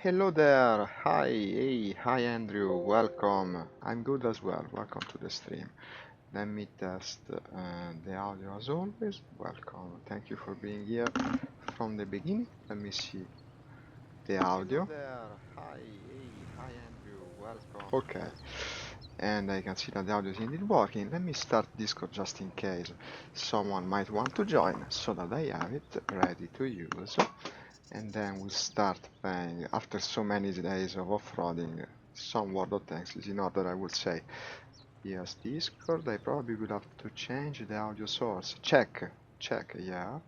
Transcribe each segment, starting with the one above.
Hello there. Hi, hey, hi Andrew. Welcome. I'm good as well. Welcome to the stream. Let me test the audio as always. Welcome. Thank you for being here from the beginning. Let me see the audio. Hello there. Hi, hey, hi Andrew. Welcome. Okay. And I can see that the audio is indeed working. Let me start Discord just in case someone might want to join so that I have it ready to use. And then we'll start playing after so many days of off-roading some World of Tanks. Is in order, I would say. Yes, Discord, I probably will have to change the audio source. Check, yeah,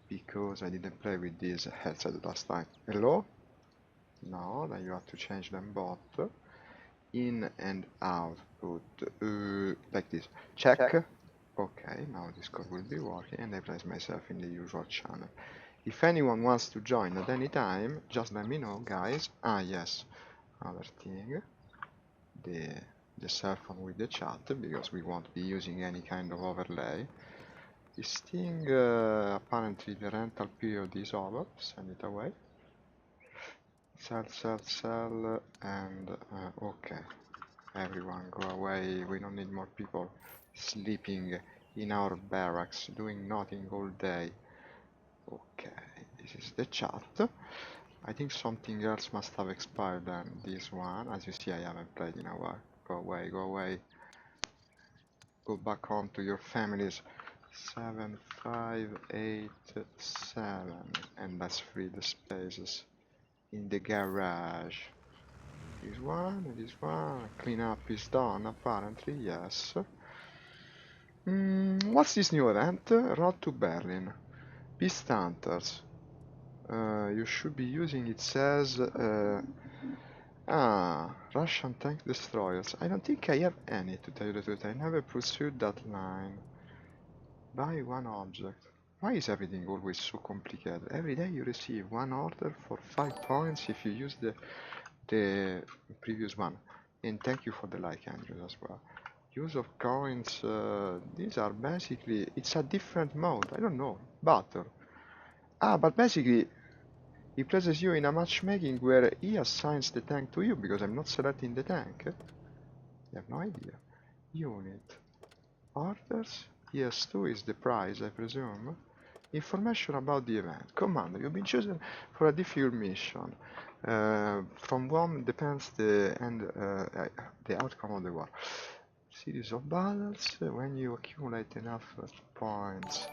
because I didn't play with this headset last time. Hello? No, then you have to change them both. In and output, like this. Check. Okay, now Discord will be working and I place myself in the usual channel. If anyone wants to join at any time, just let me know, guys. Ah, yes, another thing, the cell phone with the chat, because we won't be using any kind of overlay. This thing, apparently the rental period is over. Send it away. Sell, and okay. Everyone go away. We don't need more people sleeping in our barracks, doing nothing all day. Okay, this is the chat. I think something else must have expired than this one. As you see, I haven't played in a while. Go away, go away. Go back home to your families. 7587. And let's free the spaces in the garage. This one. Clean up is done, apparently, yes. What's this new event? Road to Berlin. Beast Hunters. You should be using, it says, Russian tank destroyers. I don't think I have any, to tell you the truth. I never pursued that line. Buy one object. Why is everything always so complicated? Every day you receive one order for 5 points if you use the previous one. And thank you for the like, Andrew, as well. Use of coins, these are basically, it's a different mode, I don't know, battle. But basically, he places you in a matchmaking where he assigns the tank to you, because I'm not selecting the tank. You have no idea. Unit. Orders. ES2 is the prize, I presume. Information about the event. Commander, you've been chosen for a difficult mission. From whom depends the outcome of the war. Series of battles. When you accumulate enough points.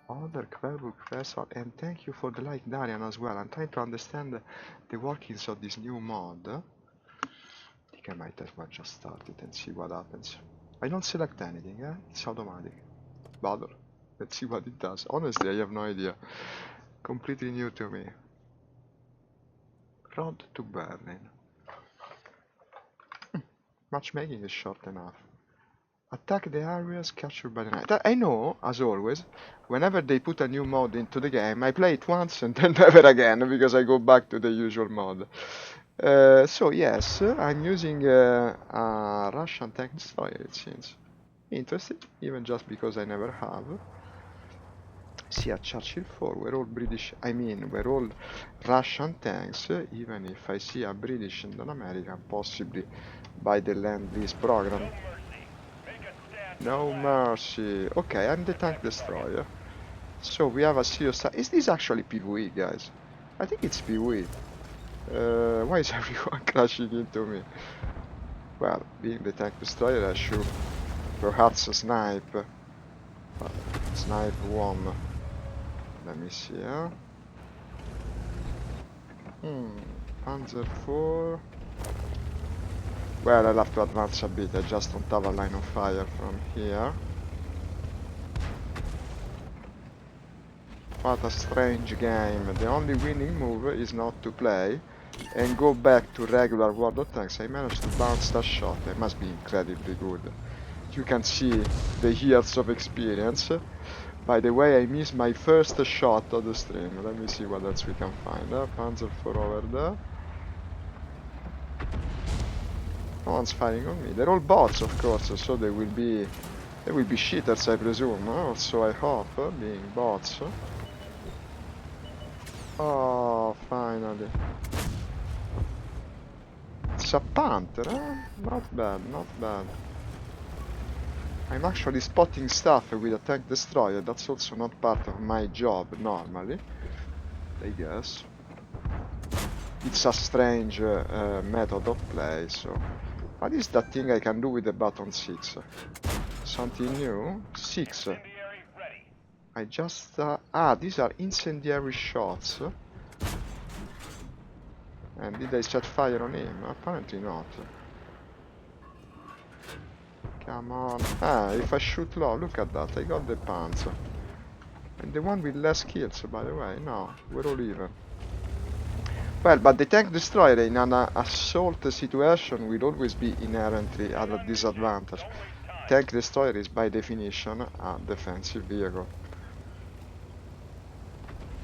Other Cavalry vessel, and thank you for the like, Darian, as well. I'm trying to understand the workings of this new mod. I think I might as well just start it and see what happens. I don't select anything, it's automatic. Battle. Let's see what it does. Honestly, I have no idea. Completely new to me. Road to Berlin. Matchmaking is short enough. Attack the areas captured by the night. I know, as always, whenever they put a new mode into the game, I play it once and then never again, because I go back to the usual mode. So yes, I'm using a Russian tank destroyer, it seems. Interesting, even just because I never have. See a Churchill 4, we're all British, we're all Russian tanks, even if I see a British and an American, possibly by the Land-Lease program. No mercy. Okay, I'm the tank destroyer. So we have a serious... Is this actually PvE, guys? I think it's PvE. Why is everyone crashing into me? Well, being the tank destroyer, I should perhaps snipe. Snipe one. Let me see, Panzer 4. Well, I'll have to advance a bit, I just don't have a line of fire from here. What a strange game. The only winning move is not to play and go back to regular World of Tanks. I managed to bounce that shot, it must be incredibly good. You can see the years of experience. By the way, I missed my first shot of the stream. Let me see what else we can find. Panzer 4 over there. No one's firing on me. They're all bots, of course, so they will be cheaters, I presume. Also, I hope, being bots. Oh, finally. is a Panther, huh? Not bad, not bad. I'm actually spotting stuff with a tank destroyer. That's also not part of my job normally, I guess. It's a strange method of play, so... What is that thing I can do with the button 6? Something new? 6. I just... these are incendiary shots. And did I set fire on him? Apparently not. Come on. If I shoot low, look at that, I got the pants. And the one with less kills, by the way. No, we're all even. Well, but the tank destroyer in an assault situation will always be inherently at a disadvantage. Tank destroyer is by definition a defensive vehicle.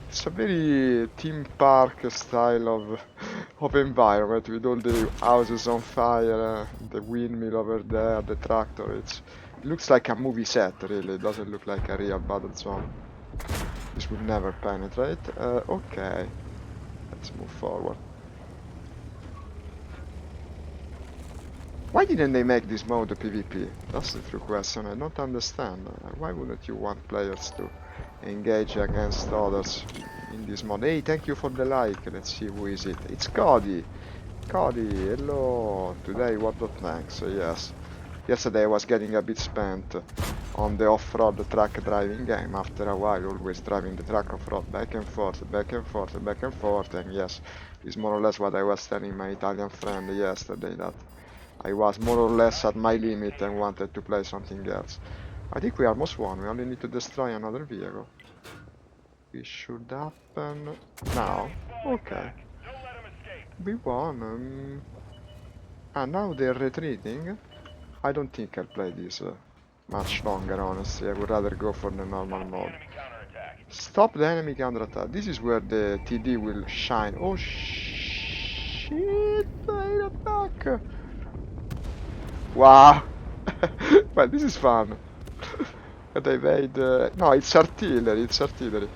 It's a very theme park style of environment with all the houses on fire, the windmill over there, the tractor. It looks like a movie set, really. It doesn't look like a real battle zone. This would never penetrate. Okay, let's move forward. Why didn't they make this mode a PvP? That's the true question. I don't understand. Why wouldn't you want players to engage against others in this mode? Hey, thank you for the like. Let's see who is it. It's Cody. Cody, hello. Today, what the thanks? Yes. Yesterday I was getting a bit spent on the off-road truck driving game. After a while, always driving the truck off-road back and forth, back and forth, back and forth. And yes, it's more or less what I was telling my Italian friend yesterday, that I was more or less at my limit and wanted to play something else. I think we almost won. We only need to destroy another vehicle. It should happen now. Okay. We won. Now they're retreating. I don't think I'll play this much longer, honestly. I would rather go for the normal mode. Stop the enemy counterattack. This is where the TD will shine. Oh shit! They're attack! Wow! Well, this is fun. And I made... no, it's artillery, it's artillery.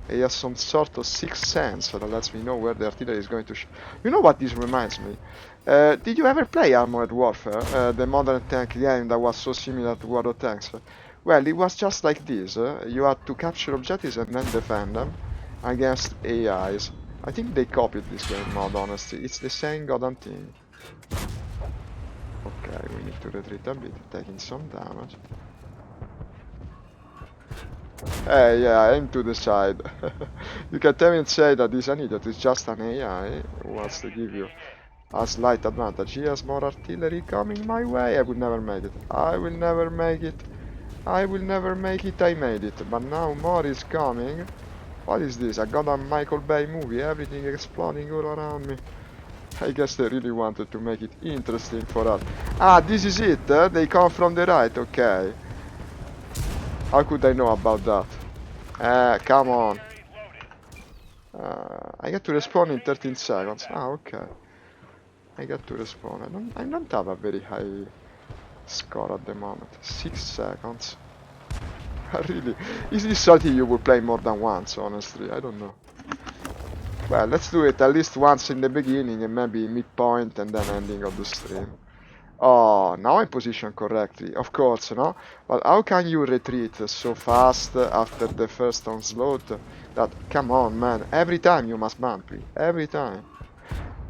He has some sort of sixth sense that lets me know where the artillery is going to You know what this reminds me? Did you ever play Armored Warfare? The modern tank game that was so similar to World of Tanks? Well, it was just like this. You had to capture objectives and then defend them against AIs. I think they copied this game mode, honestly. It's the same goddamn thing. Okay, we need to retreat a bit, taking some damage. Hey, yeah, aim to the side. You can't even say that he's an idiot, it's just an AI who wants to give you a slight advantage. He has more artillery coming my way. I will never make it. I will never make it. I will never make it. I made it. But now more is coming. What is this? I got a Michael Bay movie. Everything exploding all around me. I guess they really wanted to make it interesting for us. This is it. They come from the right. Okay. How could I know about that? Come on. I get to respawn in 13 seconds. Okay. I get to respawn. I don't have a very high score at the moment. 6 seconds. Really? Is this something you would play more than once, honestly? I don't know. Well, let's do it at least once in the beginning and maybe midpoint and then ending of the stream. Oh, now I'm positioned correctly, of course, no? But how can you retreat so fast after the first onslaught? That, come on, man, every time you must bump me, every time.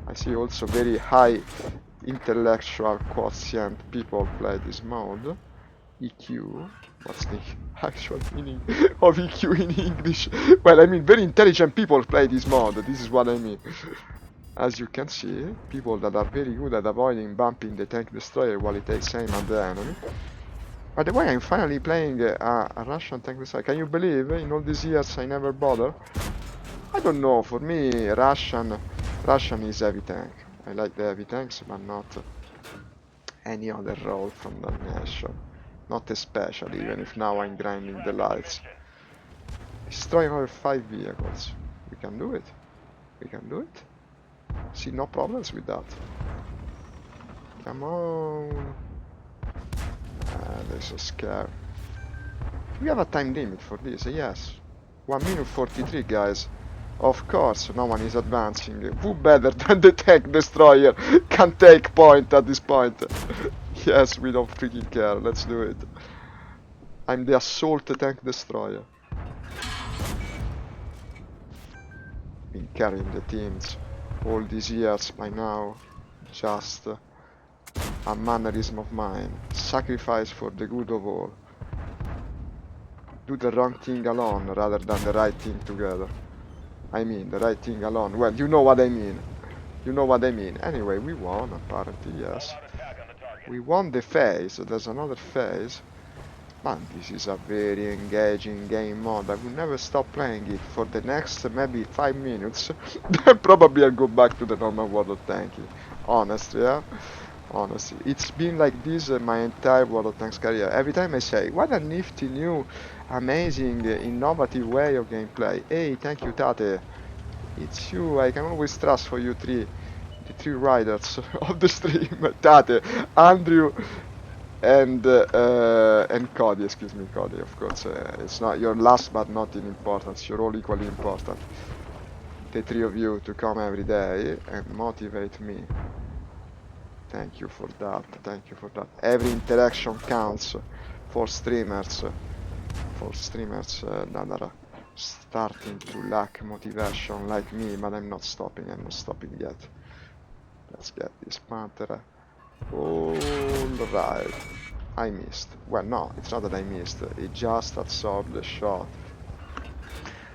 I see also very high intellectual quotient people play this mode. EQ, what's the actual meaning of EQ in English? Well, I mean, very intelligent people play this mode, this is what I mean. As you can see, people that are very good at avoiding bumping the tank destroyer while it takes aim at the enemy. By the way, I'm finally playing a Russian tank destroyer. Can you believe, in all these years I never bother? I don't know, for me Russian is heavy tank. I like the heavy tanks, but not any other role from that nation. Not especially, even if now I'm grinding the lights. Destroy another 5 vehicles. We can do it. We can do it. See no problems with that. Come on. They're so scared. We have a time limit for this, yes. 1 minute 43, guys. Of course, no one is advancing. Who better than the tank destroyer can take point at this point? Yes, we don't freaking care. Let's do it. I'm the assault tank destroyer. Been carrying the teams all these years by now. Just a mannerism of mine. Sacrifice for the good of all. Do the wrong thing alone rather than the right thing together. I mean, the right thing alone. Well, you know what I mean. You know what I mean. Anyway, we won, apparently, yes. We won the phase. There's another phase. Man, this is a very engaging game mode. I will never stop playing it for the next maybe 5 minutes. Then probably I'll go back to the normal World of Tanking. Honestly, yeah? Honestly. It's been like this my entire World of Tanks career. Every time I say, what a nifty new, amazing, innovative way of gameplay. Hey, thank you, Tate. It's you. I can always trust for you three. The three riders of the stream. Tate, Andrew, and Cody, excuse me, Cody, of course. It's not your last, but not in importance. You're all equally important. The three of you to come every day and motivate me. Thank you for that. Thank you for that. Every interaction counts for streamers. For streamers that are starting to lack motivation like me, but I'm not stopping. I'm not stopping yet. Let's get this Panther. Alright. I missed. Well, no, it's not that I missed. It just absorbed the shot.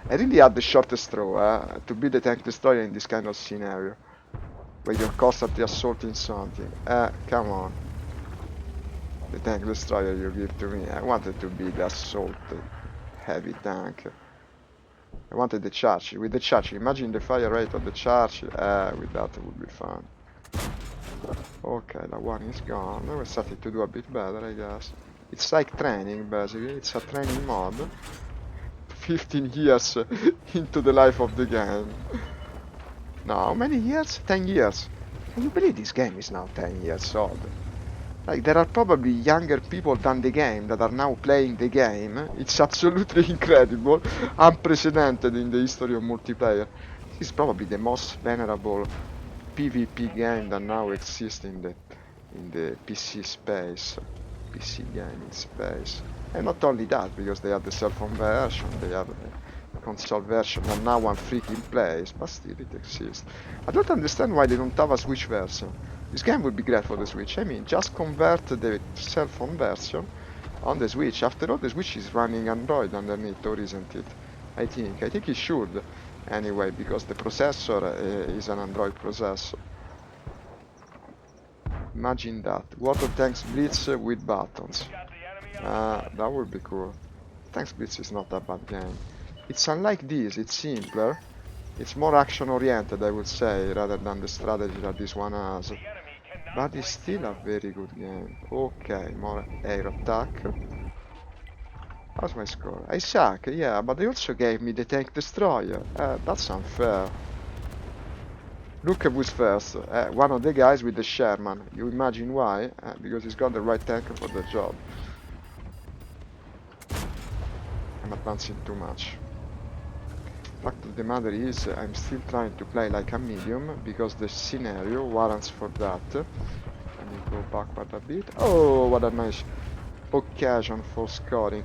I really had the shortest throw to be the tank destroyer in this kind of scenario. Where you're constantly assaulting something. Come on. The tank destroyer you give to me. I wanted to be the assault heavy tank. I wanted the charge. With the charge, imagine the fire rate of the charge. With that it would be fun. Okay, that one is gone. We're starting to do a bit better, I guess. It's like training, basically. It's a training mod. 15 years into the life of the game. No, how many years? 10 years. Can you believe this game is now 10 years old? Like, there are probably younger people than the game that are now playing the game. It's absolutely incredible. Unprecedented in the history of multiplayer. This is probably the most venerable PvP game that now exists in the PC space, PC gaming space. And not only that, because they have the cell phone version, they have the console version that no one freaking plays, but still it exists. I don't understand why they don't have a Switch version. This game would be great for the Switch. I mean, just convert the cell phone version on the Switch. After all, the Switch is running Android underneath, or isn't it? I think it should. Anyway, because the processor is an Android processor. Imagine that. World of Tanks Blitz with buttons. That would be cool. Tanks Blitz is not a bad game. It's unlike this, it's simpler. It's more action oriented, I would say, rather than the strategy that this one has. But it's still a very good game. Okay, more air attack. How's my score? I suck, yeah, but they also gave me the tank destroyer. That's unfair. Look who's first. One of the guys with the Sherman. You imagine why? Because he's got the right tank for the job. I'm advancing too much. Fact of the matter is, I'm still trying to play like a medium because the scenario warrants for that. Let me go backward a bit. Oh, what a nice occasion for scoring.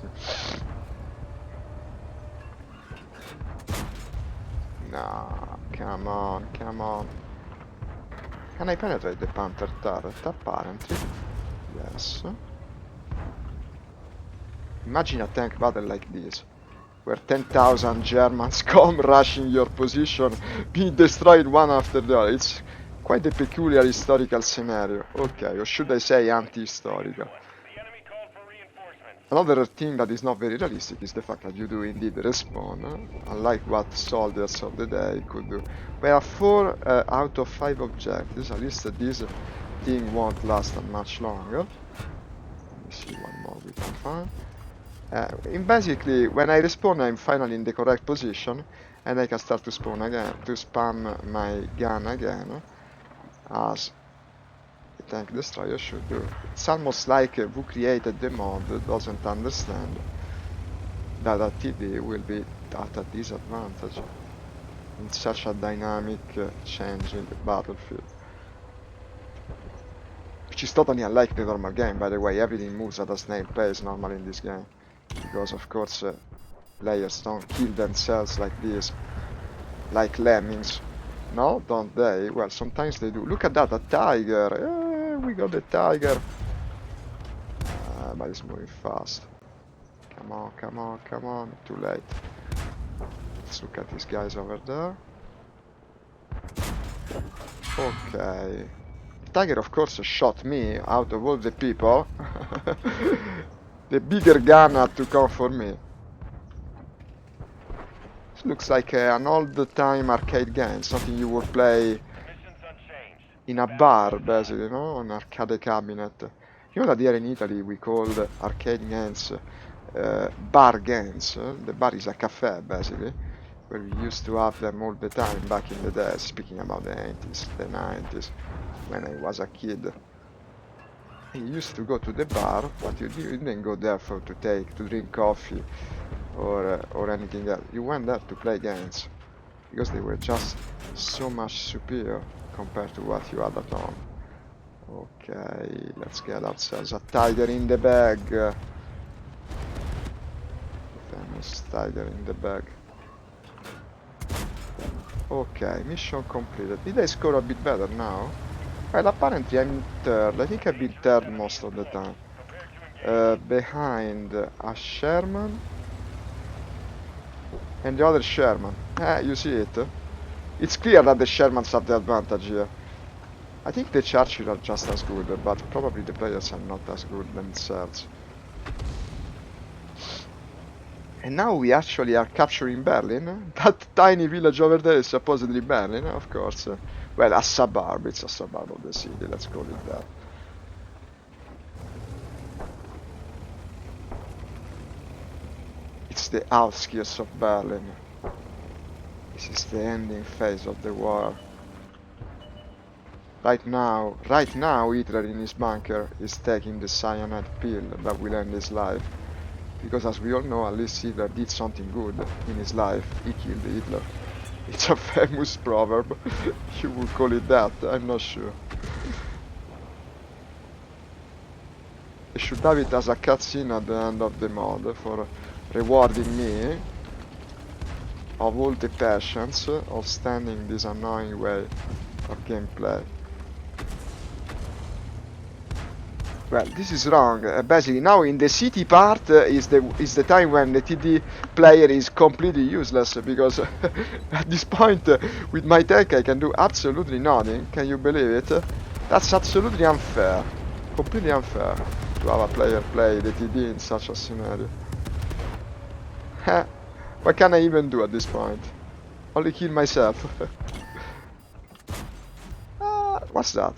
No, come on, come on. Can I penetrate the Panther turret? Apparently. Yes. Imagine a tank battle like this, where 10,000 Germans come rushing your position, being destroyed one after the other. It's quite a peculiar historical scenario. Okay, or should I say anti-historical. Another thing that is not very realistic is the fact that you do indeed respawn, unlike what soldiers of the day could do. We have 4 out of 5 objectives, at least this thing won't last much longer. Let me see one more we can find. Basically, when I respawn, I'm finally in the correct position, and I can start to spawn again, to spam my gun again, as the tank destroyer should do. It's almost like who created the mod doesn't understand that a TD will be at a disadvantage. in such a dynamic change in the battlefield. Which is totally unlike the normal game, by the way. Everything moves at a snail pace normally in this game. Because of course players don't kill themselves like this, like lemmings. No, don't they? Well, sometimes they do. Look at that, a tiger! We got the tiger! But it's moving fast. Come on, come on, come on. Too late. Let's look at these guys over there. Okay. The tiger, of course, shot me out of all the people. The bigger gun had to come for me. It looks like an old-time arcade game, something you would play in a bar, basically, you know, an arcade cabinet. You know that here in Italy we call arcade games bar games. The bar is a cafe, basically, where we used to have them all the time back in the day, speaking about the 80s, the 90s, when I was a kid. You used to go to the bar, but you didn't go there to drink coffee or anything else. You went there to play games, because they were just so much superior compared to what you had at home. Okay, let's get ourselves a tiger in the bag. Famous tiger in the bag. Okay, mission completed. Did I score a bit better now? Well, apparently I'm third. I think I've been third most of the time. Behind a Sherman and the other Sherman. You see it? It's clear that the Shermans have the advantage here. I think the Churchill are just as good, but probably the players are not as good themselves. And now we actually are capturing Berlin. That tiny village over there is supposedly Berlin, of course. Well, a suburb. It's a suburb of the city, let's call it that. It's the outskirts of Berlin. This is the ending phase of the war. Right now, Hitler in his bunker is taking the cyanide pill that will end his life. Because as we all know, at least Hitler did something good in his life. He killed Hitler. It's a famous proverb. You would call it that, I'm not sure. I should have it as a cutscene at the end of the mod for rewarding me of all the patience of standing this annoying way of gameplay. Well, this is wrong. Basically, now in the city part is the time when the TD player is completely useless, because at this point with my tank I can do absolutely nothing. Can you believe it? That's absolutely unfair. Completely unfair to have a player play the TD in such a scenario. What can I even do at this point? Only kill myself. What's that?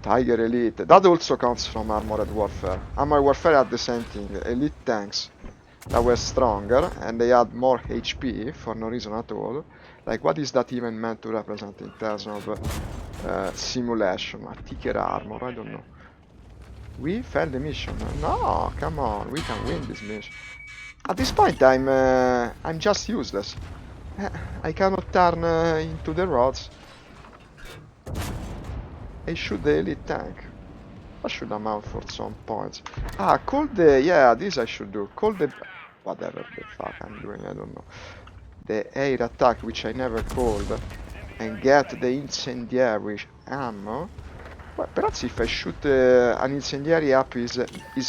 Tiger Elite. That also comes from Armored Warfare. Armored Warfare had the same thing. Elite tanks that were stronger and they had more HP for no reason at all. Like, what is that even meant to represent in terms of simulation? A thicker armor? I don't know. We failed the mission. No, come on, we can win this mission. At this point, I'm just useless. I cannot turn into the roads. I shoot the elite tank. I should amount for some points. Ah, call the... yeah, this I should do. Call the... whatever the fuck I'm doing, I don't know. The air attack, which I never called. And get the incendiary ammo. Well, perhaps if I shoot an incendiary up his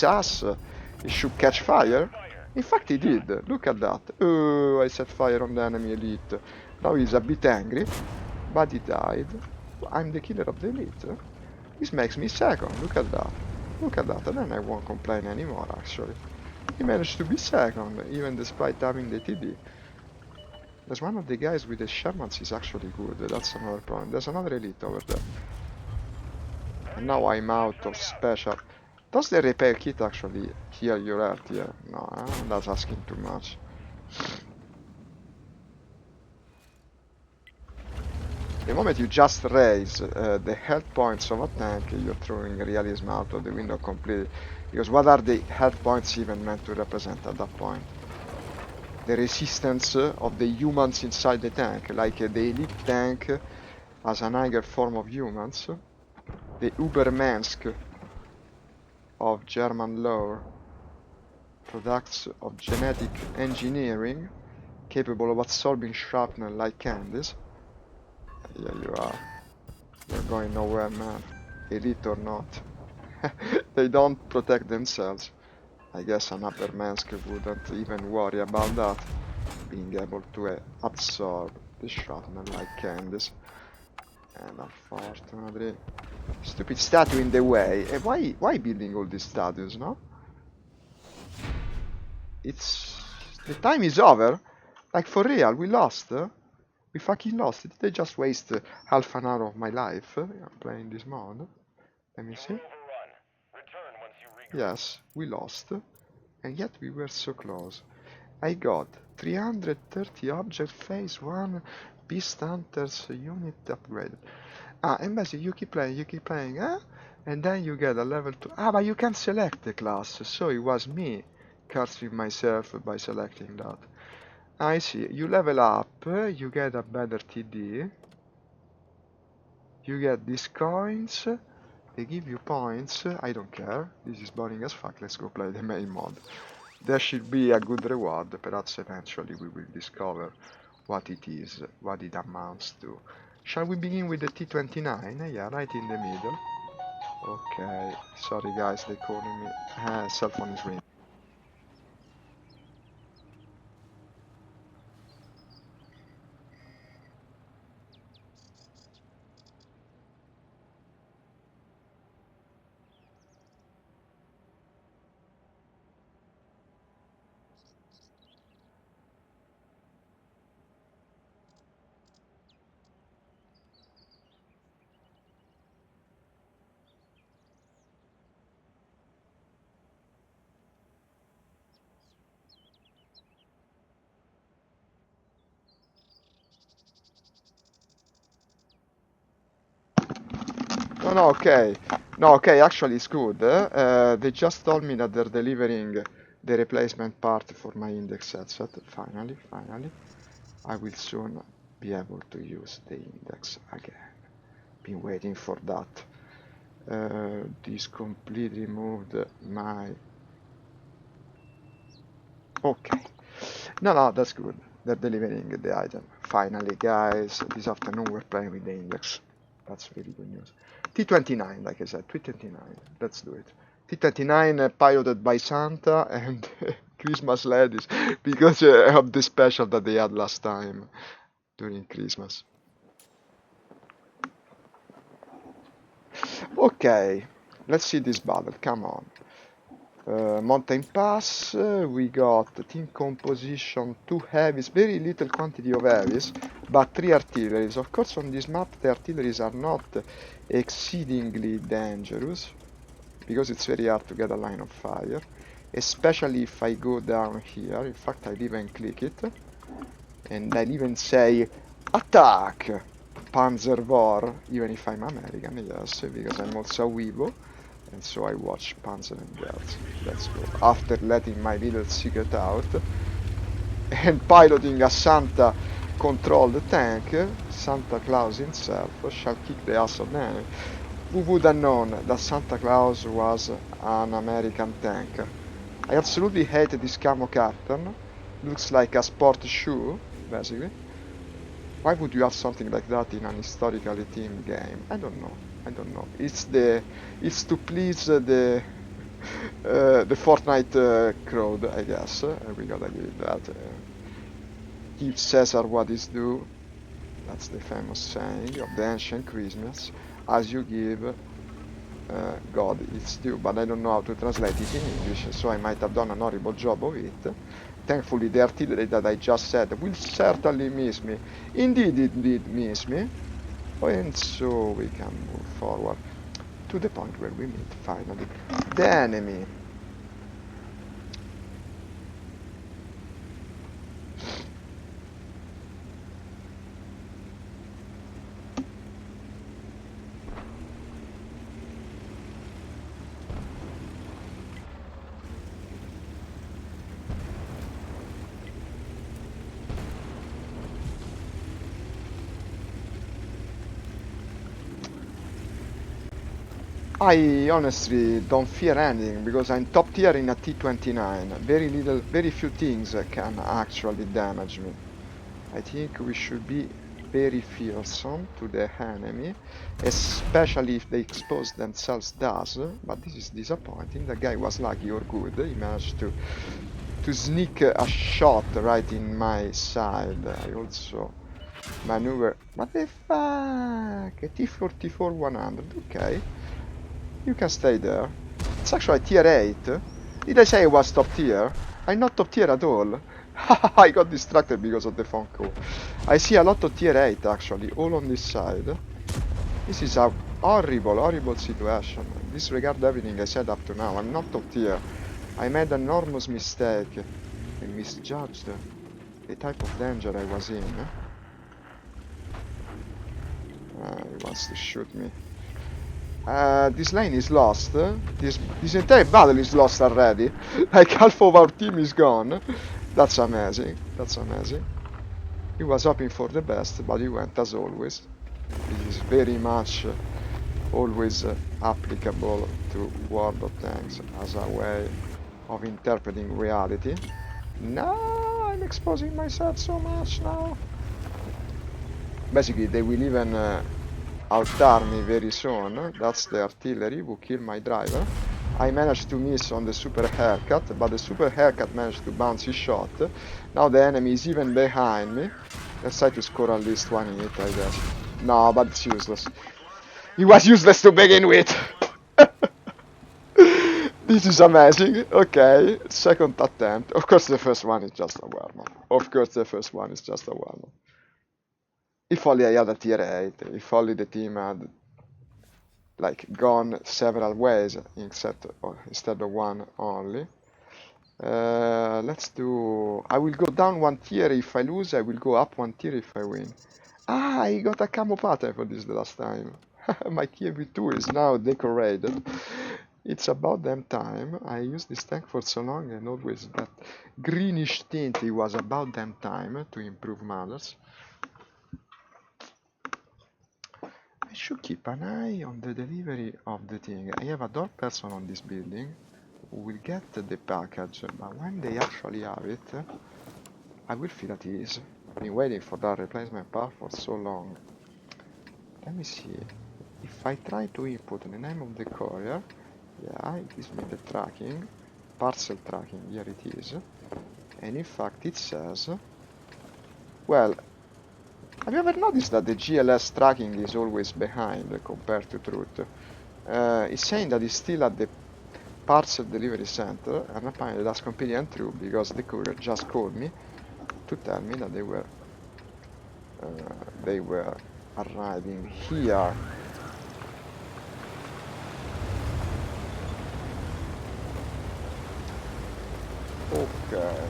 ass, it should catch fire. In fact, he did. Look at that. Oh, I set fire on the enemy elite. Now he's a bit angry, but he died. I'm the killer of the elite. This makes me second. Look at that. Look at that. And then I won't complain anymore, actually. He managed to be second, even despite having the TD. There's one of the guys with the Shermans is actually good. That's another problem. There's another elite over there. And now I'm out of special. Does the repair kit actually heal your health here? No, that's asking too much. The moment you just raise the health points of a tank, you're throwing realism out of the window completely. Because what are the health points even meant to represent at that point? the resistance of the humans inside the tank, like the elite tank as an higher form of humans, the Übermensch of German lore, products of genetic engineering, capable of absorbing shrapnel like candies. Yeah, you are. You're going nowhere, man. Elite or not. They don't protect themselves. I guess an Übermensch wouldn't even worry about that, being able to absorb the shrapnel like candies. And unfortunately, stupid statue in the way. Why building all these statues, no? It's... The time is over. Like, for real, we lost. We fucking lost. Did they just waste half an hour of my life playing this mod? Let me see. Yes, we lost. And yet we were so close. I got 330 object phase 1 Beast Hunters unit upgraded. And basically you keep playing, and then you get a level 2. But you can select the class, so it was me cursing myself by selecting that. I see, you level up, you get a better TD, you get these coins, they give you points, I don't care, this is boring as fuck, let's go play the main mod. There should be a good reward, perhaps eventually we will discover what it is, what it amounts to. Shall we begin with the T-29? Yeah, right in the middle. Okay, sorry guys, they're calling me. Cell phone is ringing. No, okay. No, okay, actually it's good. They just told me that they're delivering the replacement part for my index headset. Finally, finally. I will soon be able to use the index again. Been waiting for that. This completely removed my... Okay. No, that's good. They're delivering the item. Finally, guys, this afternoon we're playing with the index. That's really good news. T-29, like I said, T-29. Let's do it. T-29 piloted by Santa and Christmas ladies because of the special that they had last time during Christmas. Okay, let's see this battle. Come on. Mountain Pass, we got team composition, 2 heavies, very little quantity of heavies, but 3 artilleries. Of course on this map the artilleries are not exceedingly dangerous, because it's very hard to get a line of fire, especially if I go down here. In fact I'll even click it, and I'll even say, attack! Panzerwar, even if I'm American, yes, because I'm also a Weibo. And so I watch Panzer and Girls. Let's go. After letting my little secret out and piloting a Santa controlled tank, Santa Claus himself shall kick the ass of the enemy. Who would have known that Santa Claus was an American tank? I absolutely hate this camo carton. Looks like a sport shoe, basically. Why would you have something like that in an historically themed game? I don't know. It's to please the Fortnite crowd, I guess. We gotta give it that. Give Caesar what is due. That's the famous saying of the ancient Christmas. As you give God its due, but I don't know how to translate it in English, so I might have done an horrible job of it. Thankfully, the artillery that I just said will certainly miss me. Indeed, it did miss me. And so we can move forward to the point where we meet finally the enemy. I honestly don't fear anything because I'm top tier in a T29. Very few things can actually damage me. I think we should be very fearsome to the enemy, especially if they expose themselves thus, but this is disappointing. The guy was lucky or good, he managed to sneak a shot right in my side. I also maneuver. What the fuck? A T-44 100, okay. You can stay there. It's actually tier 8. Did I say I was top tier? I'm not top tier at all. I got distracted because of the phone call. I see a lot of tier 8 actually, all on this side. This is a horrible situation. Disregard everything I said up to now. I'm not top tier. I made an enormous mistake. I misjudged the type of danger I was in. He wants to shoot me. This lane is lost. This entire battle is lost already. Like half of our team is gone. That's amazing. That's amazing. He was hoping for the best, but he went as always. This is very much always applicable to World of Tanks as a way of interpreting reality. No, I'm exposing myself so much now. Basically, they will even outar me very soon. That's the artillery who killed my driver. I managed to miss on the super haircut, but the super haircut managed to bounce his shot. Now the enemy is even behind me. Let's try to score at least one hit, I guess. No, but it's useless. He was useless to begin with. This is amazing. Okay, second attempt. Of course the first one is just a warm-up. Of course the first one is just a warm-up. If only I had a tier 8, if only the team had like gone several ways instead of one only. Let's do... I will go down one tier if I lose, I will go up one tier if I win. Ah, I got a camo pattern for this the last time. My Kiev 2 is now decorated. It's about damn time. I used this tank for so long and always that greenish tint. It was about damn time to improve matters. I should keep an eye on the delivery of the thing. I have a door person on this building who will get the package, but when they actually have it, I will feel at ease. I've been waiting for that replacement part for so long. Let me see. If I try to input the name of the courier, yeah, it gives me the tracking, parcel tracking, here it is. And in fact it says, well, have you ever noticed that the GLS tracking is always behind compared to truth? It's saying that it's still at the parcel delivery center, and apparently that's completely untrue because the courier just called me to tell me that they were arriving here. Okay.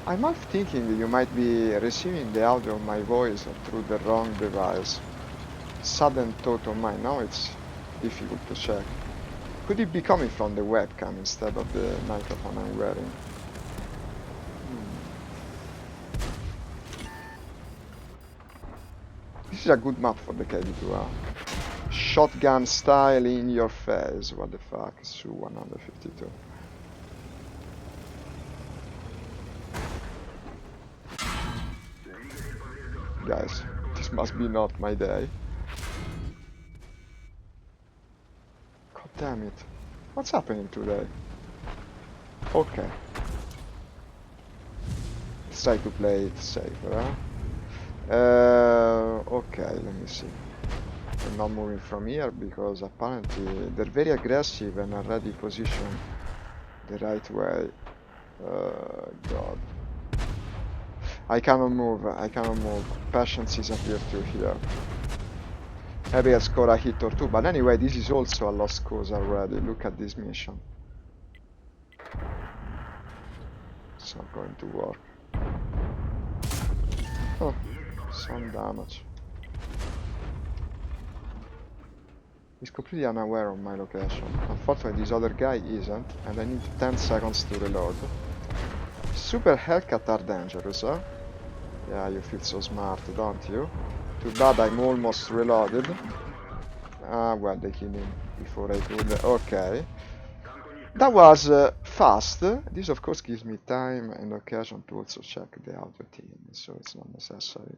I'm half thinking you might be receiving the audio of my voice through the wrong device. Sudden thought of mine, now it's difficult to check. Could it be coming from the webcam instead of the microphone I'm wearing? This is a good map for the KV2, Shotgun style in your face, what the fuck, Su-152. Guys, this must be not my day. God damn it. What's happening today? Okay. Let's try to play it safer, huh? Okay, let me see. I'm not moving from here because apparently they're very aggressive and already positioned the right way. God. I cannot move, Patience is a virtue here. Maybe I'll score a hit or two, but anyway, this is also a lost cause already. Look at this mission. It's not going to work. Oh, some damage. He's completely unaware of my location. Unfortunately, this other guy isn't, and I need 10 seconds to reload. Super haircut are dangerous, huh? Yeah, you feel so smart, don't you? Too bad I'm almost reloaded. Ah, well, they killed him before I could. Okay. That was fast. This, of course, gives me time and occasion to also check the audio team, so it's not necessarily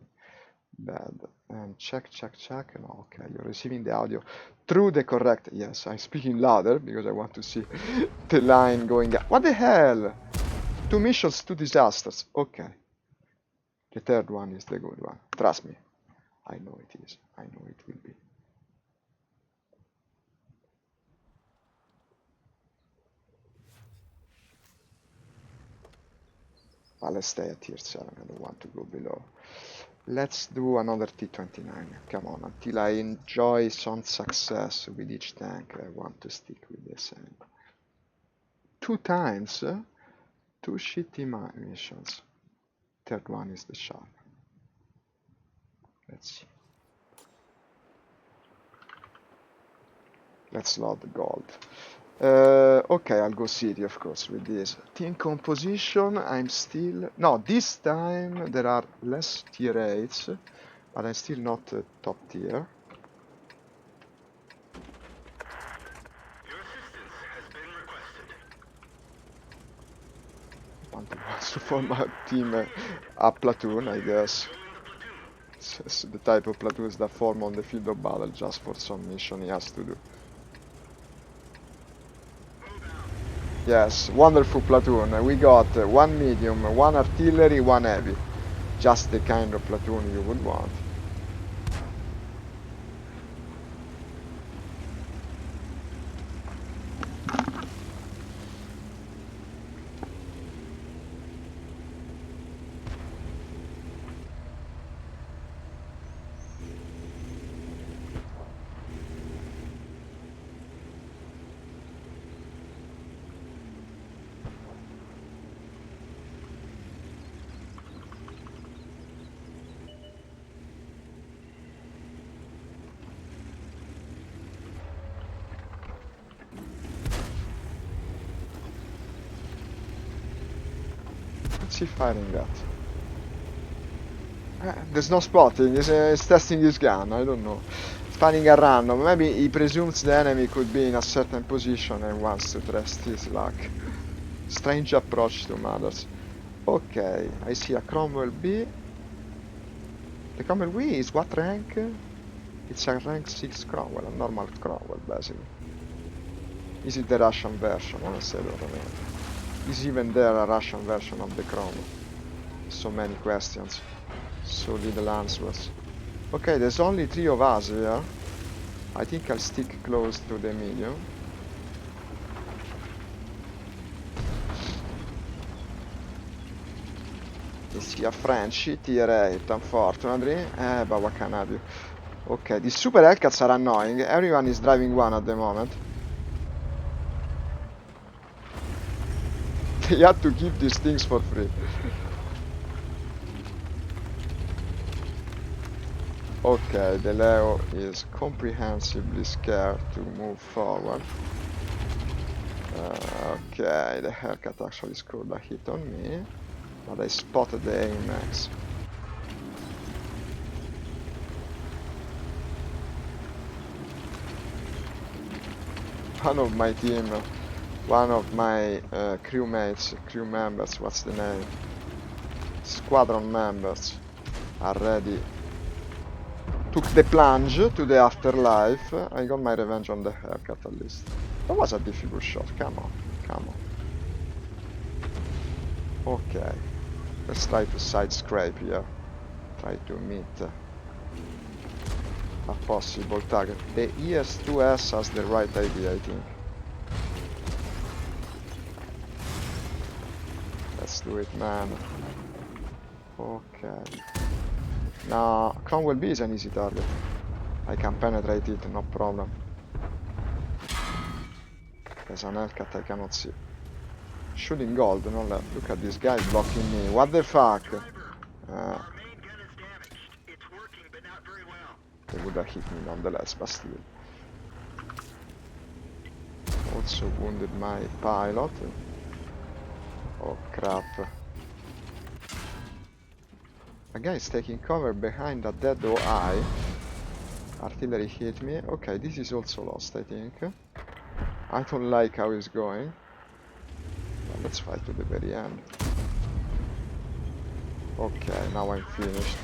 bad. And check. And okay, you're receiving the audio through the correct. Yes, I'm speaking louder because I want to see the line going up. What the hell? 2 missions, 2 disasters. Okay. The third one is the good one. Trust me. I know it is. I know it will be. But let's stay at tier 7. I don't want to go below. Let's do another T-29. Come on, until I enjoy some success with each tank, I want to stick with the same. 2 times, 2 shitty missions. Third one is the sharp. Let's see. Let's load the gold. Okay, I'll go city, of course, with this. Team composition, I'm still... No, this time there are less tier 8s, but I'm still not top tier. Wants to form a team, a platoon, I guess. It's the type of platoons that form on the field of battle just for some mission he has to do. Yes, wonderful platoon. We got 1 medium, 1 artillery, 1 heavy. Just the kind of platoon you would want. What's he firing at? There's no spotting, he's testing his gun, I don't know. It's firing at random, maybe he presumes the enemy could be in a certain position and wants to test his luck. Strange approach to matters. Okay, I see a Cromwell B. The Cromwell B is what rank? It's a rank 6 Cromwell, a normal Cromwell basically. Is it the Russian version? Honestly, I don't remember. Is even there a Russian version of the Cromwell? So many questions, so little answers. Okay, there's only 3 of us here. I think I'll stick close to the medium. Is he a French? Tier 8, unfortunately. But what can I do? Okay, these super Hellcats are annoying. Everyone is driving one at the moment. They had to give these things for free. Okay, the Leo is comprehensively scared to move forward. Okay, the Hellcat actually scored a hit on me, but I spotted the AMX. One of my team, one of my crew members, what's the name? Squadron members are ready. Took the plunge to the afterlife. I got my revenge on the Hellcat at least. That was a difficult shot, come on, come on. Okay, let's try to side scrape here. Try to meet a possible target. The ES2S has the right idea, I think. Let's do it, man. Okay. Now, Cromwell B is an easy target. I can penetrate it, no problem. There's an Hellcat I cannot see. Shooting gold, no left. Look at this guy blocking me. What the fuck? They would have hit me nonetheless, but still. Also wounded my pilot. Oh crap. A guy is taking cover behind a dead OI. Artillery hit me. Okay, this is also lost, I think. I don't like how it's going. But let's fight to the very end. Okay, now I'm finished.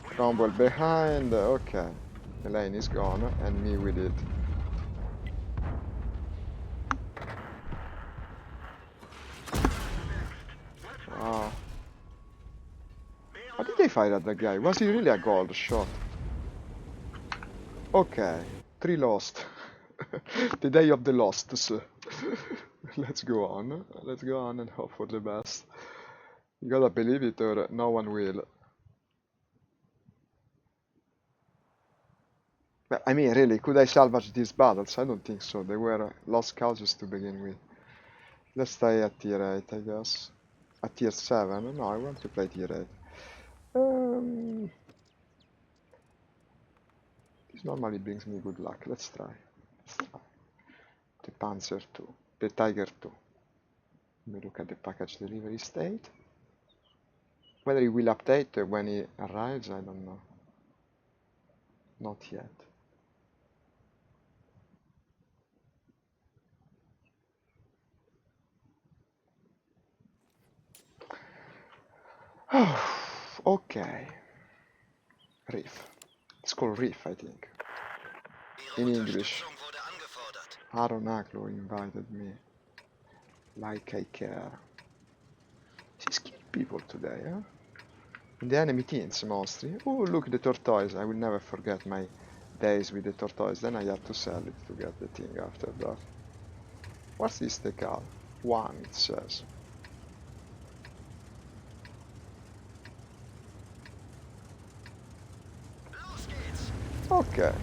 Cromwell behind. Okay. Elaine is gone, and me with it. Wow. How did they fire at that guy? Was he really a gold shot? Okay, 3 lost. The day of the losts. Let's go on. Let's go on and hope for the best. You gotta believe it or no one will. But, I mean, really, could I salvage these battles? I don't think so. They were lost causes to begin with. Let's stay at tier 8, I guess. At tier 7? No, I want to play tier 8. This normally brings me good luck. Let's try. Let's try. The Panzer II. The Tiger II. Let me look at the package delivery state. Whether it will update when it arrives, I don't know. Not yet. Okay. Reef. It's called Reef, I think. In English. Aaron Aglo invited me. Like I care. She's killing people today, huh? In the enemy teams, mostly. Oh, look, the tortoise. I will never forget my days with the tortoise. Then I had to sell it to get the thing after that. What's this decal? 1, it says. Okay.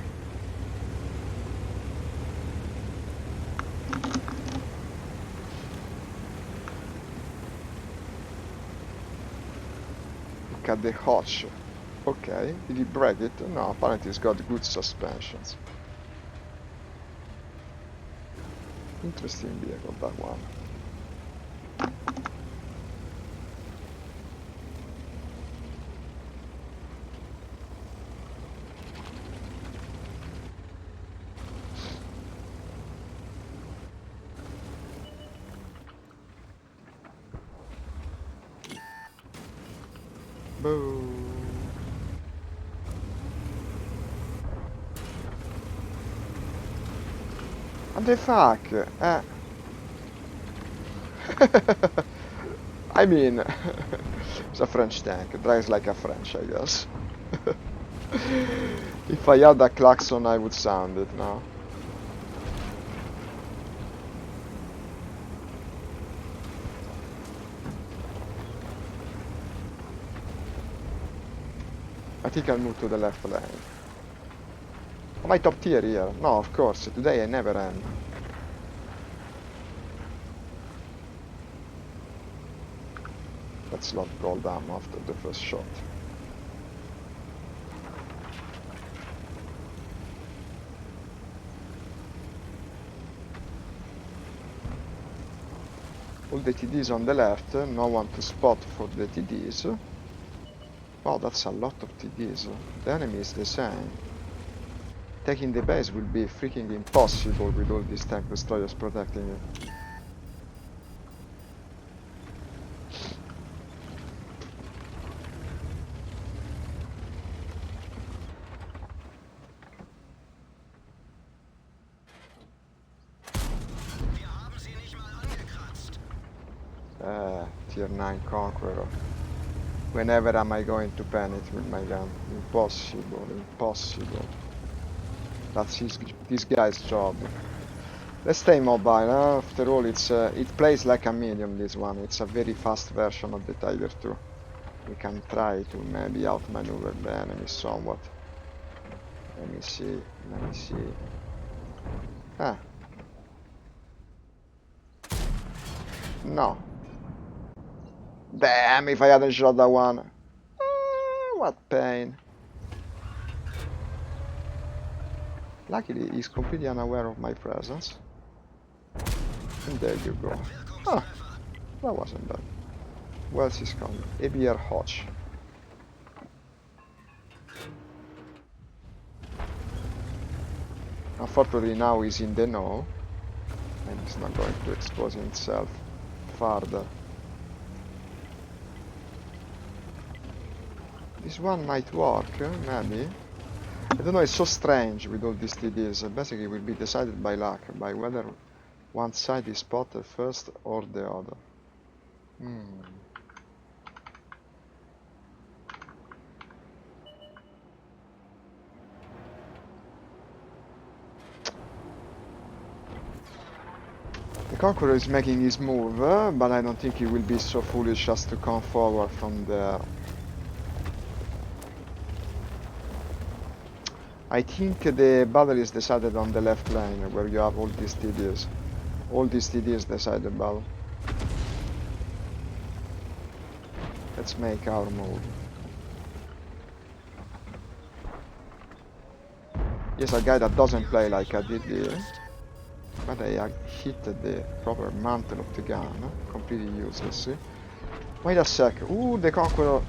Look at the hotch. Okay, did he break it? No, apparently it's got good suspensions. Interesting vehicle, that one. Boo. What the fuck? I mean, it's a French tank. It drives like a French, I guess. If I had a klaxon, I would sound it now. I think I'll move to the left lane. Am I top tier here? No, of course. Today I never am. Let's not go down after the first shot. All the TDs on the left, no one to spot for the TDs. Wow, that's a lot of TDs. The enemy is the same. Taking the base will be freaking impossible with all these tank destroyers protecting it. Tier 9 Conqueror. Whenever am I going to pen it with my gun? Impossible, impossible. That's this guy's job. Let's stay mobile, huh? After all it plays like a medium, this one. It's a very fast version of the Tiger II. We can try to maybe outmaneuver the enemy somewhat. Let me see, let me see. Ah. No. Damn, if I hadn't shot that one. What pain. Luckily, he's completely unaware of my presence. And there you go. Ah, that wasn't bad. Who else is coming? ABR Hodge. Unfortunately now he's in the know, and he's not going to expose himself further. This one might work, maybe. I don't know, it's so strange with all these TDs. Basically it will be decided by luck, by whether one side is spotted first or the other. The Conqueror is making his move, but I don't think he will be so foolish as to come forward from there. I think the battle is decided on the left lane, where you have all these TDs. All these TDs decide the battle. Let's make our move. Here's a guy that doesn't play like I did here, but I hit the proper mantle of the gun, completely useless. Wait a sec, ooh, the Conqueror!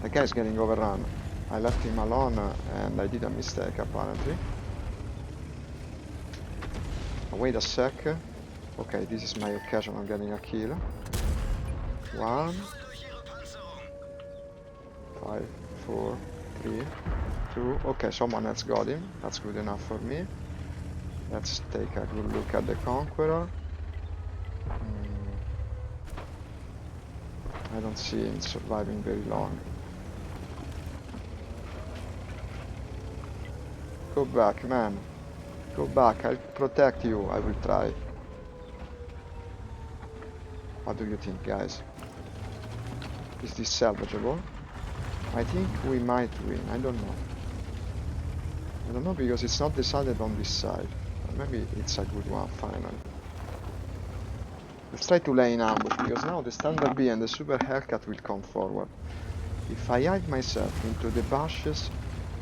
The guy's getting overrun. I left him alone and I did a mistake apparently. Wait a sec. Okay, this is my occasion of getting a kill. 1, 5, 4, 3, 2. Okay, someone else got him. That's good enough for me. Let's take a good look at the Conqueror. I don't see him surviving very long. Go back, man. Go back, I'll protect you, I will try. What do you think, guys? Is this salvageable? I think we might win, I don't know. I don't know because it's not decided on this side. Maybe it's a good one, finally. Let's try to lay in ambush, because now the standard B and the super Hellcat will come forward. If I hide myself into the bushes,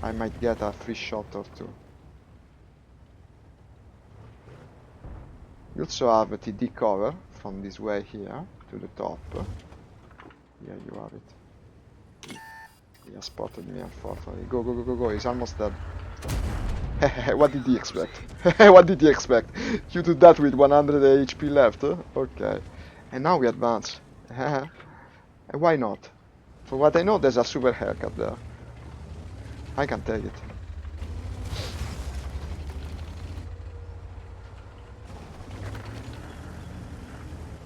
I might get a free shot or two. You also have a TD cover from this way here to the top. Yeah, you have it. He has spotted me, unfortunately. Go, go, go, go, go, he's almost dead. What did he expect? What did he expect? You do that with 100 HP left? Okay. And now we advance. And why not? For what I know, there's a super haircut there. I can take it.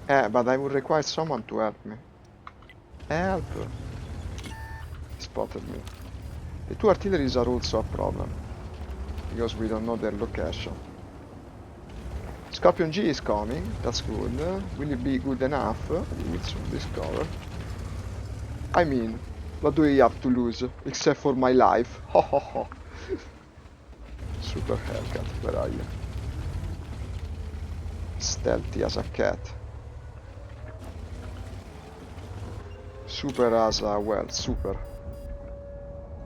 But I would require someone to help me. Help! He spotted me. The two artilleries are also a problem, because we don't know their location. Scorpion G is coming, that's good. Will it be good enough? We will soon discover. I mean, what do we have to lose, except for my life? Ho ho ho! Super Hellcat, where are you? Stealthy as a cat. Super as a, well, super.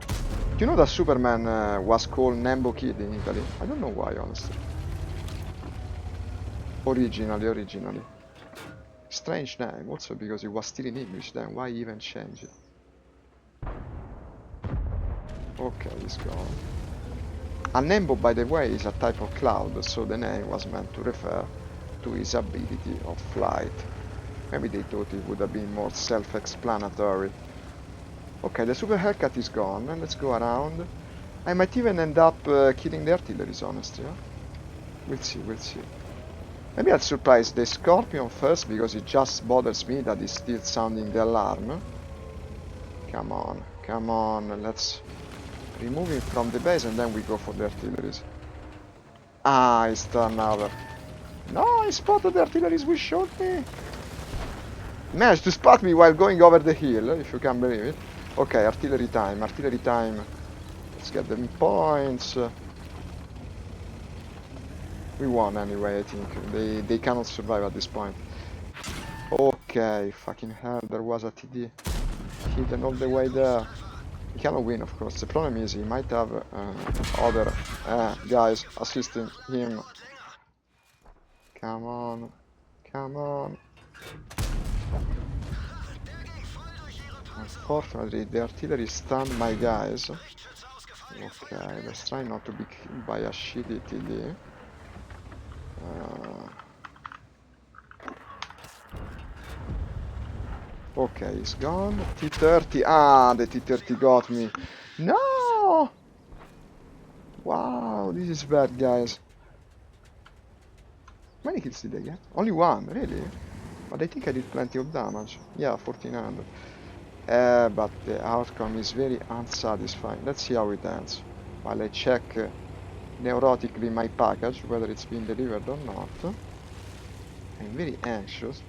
Do you know that Superman was called Nembo Kid in Italy? I don't know why, honestly. Originally. Strange name, also because it was still in English then, why even change it? Okay, he's gone. A Nembo, by the way, is a type of cloud, so the name was meant to refer to his ability of flight. Maybe they thought it would have been more self-explanatory. Okay, the Super Hellcat is gone, and let's go around. I might even end up killing the artilleries, honestly. Huh? We'll see, we'll see. Maybe I'll surprise the Scorpion first, because it just bothers me that it's still sounding the alarm. Come on, let's remove him from the base and then we go for the artilleries. Ah, it's turned over. No, I spotted the artilleries who shot me. Managed to spot me while going over the hill, if you can believe it. Okay, artillery time. Let's get them points. We won anyway, I think. They cannot survive at this point. Okay, fucking hell, there was a TD hidden all the way there. He cannot win, of course. The problem is he might have other guys assisting him. Come on. Unfortunately, the artillery stunned my guys. Okay, let's try not to be killed by a shitty TD. Okay, he's gone. T30. Ah, the T30 got me. No! Wow, this is bad, guys. How many kills did I get? Only one, really? But I think I did plenty of damage. Yeah, 1400. But the outcome is very unsatisfying. Let's see how it ends. While I check neurotically my package, whether it's been delivered or not. I'm very anxious.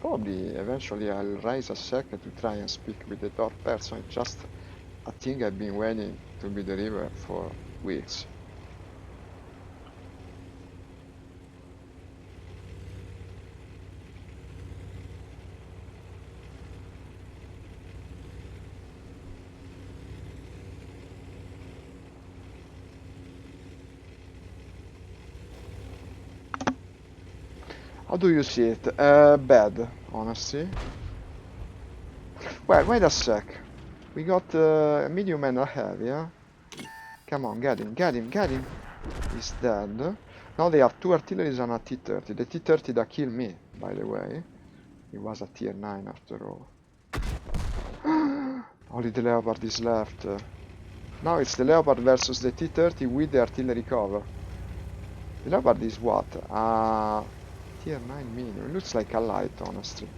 Probably eventually I'll raise a second to try and speak with the door person. It's just a thing I've been waiting to be delivered for weeks. How do you see it? Bad, honestly. Well, wait a sec. We got a medium and a heavy, yeah? Come on, get him, get him, get him. He's dead. Now they have two artilleries and a T-30. The T-30 that killed me, by the way. It was a tier 9 after all. Only the Leopard is left. Now it's the Leopard versus the T-30 with the artillery cover. The Leopard is what? Tier 9 medium. It looks like a light, honestly.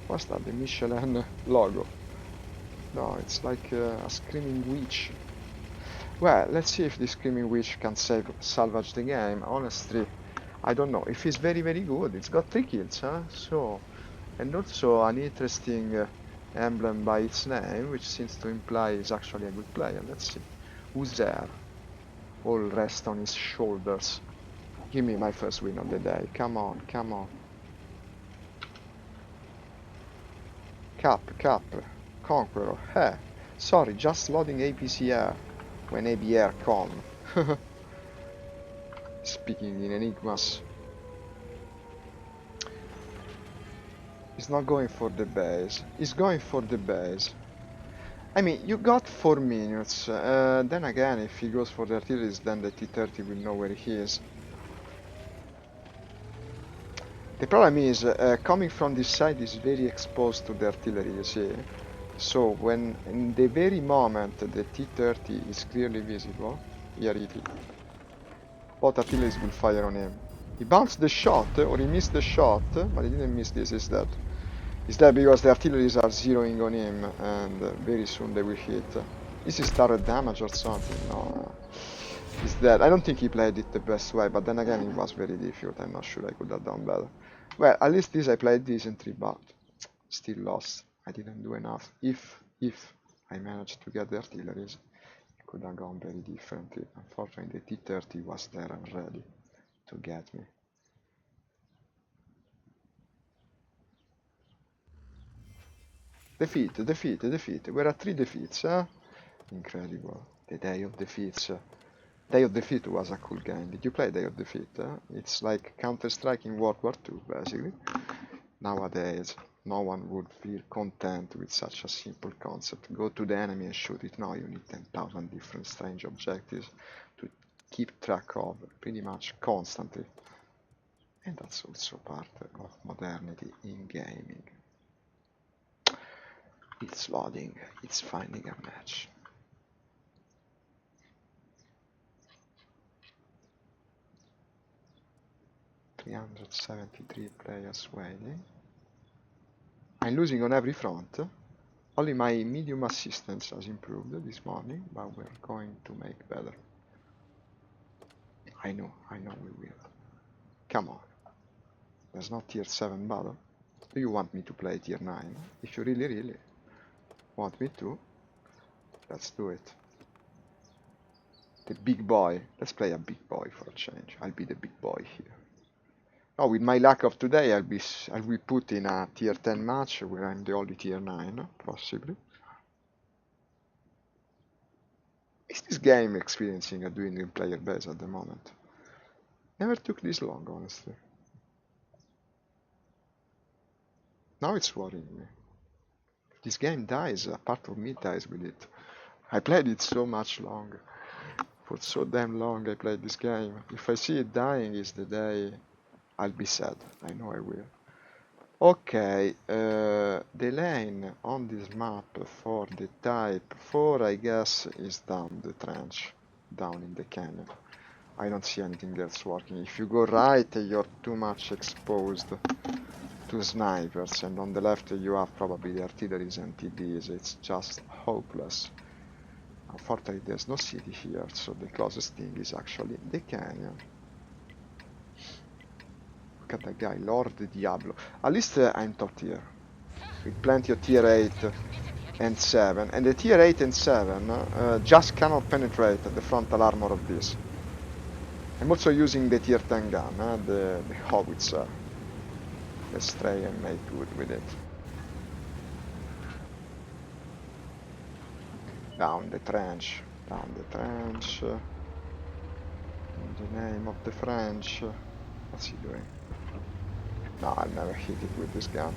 What's that? The Michelin logo. No, it's like a screaming witch. Well, let's see if the screaming witch can salvage the game. Honestly, I don't know. If he's very, very good, it's got 3 kills, huh? So, and also an interesting emblem by its name, which seems to imply he's actually a good player. Let's see. Who's there? All rest on his shoulders. Give me my first win of the day. Come on, come on. Cap, cap. Conqueror. Hey. Sorry, just loading APCR. When ABR come. Speaking in enigmas. He's not going for the base. He's going for the base. I mean, you got 4 minutes. Then again, if he goes for the artilleries, then the T-30 will know where he is. The problem is, coming from this side is very exposed to the artillery, you see. So, when in the very moment the T-30 is clearly visible, here it is. Both artilleries will fire on him. He bounced the shot, or he missed the shot, but he didn't miss this, he's dead. He's dead because the artilleries are zeroing on him, and very soon they will hit. Is he started damage or something? No, he's dead. I don't think he played it the best way, but then again it was very difficult. I'm not sure I could have done better. Well, at least this I played decently, but still lost. I didn't do enough. If I managed to get the artilleries, it could have gone very differently. Unfortunately, the T-30 was there and ready to get me. Defeat, defeat, defeat. We're at 3 defeats, huh? Incredible. The Day of Defeats. Day of Defeat was a cool game. Did you play Day of Defeat? It's like Counter-Strike in World War II, basically. Nowadays, no one would feel content with such a simple concept. Go to the enemy and shoot it. No, you need 10,000 different strange objectives to keep track of pretty much constantly. And that's also part of modernity in gaming. It's loading, it's finding a match. $373 players waiting. I'm losing on every front. Only my medium assistance has improved this morning, but we're going to make better. I know we will. Come on. There's no tier 7 battle. Do you want me to play tier 9? If you really, really want me to, let's do it. The big boy. Let's play a big boy for a change. I'll be the big boy here. Oh, with my luck of today, I'll be put in a tier 10 match where I'm the only tier 9, possibly. Is this game experiencing a dwindling player base at the moment? Never took this long, honestly. Now it's worrying me. If this game dies, a part of me dies with it. I played it so much long. For so damn long I played this game. If I see it dying is the day I'll be sad. I know I will. Okay, the lane on this map for the type 4 I guess is down the trench, down in the canyon. I don't see anything else working. If you go right you're too much exposed to snipers, and on the left you have probably the artilleries and TDs. It's just hopeless. Unfortunately there's no city here, so the closest thing is actually the canyon. Look at that guy, Lord Diablo. At least I'm top tier, with plenty of tier 8 and 7. And the tier 8 and 7 just cannot penetrate the frontal armor of this. I'm also using the tier 10 gun, the howitzer. Let's try and make good with it. Down the trench, down the trench. In the name of the French. What's he doing? No, I'll never hit it with this gun.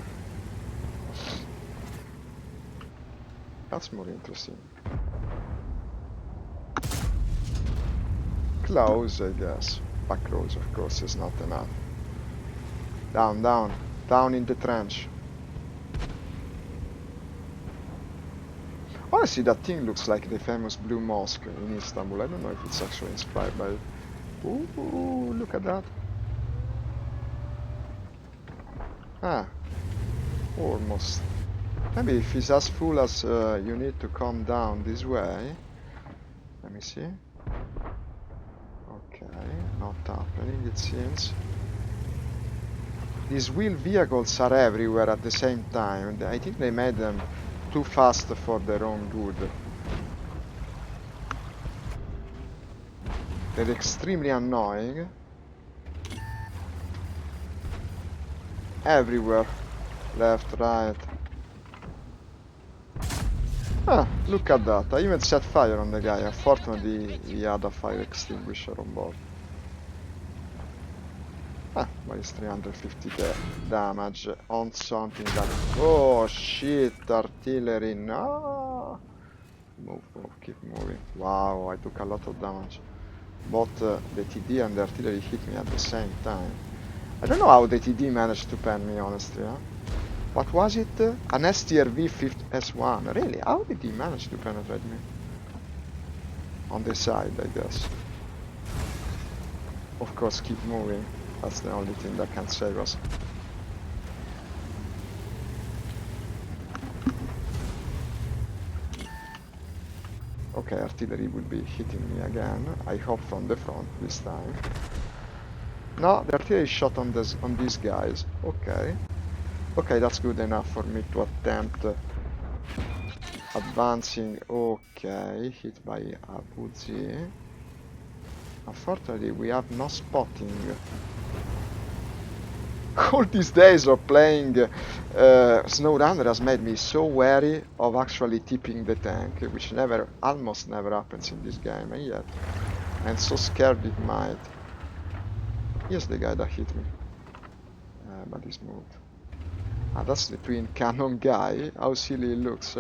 That's more interesting. Close, I guess. But close, of course, is not enough. Down, down. Down in the trench. Honestly, that thing looks like the famous Blue Mosque in Istanbul. I don't know if it's actually inspired by it. Ooh, look at that. Ah, almost. Maybe if it's as full as you need to come down this way. Let me see. Okay, not happening it seems. These wheeled vehicles are everywhere at the same time. I think they made them too fast for their own good. They're extremely annoying. Everywhere. Left, right. Ah, look at that. I even set fire on the guy. Unfortunately, he had a fire extinguisher on board. Ah, but it's 350 damage on something that... Oh shit, artillery, no! Move, move, keep moving. Wow, I took a lot of damage. Both the TD and the artillery hit me at the same time. I don't know how the TD managed to pen me, honestly. Huh? What was it? An STRV 50S1. Really? How did he manage to penetrate me? On the side, I guess. Of course, keep moving. That's the only thing that can save us. Okay, artillery will be hitting me again. I hope from the front this time. No, the artillery shot on these guys. Okay. Okay, that's good enough for me to attempt advancing. Okay, hit by Abuzi. Unfortunately, we have no spotting. All these days of playing SnowRunner has made me so wary of actually tipping the tank, which almost never happens in this game, and yet I'm so scared it might. Here's the guy that hit me, but he's moved. Ah, that's the twin cannon guy. How silly it looks.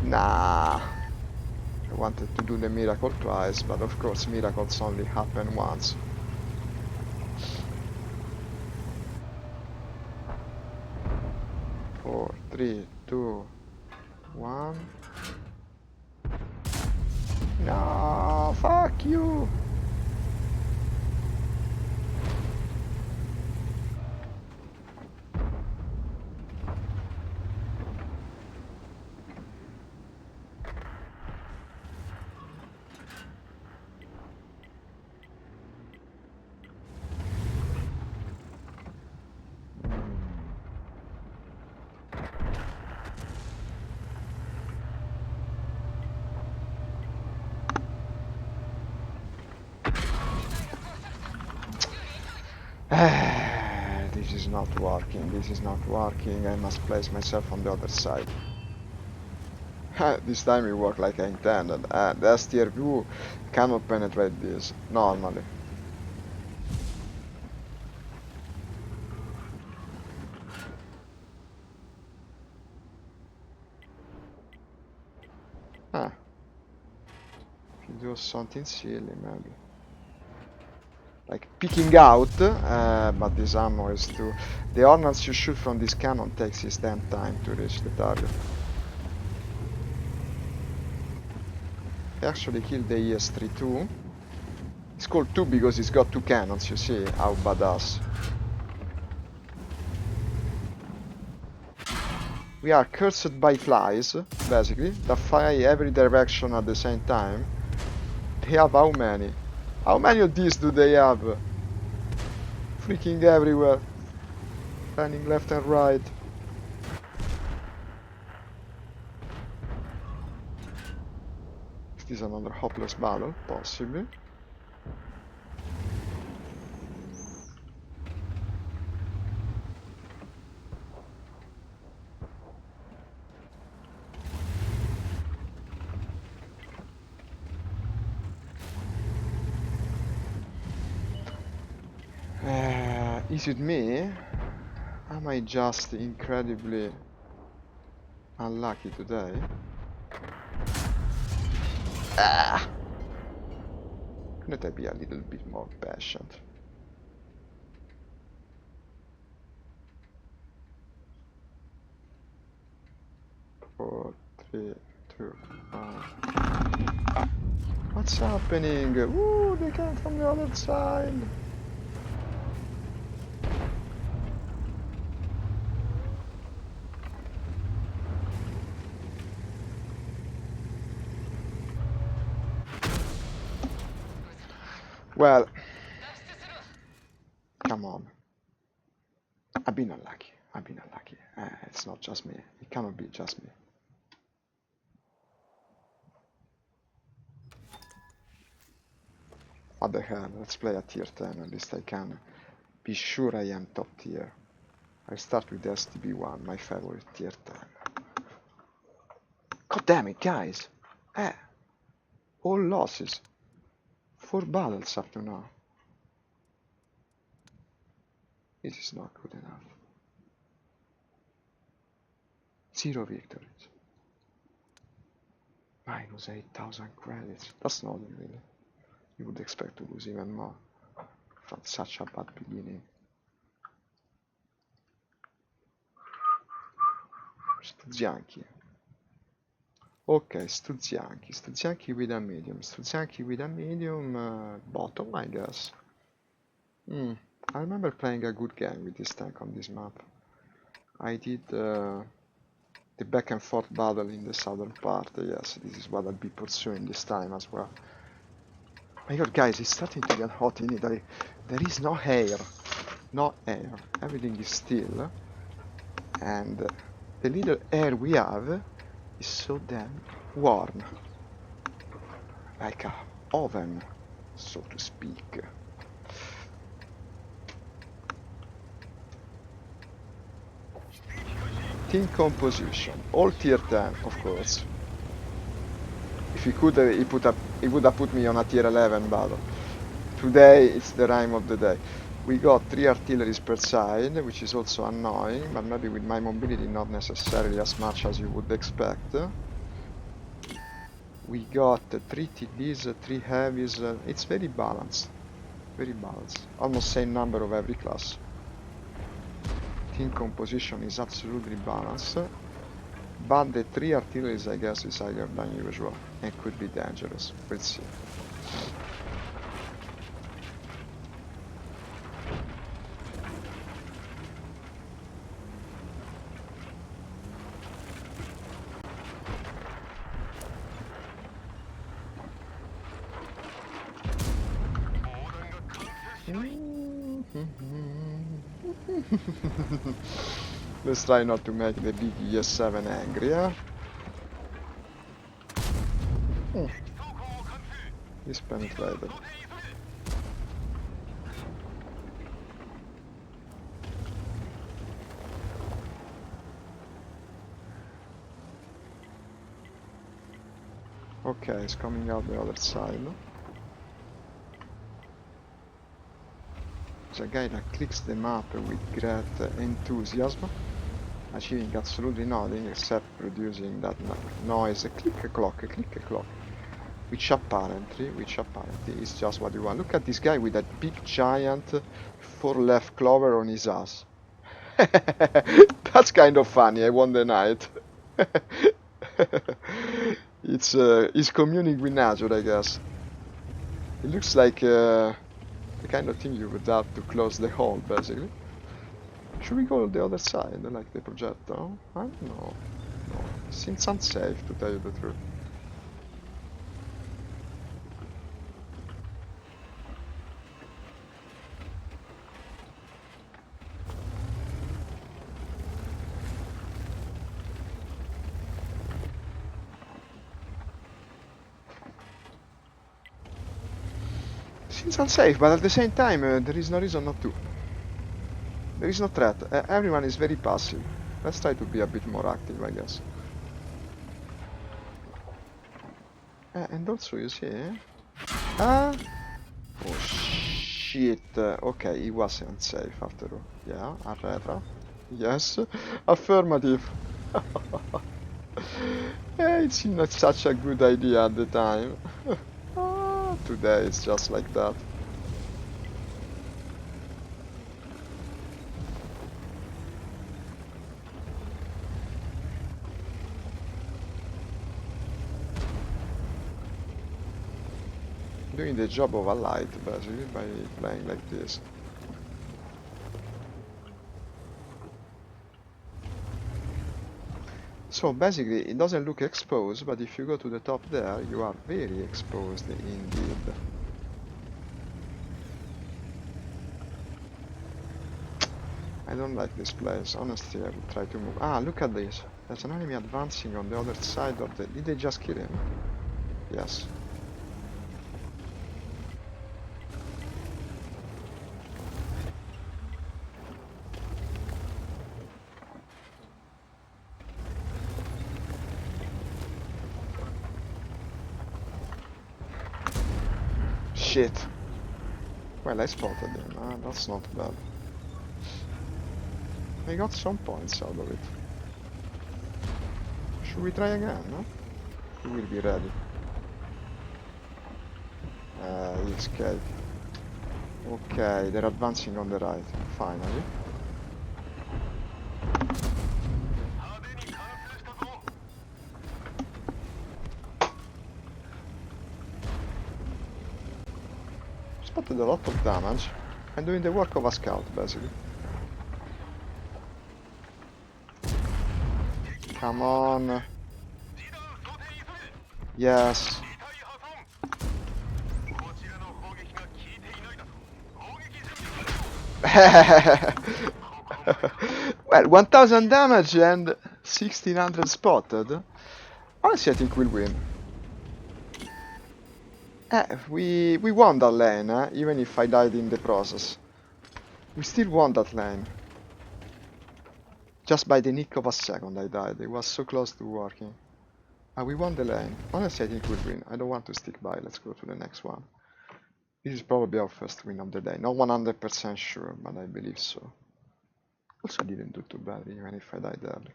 Nah. I wanted to do the miracle twice, but of course miracles only happen once. Four, 3, 2, 1. No, fuck you. This is not working, this is not working. I must place myself on the other side. This time it worked like I intended. The STRV cannot penetrate this, normally. something silly, maybe. Like picking out, but this ammo is too... The ordnance you shoot from this cannon takes its damn time to reach the target. I actually killed the ES-3 too. It's called 2 because it's got 2 cannons, you see how badass. We are cursed by flies, basically, that fly every direction at the same time. They have how many? How many of these do they have? Freaking everywhere. Running left and right. Is this another hopeless battle? Possibly. Is it me? Am I just incredibly unlucky today? Couldn't I be a little bit more patient? Four, three, two, one. What's happening? Ooh, they came from the other side. Well, come on. I've been unlucky. I've been unlucky. It's not just me. It cannot be just me. What the hell? Let's play a tier 10. At least I can be sure I am top tier. I start with STB1, my favorite tier 10. God damn it, guys! All losses. 4 battles up to now. This is not good enough. 0 victories. Minus 8,000 credits. That's not really. You would expect to lose even more from such a bad beginning. Studzianki. Okay, Studzianki. Studzianki with a medium. Studzianki with a medium bottom, I guess. I remember playing a good game with this tank on this map. I did the back and forth battle in the southern part. Yes, this is what I'll be pursuing this time as well. My god, guys, it's starting to get hot in Italy. There is no air. No air. Everything is still. And the little air we have is so damn warm. Like a oven, so to speak. Team composition. All tier 10, of course. If he could, he would have put me on a tier 11 battle. Today, it's the rhyme of the day. We got 3 artilleries per side, which is also annoying, but maybe with my mobility not necessarily as much as you would expect. We got 3 TDs, 3 heavies, it's very balanced. Very balanced. Almost same number of every class. Team composition is absolutely balanced. But the 3 artilleries, I guess, is higher than usual and could be dangerous. We'll see. Let's try not to make the big ES7 angry, huh? He's penetrated. Okay, it's coming out the other side. There's a guy that clicks the map with great enthusiasm, achieving absolutely nothing except producing that noise, a click a clock, a click a clock. which apparently is just what you want. Look at this guy with that big giant 4 left clover on his ass. That's kind of funny, I won't deny it. It's communing with nature, I guess. It looks like the kind of thing you would have to close the hole, basically. Should we go the other side, like the projector? I don't know. No, seems unsafe, to tell you the truth. Seems unsafe, but at the same time, there is no reason not to. There is no threat. Everyone is very passive. Let's try to be a bit more active, I guess. And also, you see, ah, oh shit. Okay, it was unsafe after all. Yeah, arretra. Yes, affirmative. It's not such a good idea at the time. Today it's just like that. Doing the job of a light, basically, by playing like this. So basically, it doesn't look exposed, but if you go to the top there, you are very exposed indeed. I don't like this place, honestly. I would try to move. Ah, look at this. There's an enemy advancing on the other side of the... Did they just kill him? Yes. Shit. Well, I spotted him. Ah, that's not bad. I got some points out of it. Should we try again, no? He will be ready. He escaped. Okay, they're advancing on the right, finally. Spotted a lot of damage. I'm doing the work of a scout, basically. Come on. Yes. Well, 1000 damage and 1600 spotted. Honestly, I think we'll win. We won that lane, even if I died in the process. We still won that lane. Just by the nick of a second I died. It was so close to working. We won the lane. Honestly, I think we'll win. I don't want to stick by. Let's go to the next one. This is probably our first win of the day. Not 100% sure, but I believe so. Also, I didn't do too bad, even if I died early.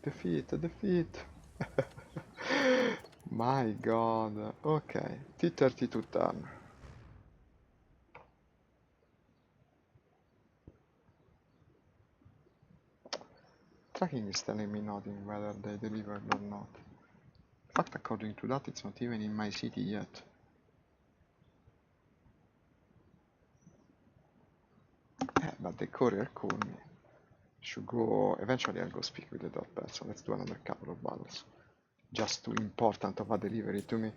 Defeat. My god. Okay, T32 turn. Tracking is telling me nothing whether they delivered or not. In fact, according to that, it's not even in my city yet. But the courier called me. Should go. Eventually, I'll go speak with the third person. Let's do another couple of battles. Just too important of a delivery to me.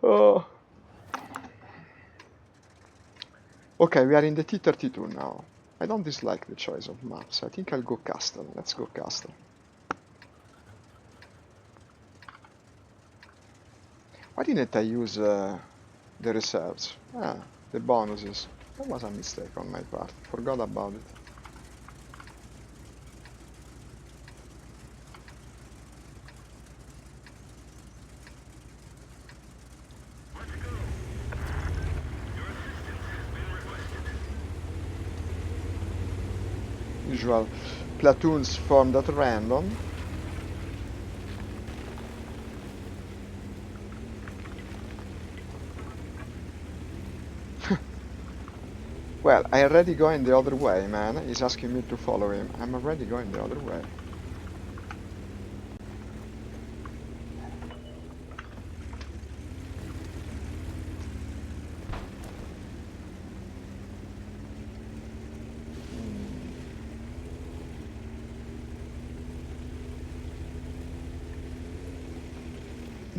Oh. Okay, we are in the T32 now. I don't dislike the choice of maps. I think I'll go Castle. Let's go Castle. Why didn't I use the reserves? The bonuses. That was a mistake on my part. Forgot about it. Usual platoons formed at random. Well, I already going the other way, man. He's asking me to follow him. I'm already going the other way.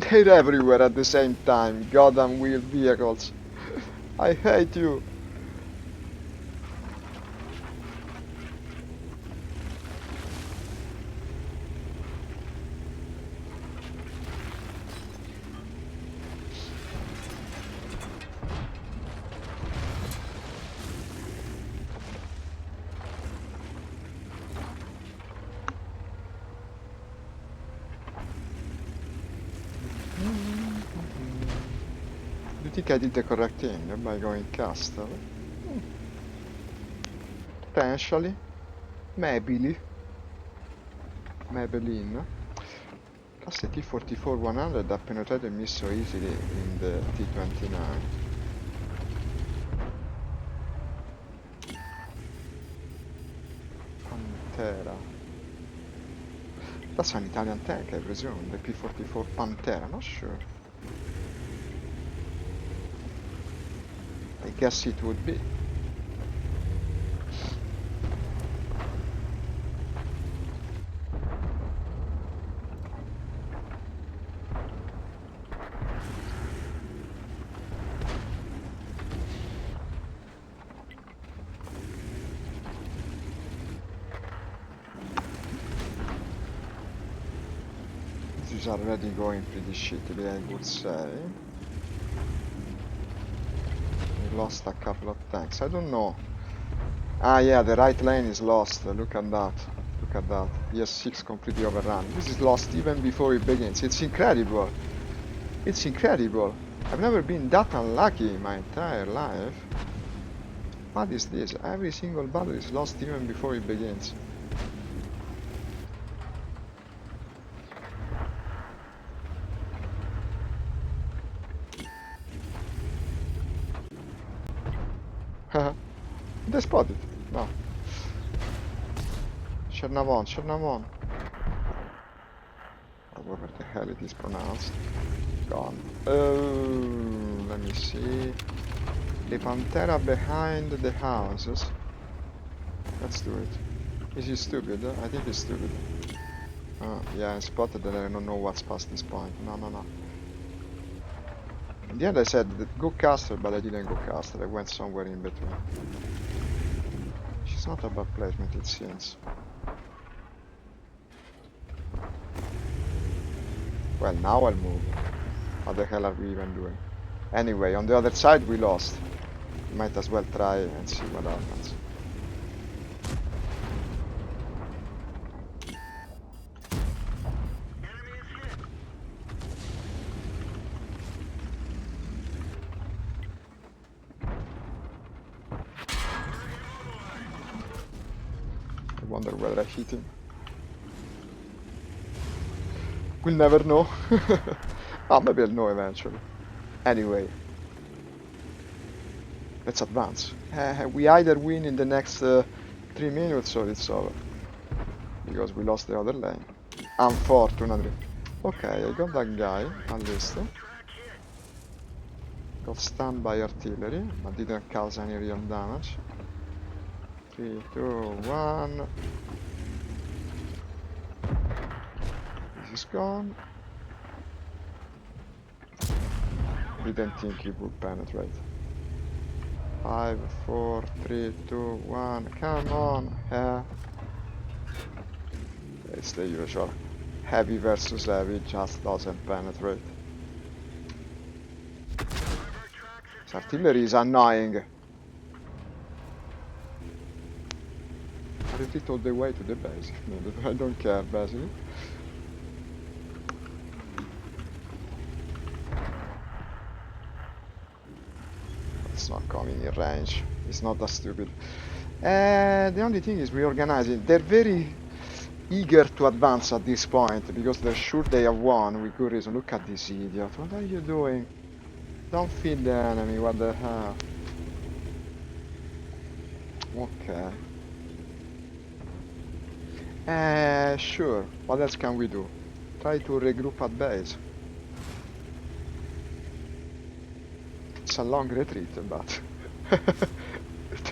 They're everywhere at the same time. Goddamn wheeled vehicles. I hate you. Do you think I did the correct thing by going castle? Potentially. Maybe. Maybelline. Plus the T-44-100 that penetrated me so easily in the T-29. Pantera. That's an Italian tank, I presume. The P-44 Pantera, not sure. I guess it would be. This is already going pretty shittily, I would say. We lost a couple of tanks. I don't know. Ah, yeah, the right lane is lost. Look at that. Look at that. ES6 completely overrun. This is lost even before it begins. It's incredible. It's incredible. I've never been that unlucky in my entire life. What is this? Every single battle is lost even before it begins. Haha. They spotted. No. Chernavon. However the hell it is pronounced. Gone. Oh, let me see. The Pantera behind the houses. Let's do it. Is he stupid? I think he's stupid. Yeah, I spotted that. I don't know what's past this point. No. In the end I said go caster, but I didn't go caster. I went somewhere in between. She's not a bad placement, it seems. Well, now I'll move. What the hell are we even doing? Anyway, on the other side we lost. Might as well try and see what happens. I wonder whether I hit him. We'll never know. Oh, maybe I'll know eventually. Anyway. Let's advance. We either win in the next 3 minutes or it's over. Because we lost the other lane. Unfortunately. Okay, I got that guy, at least. Got stunned by artillery, but didn't cause any real damage. 3, 2, 1. This is gone. Didn't think he would penetrate. 5, 4, 3, 2, 1. Come on! It's the usual. Heavy versus heavy just doesn't penetrate. This artillery is annoying. I retreat all the way to the base. I don't care, basically. It's not coming in range. It's not that stupid. The only thing is reorganizing. They're very eager to advance at this point because they're sure they have won with good reason. Look at this idiot. What are you doing? Don't feed the enemy. What the hell? Okay. Sure. What else can we do? Try to regroup at base. It's a long retreat, but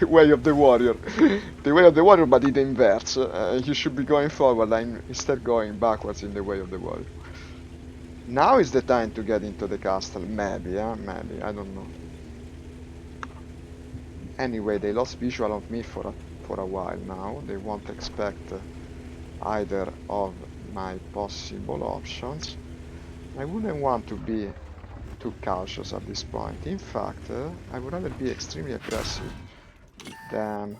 the way of the warrior. The way of the warrior, but it inverts. You should be going forward and instead going backwards in the way of the warrior. Now is the time to get into the castle. Maybe, maybe. I don't know. Anyway, they lost visual of me for a while now. They won't expect either of my possible options. I wouldn't want to be too cautious at this point. In fact, I would rather be extremely aggressive than...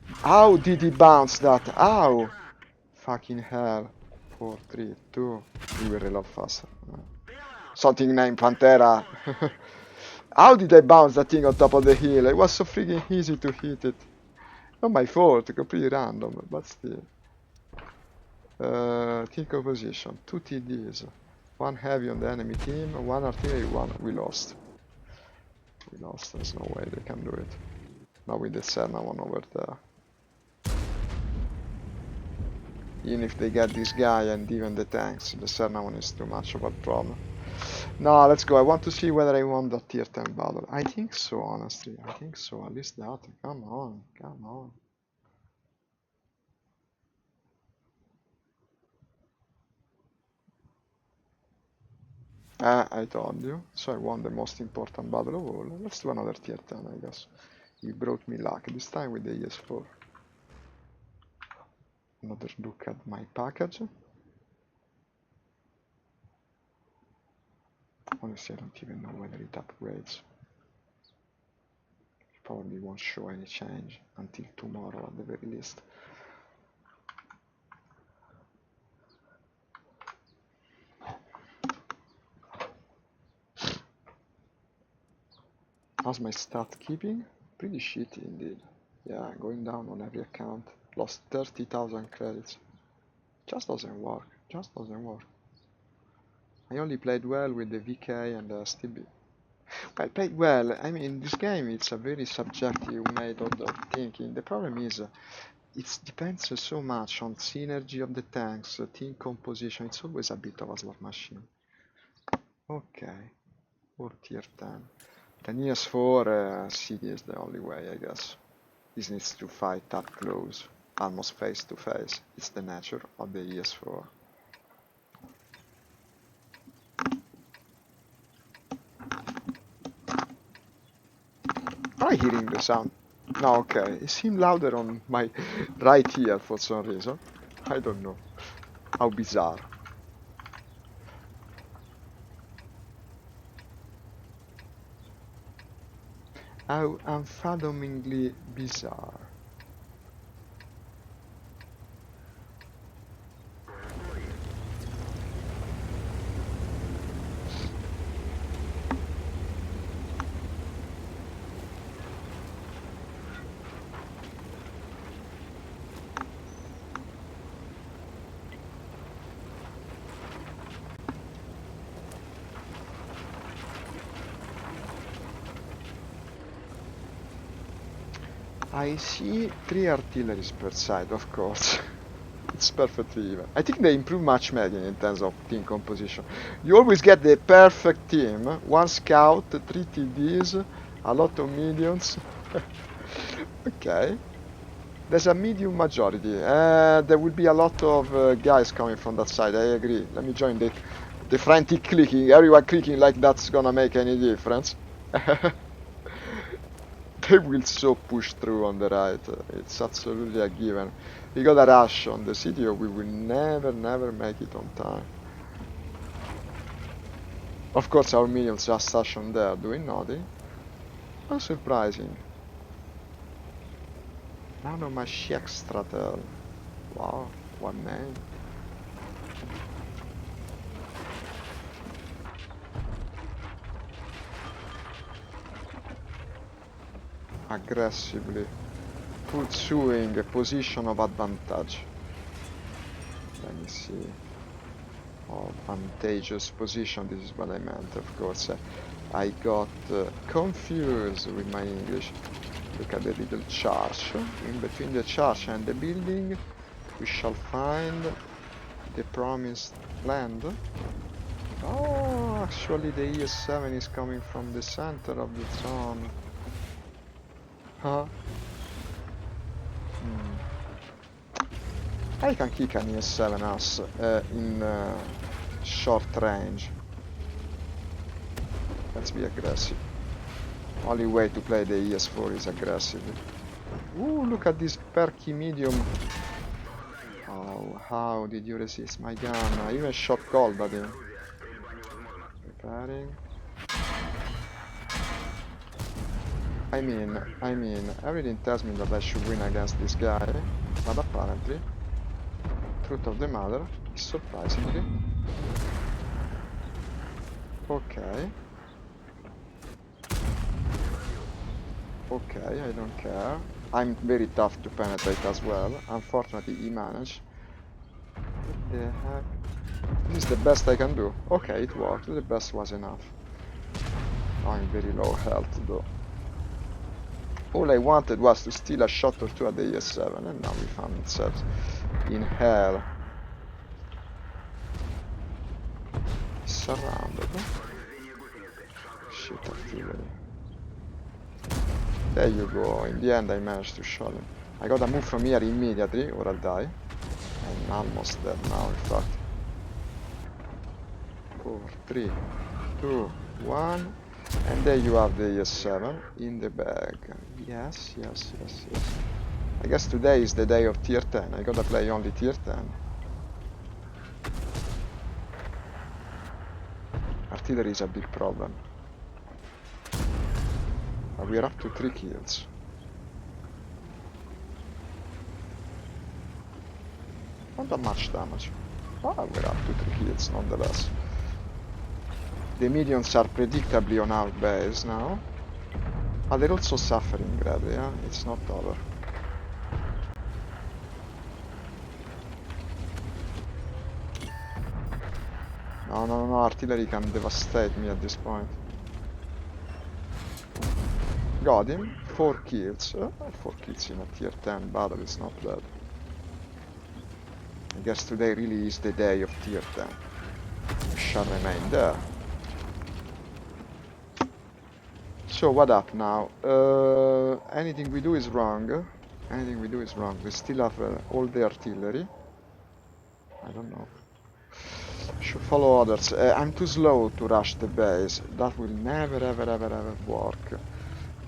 How did he bounce that? How? Fucking hell. 4, 3, 2. He will reload faster. Something named Pantera. How did I bounce that thing on top of the hill? It was so freaking easy to hit it. Not my fault, completely random, but still. Team composition, 2 TDs. 1 heavy on the enemy team, 1 artillery, 1. We lost. We lost, there's no way they can do it. Not with the Serna one over there. Even if they get this guy and even the tanks, the Serna one is too much of a problem. No, let's go. I want to see whether I won the tier 10 battle. I think so, honestly. I think so. At least that. Come on. Come on. I told you. So I won the most important battle of all. Let's do another tier 10, I guess. He brought me luck. This time with the ES4. Another look at my package. Honestly, I don't even know whether it upgrades. Probably won't show any change until tomorrow at the very least. How's my stat keeping? Pretty shitty indeed. Yeah, going down on every account. Lost 30,000 credits. Just doesn't work. Just doesn't work. I only played well with the VK and the STB. I played well. I mean, in this game it's a very subjective method of thinking. The problem is it depends so much on synergy of the tanks, team composition. It's always a bit of a slot machine. Okay, or tier 10. 10 years for CD is the only way, I guess. This needs to fight up close, almost face to face. It's the nature of the ES4. Am I hearing the sound? No, okay. It seemed louder on my right ear for some reason. I don't know. How bizarre. How unfathomingly bizarre. I see 3 artilleries per side, of course. It's perfectly even. I think they improve matchmaking in terms of team composition. You always get the perfect team. 1 scout, 3 TDs, a lot of mediums. Okay. There's a medium majority. There will be a lot of guys coming from that side, I agree. Let me join the frantic clicking. Everyone clicking like that's gonna make any difference. They will so push through on the right. It's absolutely a given. We got a rush on the city or we will never make it on time. Of course our minions just stationed there doing nothing. How surprising. Nanomachine Stratel. Wow, what name. aggressively pursuing a position of advantage. Let me see. Advantageous position, this is what I meant, of course. I got confused with my English. Look at the little charge. In between the charge and the building, we shall find the promised land. Oh, actually the ES7 is coming from the center of the zone. Huh? I can kick an ES7 ass in short range. Let's be aggressive. Only way to play the ES4 is aggressively. Ooh, look at this perky medium. Oh, how did you resist my gun? I even shot cold, buddy. Preparing. I mean, everything tells me that I should win against this guy, but apparently, truth of the matter is surprisingly. Okay. Okay, I don't care. I'm very tough to penetrate as well. Unfortunately, he managed. What the heck? This is the best I can do. Okay, it worked. The best was enough. I'm very low health though. All I wanted was to steal a shot or two at the ES7, and now we found ourselves in hell. Surrounded. Shit, artillery. There you go. In the end I managed to shot him. I gotta move from here immediately or I'll die. I'm almost dead now, in fact. 4, 3, 2, 1. And there you have the ES7 in the bag. Yes. I guess today is the day of tier 10. I gotta play only tier 10. Artillery is a big problem. But we are up to 3 kills. Not that much damage. But we're up to 3 kills nonetheless. The mediums are predictably on our base now. But they're also suffering greatly, yeah? It's not over. No, artillery can devastate me at this point. Got him. 4 kills. 4 kills in a tier 10 battle is not bad. I guess today really is the day of tier 10. We shall remain there. So what up now? Anything we do is wrong. Anything we do is wrong. We still have all the artillery. I don't know. Should follow others. I'm too slow to rush the base. That will never ever work.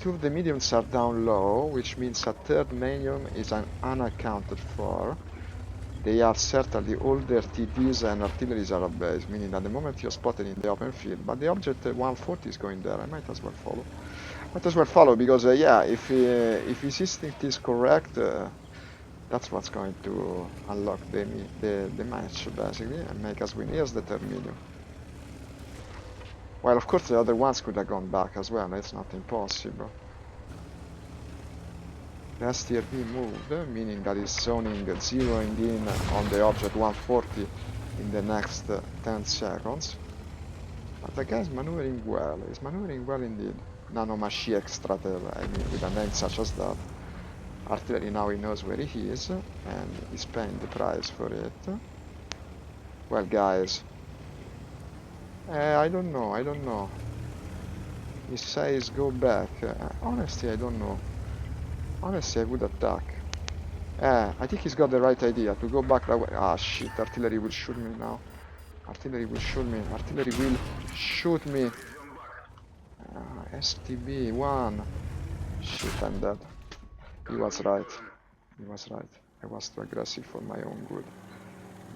2 of the mediums are down low, which means a 3rd medium is unaccounted for. They are certainly all their TDs and artilleries are at base, meaning at the moment you're spotted in the open field, but the object 140 is going there. I might as well follow. Because yeah, if his instinct is correct, that's what's going to unlock the match basically and make us win. Here's the 3rd medium. Well, of course the other ones could have gone back as well. It's not impossible. The STRB moved, meaning that it's zoning zeroing in on the object 140 in the next 10 seconds. But the guy is maneuvering well. He's maneuvering well indeed. Nanomachi Extratel, I mean, with a name such as that. Artillery now he knows where he is, and he's paying the price for it. Well, guys, I don't know. He says go back. Honestly, I don't know. Honestly, I would attack. I think he's got the right idea to go back that way. Ah, shit, artillery will shoot me now. Artillery will shoot me. STB 1. Shit, I'm dead. He was right. I was too aggressive for my own good.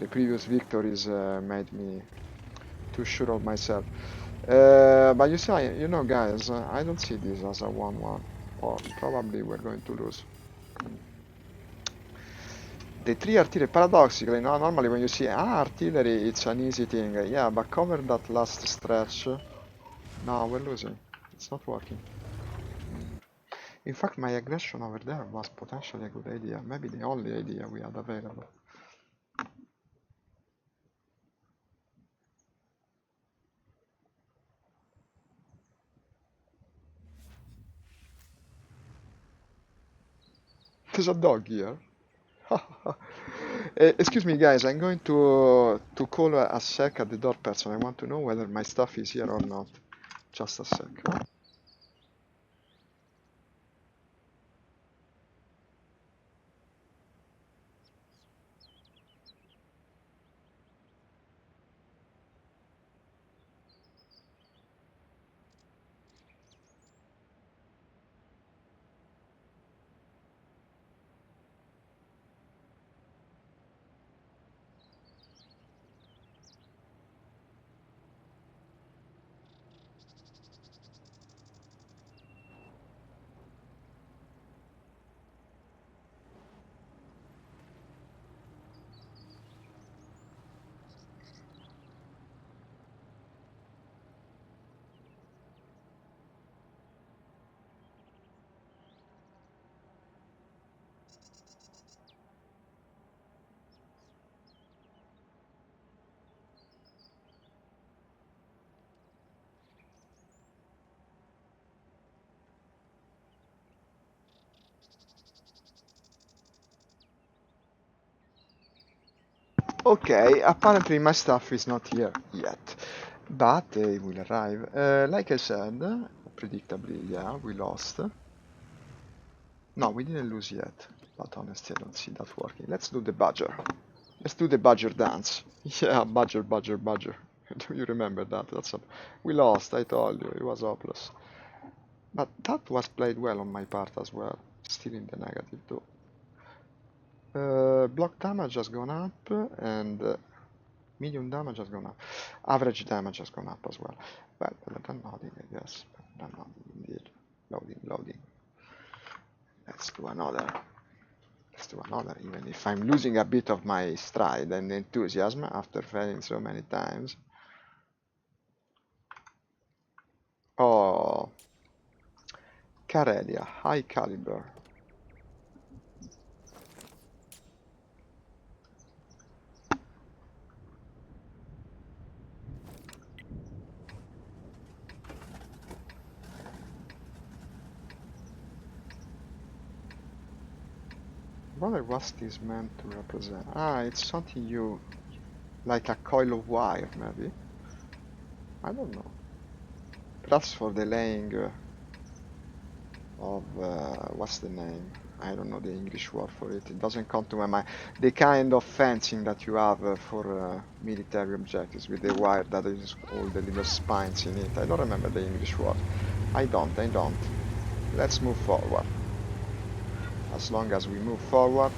The previous victories made me too sure of myself. But you see, you know, guys, I don't see this as a 1-1. Or probably we're going to lose. The 3 artillery, paradoxically, no, normally when you see artillery, it's an easy thing. Yeah, but cover that last stretch. No, we're losing. It's not working. In fact, my aggression over there was potentially a good idea. Maybe the only idea we had available. There's a dog here. Excuse me, guys. I'm going to call a sec at the door person. I want to know whether my stuff is here or not. Just a sec. Okay, apparently my stuff is not here yet, but it will arrive. Like I said, predictably, yeah, we lost. No, we didn't lose yet, but honestly, I don't see that working. Let's do the badger. Let's do the badger dance. Yeah, badger, badger, badger. Do you remember that? We lost, I told you, it was hopeless. But that was played well on my part as well. Still in the negative though. Block damage has gone up, and medium damage has gone up. Average damage has gone up as well. Well, better than nothing, I guess. Better than nothing, indeed. Loading, loading. Let's do another. Let's do another, even if I'm losing a bit of my stride and enthusiasm after failing so many times. Oh, Karelia, high caliber. What was this meant to represent? Ah, it's something you... like a coil of wire, maybe? I don't know. Perhaps for the laying of... what's the name? I don't know the English word for it. It doesn't come to my mind. The kind of fencing that you have for military objectives with the wire that is all the little spines in it. I don't remember the English word. I don't. Let's move forward. As long as we move forward,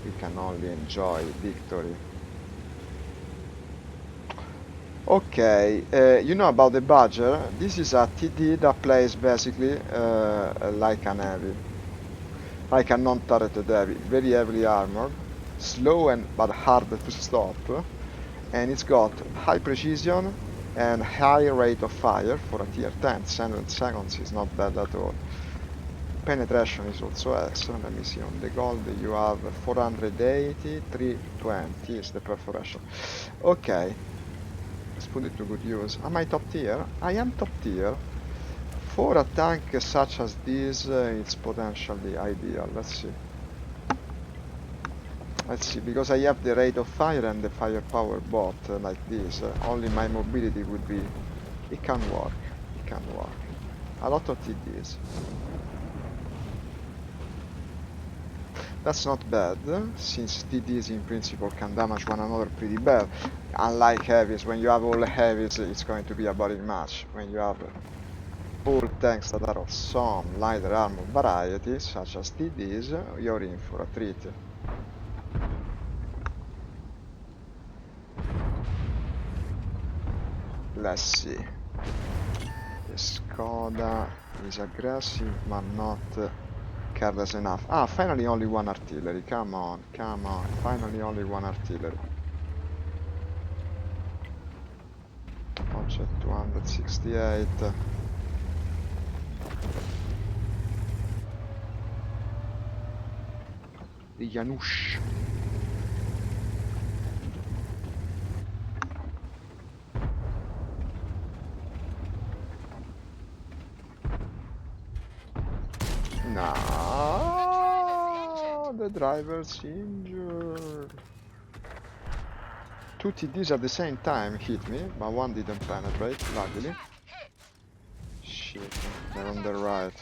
we can only enjoy victory. Okay, you know about the Badger? This is a TD that plays basically like an heavy. Like a non-turreted heavy, very heavily armored, slow and but hard to stop, and it's got high precision and high rate of fire for a tier 10. 7 seconds is not bad at all. Penetration is also excellent. Let me see, on the gold you have 480, 320 is the perforation. Okay, let's put it to good use. Am I top tier? I am top tier. For a tank such as this, it's potentially ideal. Let's see. Let's see, because I have the rate of fire and the firepower both like this. Only my mobility would be... It can work. It can work. A lot of TDs. That's not bad, since TDs in principle can damage one another pretty bad. Unlike heavies, when you have all heavies, it's going to be a body match. When you have all tanks that are of some lighter armor variety, such as TDs, you're in for a treat. Let's see. The Skoda is aggressive, but not careless enough. Ah, finally only one artillery. Come on, come on. Finally only one artillery. Object 268. Janusz. No, the driver's injured. Two TDs at the same time hit me, but one didn't penetrate, luckily. Shit, they're on the right.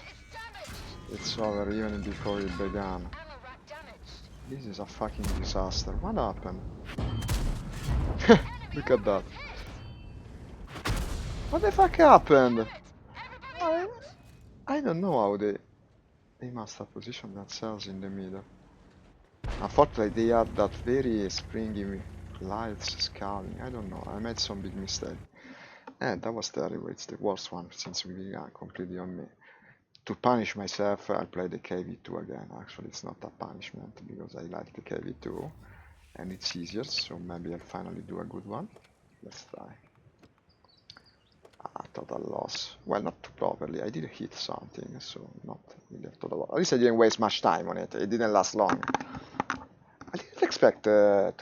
It's over even before it began. This is a fucking disaster. What happened? Look at that. What the fuck happened? I don't know how they must have positioned themselves in the middle. Unfortunately, they had that very springy lights scaling. I don't know. I made some big mistake. And that was terrible. It's the worst one since we began, completely on me. To punish myself, I'll play the KV2 again. Actually, it's not a punishment because I like the KV2 and it's easier, so maybe I'll finally do a good one. Let's try. Ah, total loss. Well, not properly. I did hit something, so not really a total loss. At least I didn't waste much time on it. It didn't last long. I didn't expect to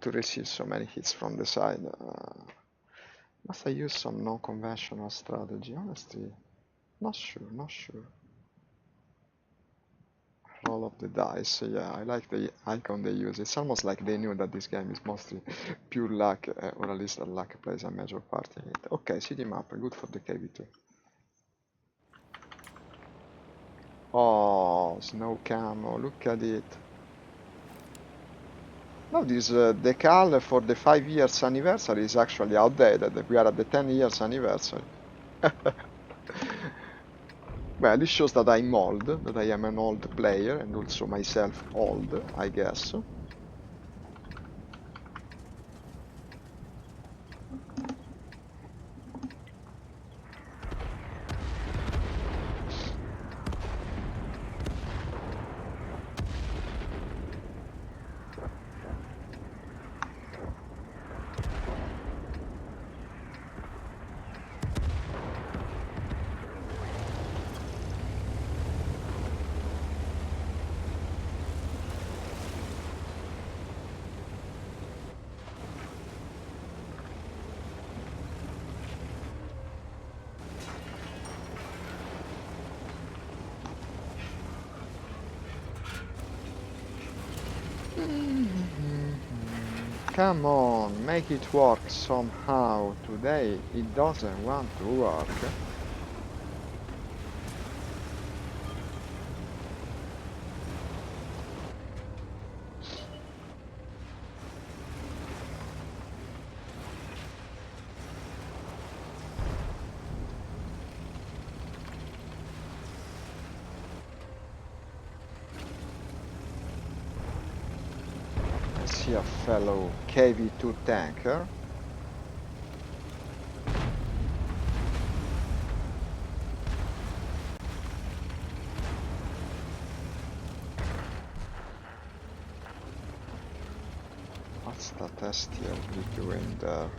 receive so many hits from the side. Must I use some non-conventional strategy? Honestly, not sure. Roll of the dice, yeah, I like the icon they use. It's almost like they knew that this game is mostly pure luck, or at least that luck plays a major part in it. Okay, city map, good for the KV2. Oh, snow camo, look at it. Now this decal for the 5 years anniversary is actually outdated. We are at the 10 years anniversary. Well, this shows that I'm old, that I am an old player, and also myself old, I guess. Come on, make it work somehow. Today it doesn't want to work. I see a fellow KV2 tanker. What's that STLV doing there?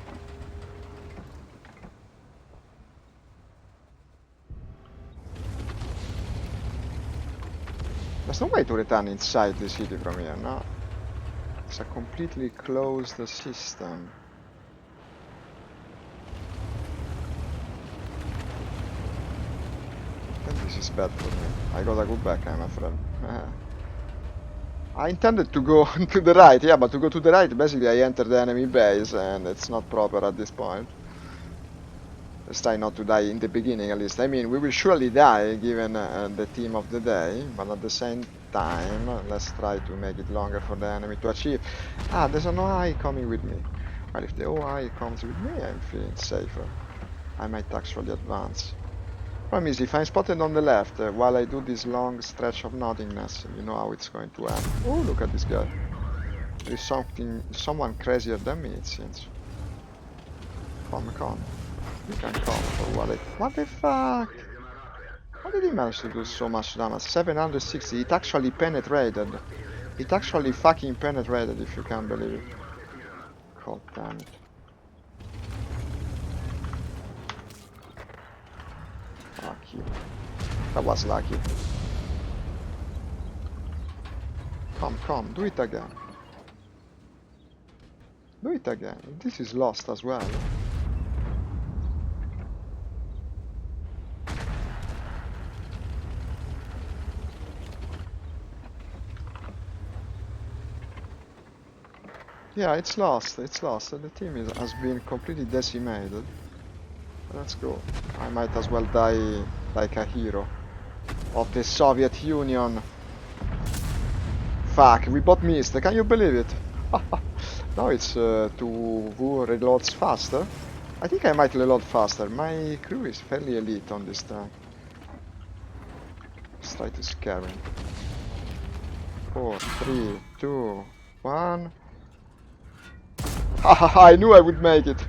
There's no way to return inside the city from here, no? It's a completely closed system. And this is bad for me. I gotta go back, I'm afraid. I intended to go to the right, yeah, but to go to the right, basically I enter the enemy base, and it's not proper at this point. Let's try not to die in the beginning, at least. I mean, we will surely die, given the theme of the day, but at the same time, let's try to make it longer for the enemy to achieve. Ah, there's an OI coming with me. Well, if the OI comes with me, I'm feeling safer. I might actually advance. Problem is, if I'm spotted on the left, while I do this long stretch of nothingness, you know how it's going to end. Oh, look at this guy. There is someone crazier than me, it seems. Come. You can come for what the fuck? How did he manage to do so much damage? 760, it actually penetrated. It actually fucking penetrated, if you can't believe it. God damn it. Fuck you. That was lucky. Come, do it again. Do it again. This is lost as well. Yeah, it's lost. It's lost. The team has been completely decimated. Let's go. I might as well die like a hero of the Soviet Union. Fuck, we both missed. Can you believe it? Now it's to who reloads faster. I think I might reload faster. My crew is fairly elite on this tank. Let's try to scare him. 4, 3, 2, 1. I knew I would make it.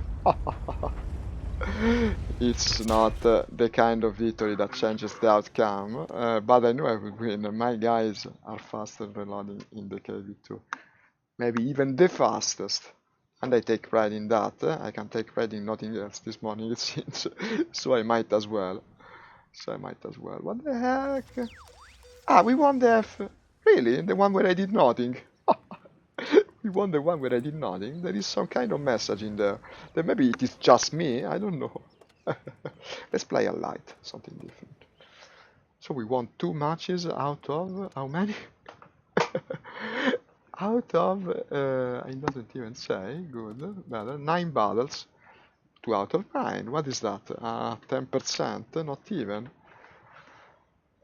It's not the kind of victory that changes the outcome, but I knew I would win. My guys are faster reloading in the KV2. Maybe even the fastest. And I take pride in that. I can take pride in nothing else this morning, it seems. So I might as well. What the heck? Ah, we won the F. Really? The one where I did nothing? We won the one where I did nothing? There is some kind of message in there. Then maybe it is just me, I don't know. Let's play a light, something different. So we won 2 matches out of how many? Out of, it doesn't even say, good, better, 9 battles. 2 out of 9, what is that? 10%, not even.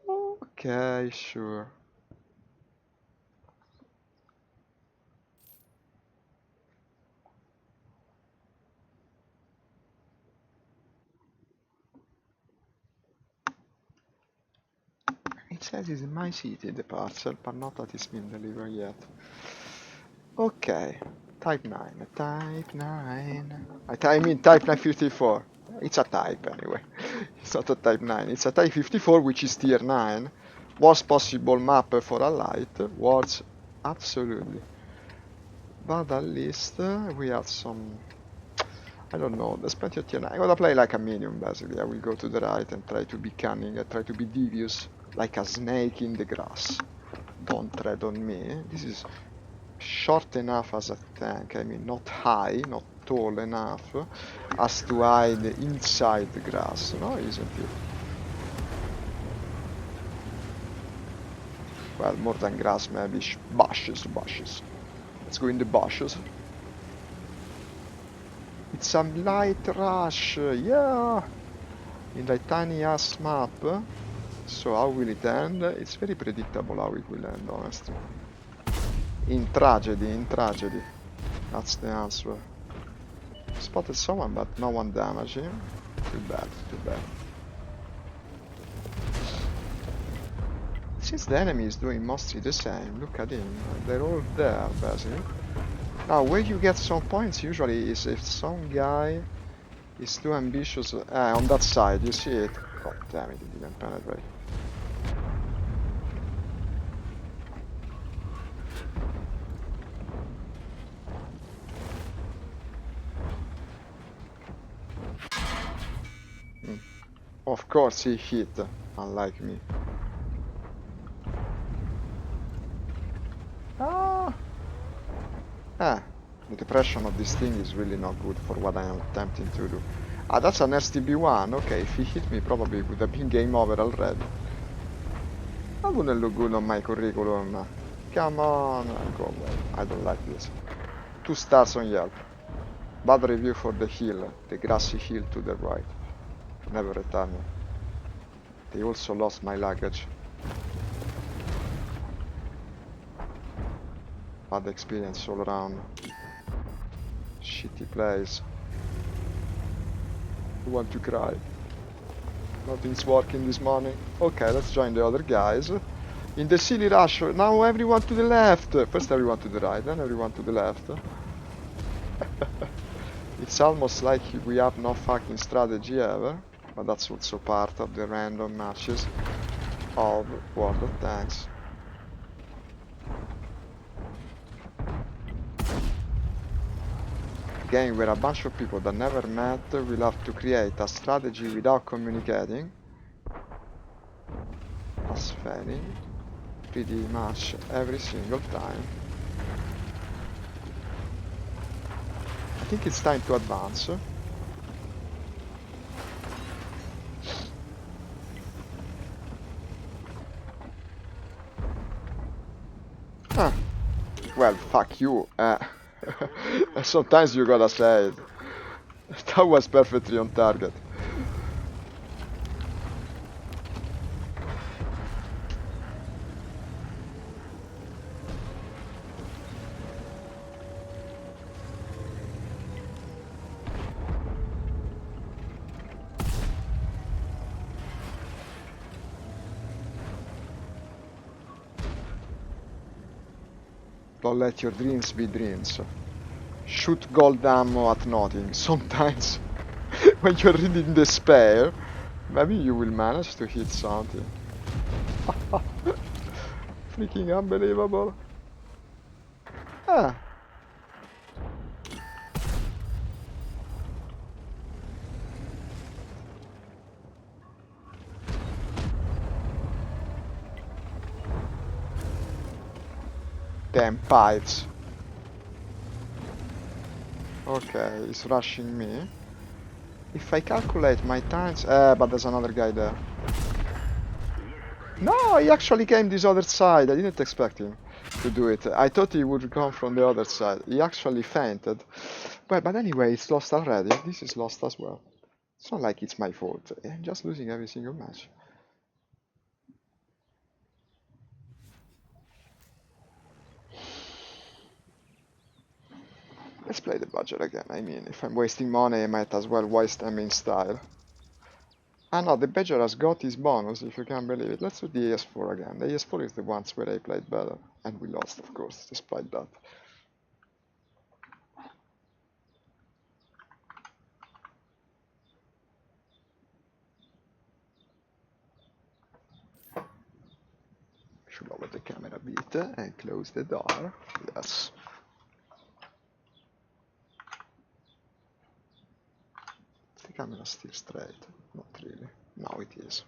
Okay, sure. It says it's in my city, the parcel, but not that it's been delivered yet. Okay, type 9, type 9. I mean type 954. It's a type anyway. It's not a type 9, it's a type 54, which is tier 9. Worst possible map for a light, worst, absolutely. But at least we have some, I don't know, there's plenty of tier 9. I gotta play like a medium basically. I will go to the right and try to be cunning, and try to be devious, like a snake in the grass. Don't tread on me. This is short enough as a tank, I mean not high, not tall enough as to hide inside the grass, no, isn't it? Well, more than grass, maybe bushes. Let's go in the bushes. It's a light rush, yeah! In that tiny ass map. So how will it end? It's very predictable how it will end, honestly. In tragedy. That's the answer. Spotted someone, but no one damaged him. Too bad. Since the enemy is doing mostly the same, look at him. They're all there, basically. Now, where you get some points usually is if some guy is too ambitious. On that side, you see it? God damn it, it didn't penetrate. Of course he hit, unlike me. The depression of this thing is really not good for what I am attempting to do. Ah, that's an STB1, okay, if he hit me probably it would have been game over already. That wouldn't look good on my curriculum. Come on, go away, I don't like this. 2 stars on Yelp. Bad review for the hill, the grassy hill to the right. Never returning. They also lost my luggage. Bad experience all around. Shitty place. I want to cry. Nothing's working this morning. Okay, let's join the other guys. In the silly rush, now everyone to the left. First everyone to the right, then everyone to the left. It's almost like we have no fucking strategy ever. But that's also part of the random matches of World of Tanks. Game where a bunch of people that never met will have to create a strategy without communicating. That's failing. pretty much every single time. I think it's time to advance. Ah, well, fuck you. Sometimes you gotta say it. That was perfectly on target. Don't let your dreams be dreams. Shoot gold ammo at nothing. Sometimes, when you're really in despair, maybe you will manage to hit something. Freaking unbelievable. Ah. Damn pipes. Okay, he's rushing me. If I calculate my times... but there's another guy there. No, he actually came this other side. I didn't expect him to do it. I thought he would come from the other side. He actually fainted. Well, but anyway, it's lost already. This is lost as well. It's not like it's my fault. I'm just losing every single match. Let's play the budget again. I mean, if I'm wasting money, I might as well waste them in style. Ah no, the Badger has got his bonus, if you can believe it. Let's do the AS4 again. The AS4 is the ones where I played better. And we lost, of course, despite that. Should lower the camera a bit and close the door. Yes. Is the camera still straight? Not really. Now it is.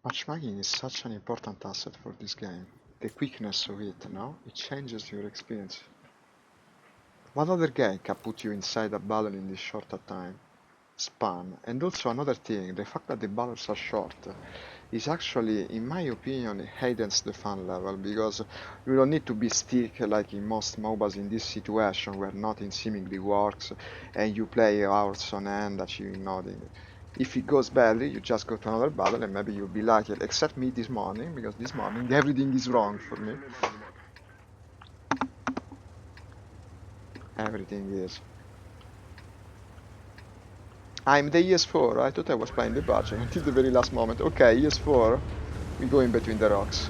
Matchmaking is such an important asset for this game. The quickness of it, no? It changes your experience. What other game can put you inside a battle in this short a time? Span. And also another thing, the fact that the battles are short is actually, in my opinion, it heightens the fun level, because you don't need to be stick like in most MOBAs in this situation where nothing seemingly works and you play hours on end achieving nothing. If it goes badly, you just go to another battle and maybe you'll be lucky, except me this morning, because this morning everything is wrong for me. Everything is. I'm the ES4, I thought I was playing the budget until the very last moment. Okay, ES4, we go in between the rocks.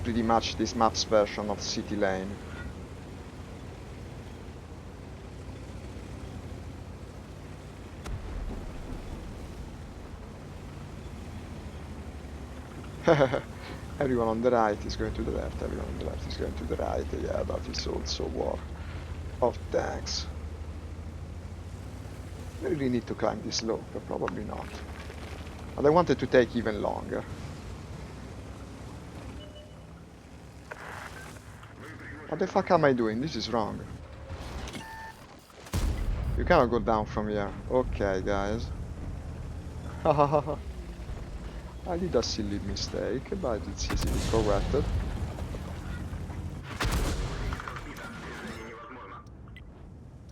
Pretty much this map's version of City Lane. Everyone on the right is going to the left, everyone on the left is going to the right. Yeah, that is also war of tanks. I really need to climb this slope, but probably not. But I wanted to take even longer. What the fuck am I doing? This is wrong. You cannot go down from here. Okay, guys. I did a silly mistake, but it's easily corrected.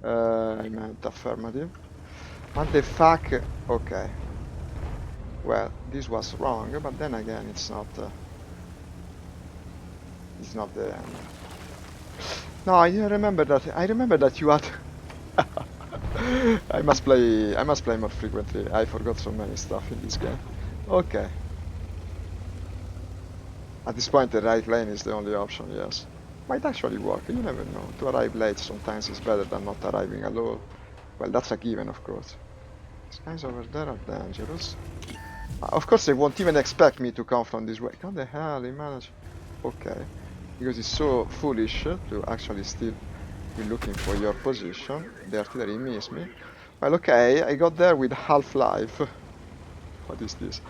I meant affirmative. What the fuck? Okay. Well, this was wrong, but then again, it's not the end. No, I didn't remember that. I remember that you had. I must play more frequently. I forgot so many stuff in this game. Okay. At this point, the right lane is the only option. Yes. Might actually work. You never know. To arrive late sometimes is better than not arriving at all. Well, that's a given, of course. These guys over there are dangerous. Of course, they won't even expect me to come from this way. How the hell he managed? Okay. Because it's so foolish to actually steal We're looking for your position. The artillery missed me. Well, okay, I got there with half-life. What is this?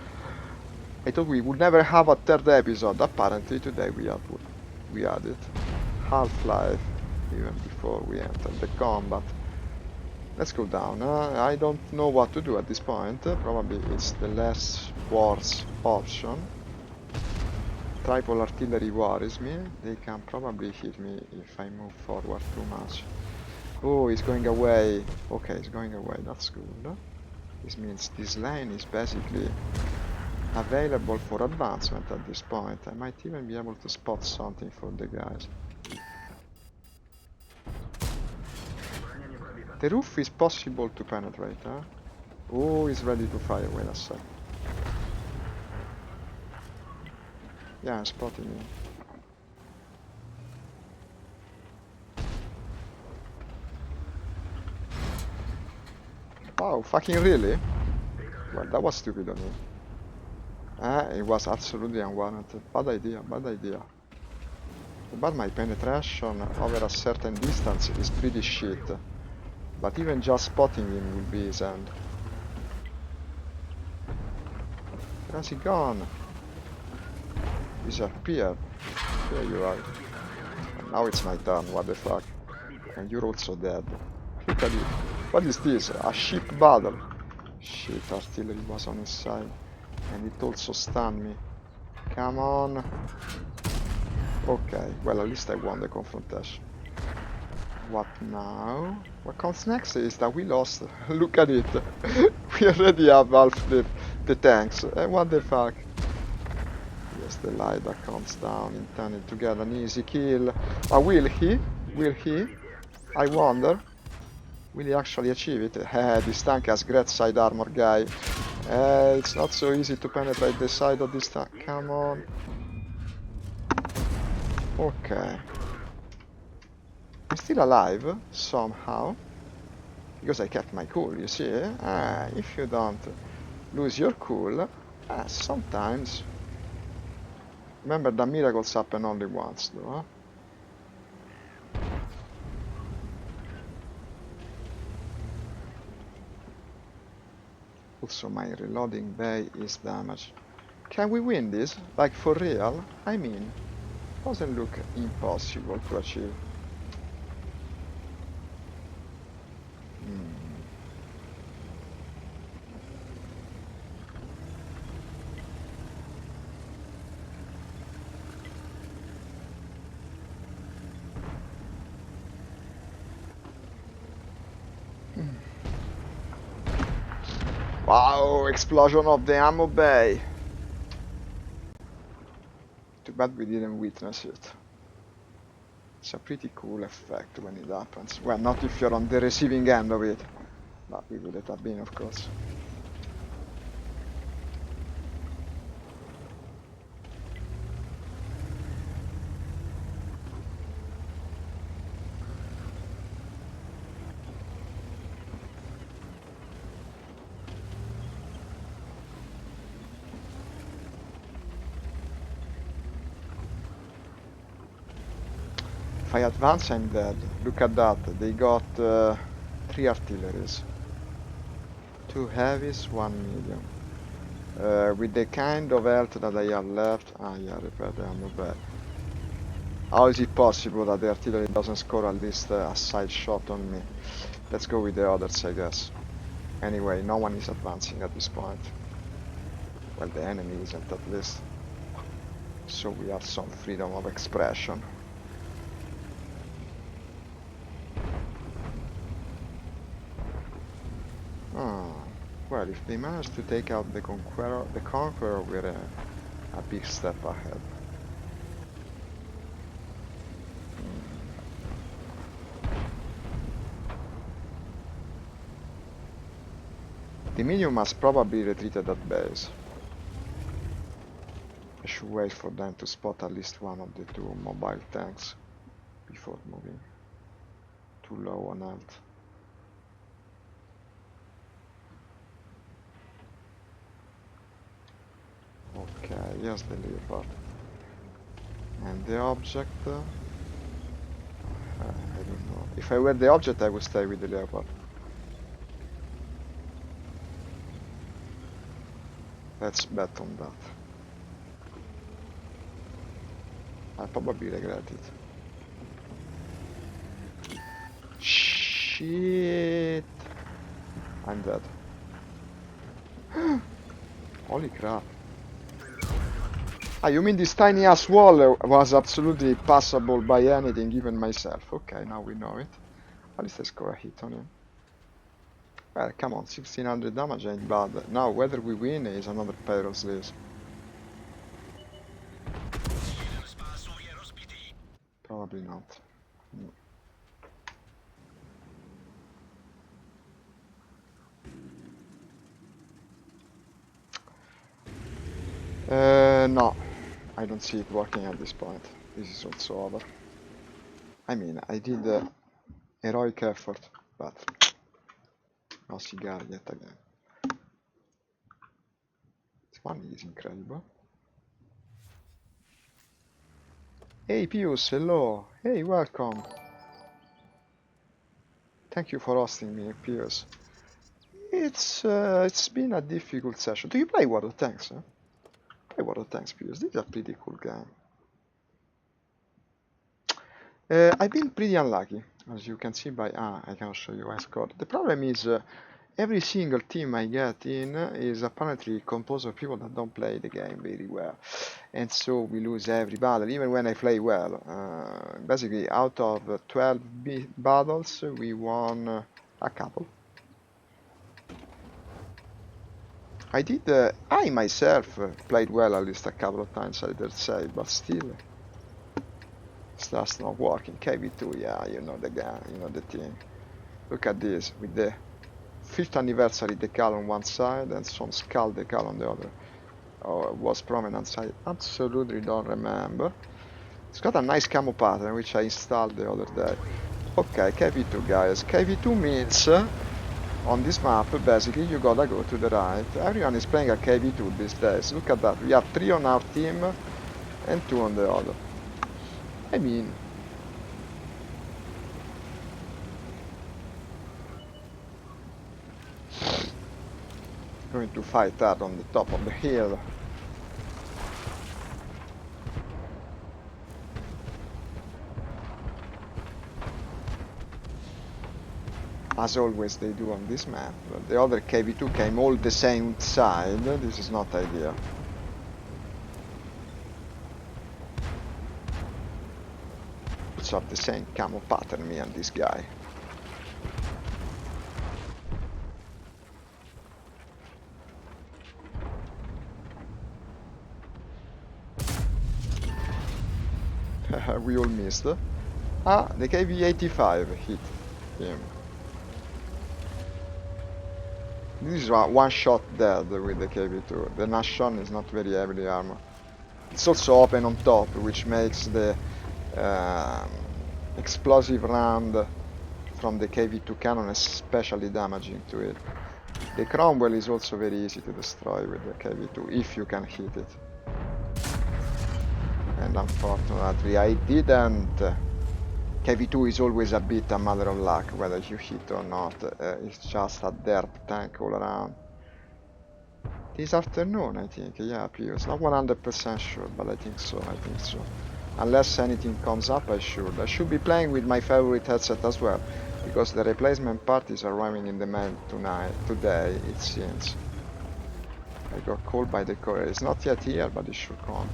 I thought we would never have a third episode. Apparently today we had it. Half-life, even before we entered the combat. Let's go down. I don't know what to do at this point. Probably it's the less worse option. Triple artillery worries me. They can probably hit me if I move forward too much. Oh, he's going away. Okay, he's going away. That's good. This means this lane is basically available for advancement at this point. I might even be able to spot something for the guys. The roof is possible to penetrate, huh? Oh, he's ready to fire. Wait a sec. Yeah, I'm spotting him. Wow, fucking really? Well, that was stupid of me. It was absolutely unwarranted. Bad idea, bad idea. But my penetration over a certain distance is pretty shit. But even just spotting him will be his end. Where has he gone? Disappeared. There you are. And now it's my turn, what the fuck. And you're also dead. Look at it. What is this? A ship battle? Shit, artillery was on his side. And it also stunned me. Come on. Okay, well at least I won the confrontation. What now? What comes next is that we lost. Look at it. We already have half the tanks. What the fuck? Yes, the light that comes down intended to get an easy kill. Will he? Will he? I wonder. Will he actually achieve it? This tank has great side armor, guy. It's not so easy to penetrate the side of this tank. Come on. Okay. I'm still alive, somehow. Because I kept my cool, you see? If you don't lose your cool, sometimes. Remember that miracles happen only once, though, huh? Also, my reloading bay is damaged. Can we win this? Like, for real? I mean, doesn't look impossible to achieve. Wow, explosion of the ammo bay. Too bad we didn't witness it. It's a pretty cool effect when it happens. Well, not if you're on the receiving end of it. But we would have been, of course. If I advance, I'm dead. Look at that. They got 3 artilleries. 2 heavies, 1 medium. With the kind of health that I have left... yeah, repair the ammo bay. How is it possible that the artillery doesn't score at least a side shot on me? Let's go with the others, I guess. Anyway, no one is advancing at this point. Well, the enemy isn't at least. So we have some freedom of expression. Well, if they manage to take out the Conqueror, we're a big step ahead. The medium has probably retreated at base. I should wait for them to spot at least one of the 2 mobile tanks before moving. Too low on health. Okay, here's the Leopard. And the object... I don't know. If I were the object, I would stay with the leopard. Let's bet on that. I probably regret it. Shit! I'm dead. Holy crap. Ah, you mean this tiny ass wall was absolutely passable by anything, even myself. Okay, now we know it. At least I score a hit on him. Well, come on, 1600 damage ain't bad. Now, whether we win is another pair of sleeves. Probably not. No, I don't see it working at this point. This is also over. I mean, I did heroic effort, but no cigar yet again. This one is incredible. Hey Pius, hello. Hey, welcome. Thank you for hosting me, Pius. It's been a difficult session. Do you play World of Tanks? Huh? Play World of Tanks, Pius. This is a pretty cool game. I've been pretty unlucky, as you can see by... I can show you I scored. The problem is every single team I get in is apparently composed of people that don't play the game very well. And so we lose every battle, even when I play well. Basically, out of 12 battles, we won a couple. I myself played well at least a couple of times, I dare say, but still... That's not working. KV2, yeah, you know the guy, you know the thing. Look at this, with the 5th anniversary decal on one side and some skull decal on the other. Oh, it was prominent side. Absolutely don't remember. It's got a nice camo pattern which I installed the other day. Okay, KV2 guys. KV2 means on this map basically you gotta go to the right. Everyone is playing a KV2 these days. Look at that. We have 3 on our team and 2 on the other. I mean, going to fight that on the top of the hill. As always they do on this map. But the other KV2 came all the same side. This is not ideal. Of the same camo pattern, me and this guy. We all missed. Ah, the KV-85 hit him. This is one shot dead with the KV-2. The Nashon is not very heavily armored. It's also open on top, which makes the explosive round from the KV-2 cannon especially damaging to it. The Cromwell is also very easy to destroy with the KV-2 if you can hit it. And unfortunately I didn't. KV-2 is always a bit a matter of luck whether you hit or not. It's just a derp tank all around. This afternoon I think, yeah, Pius. Not 100% sure, but I think so, Unless anything comes up, I should be playing with my favorite headset as well, because the replacement part is arriving in the mail today, it seems. I got called by the courier. It's not yet here, but it should come.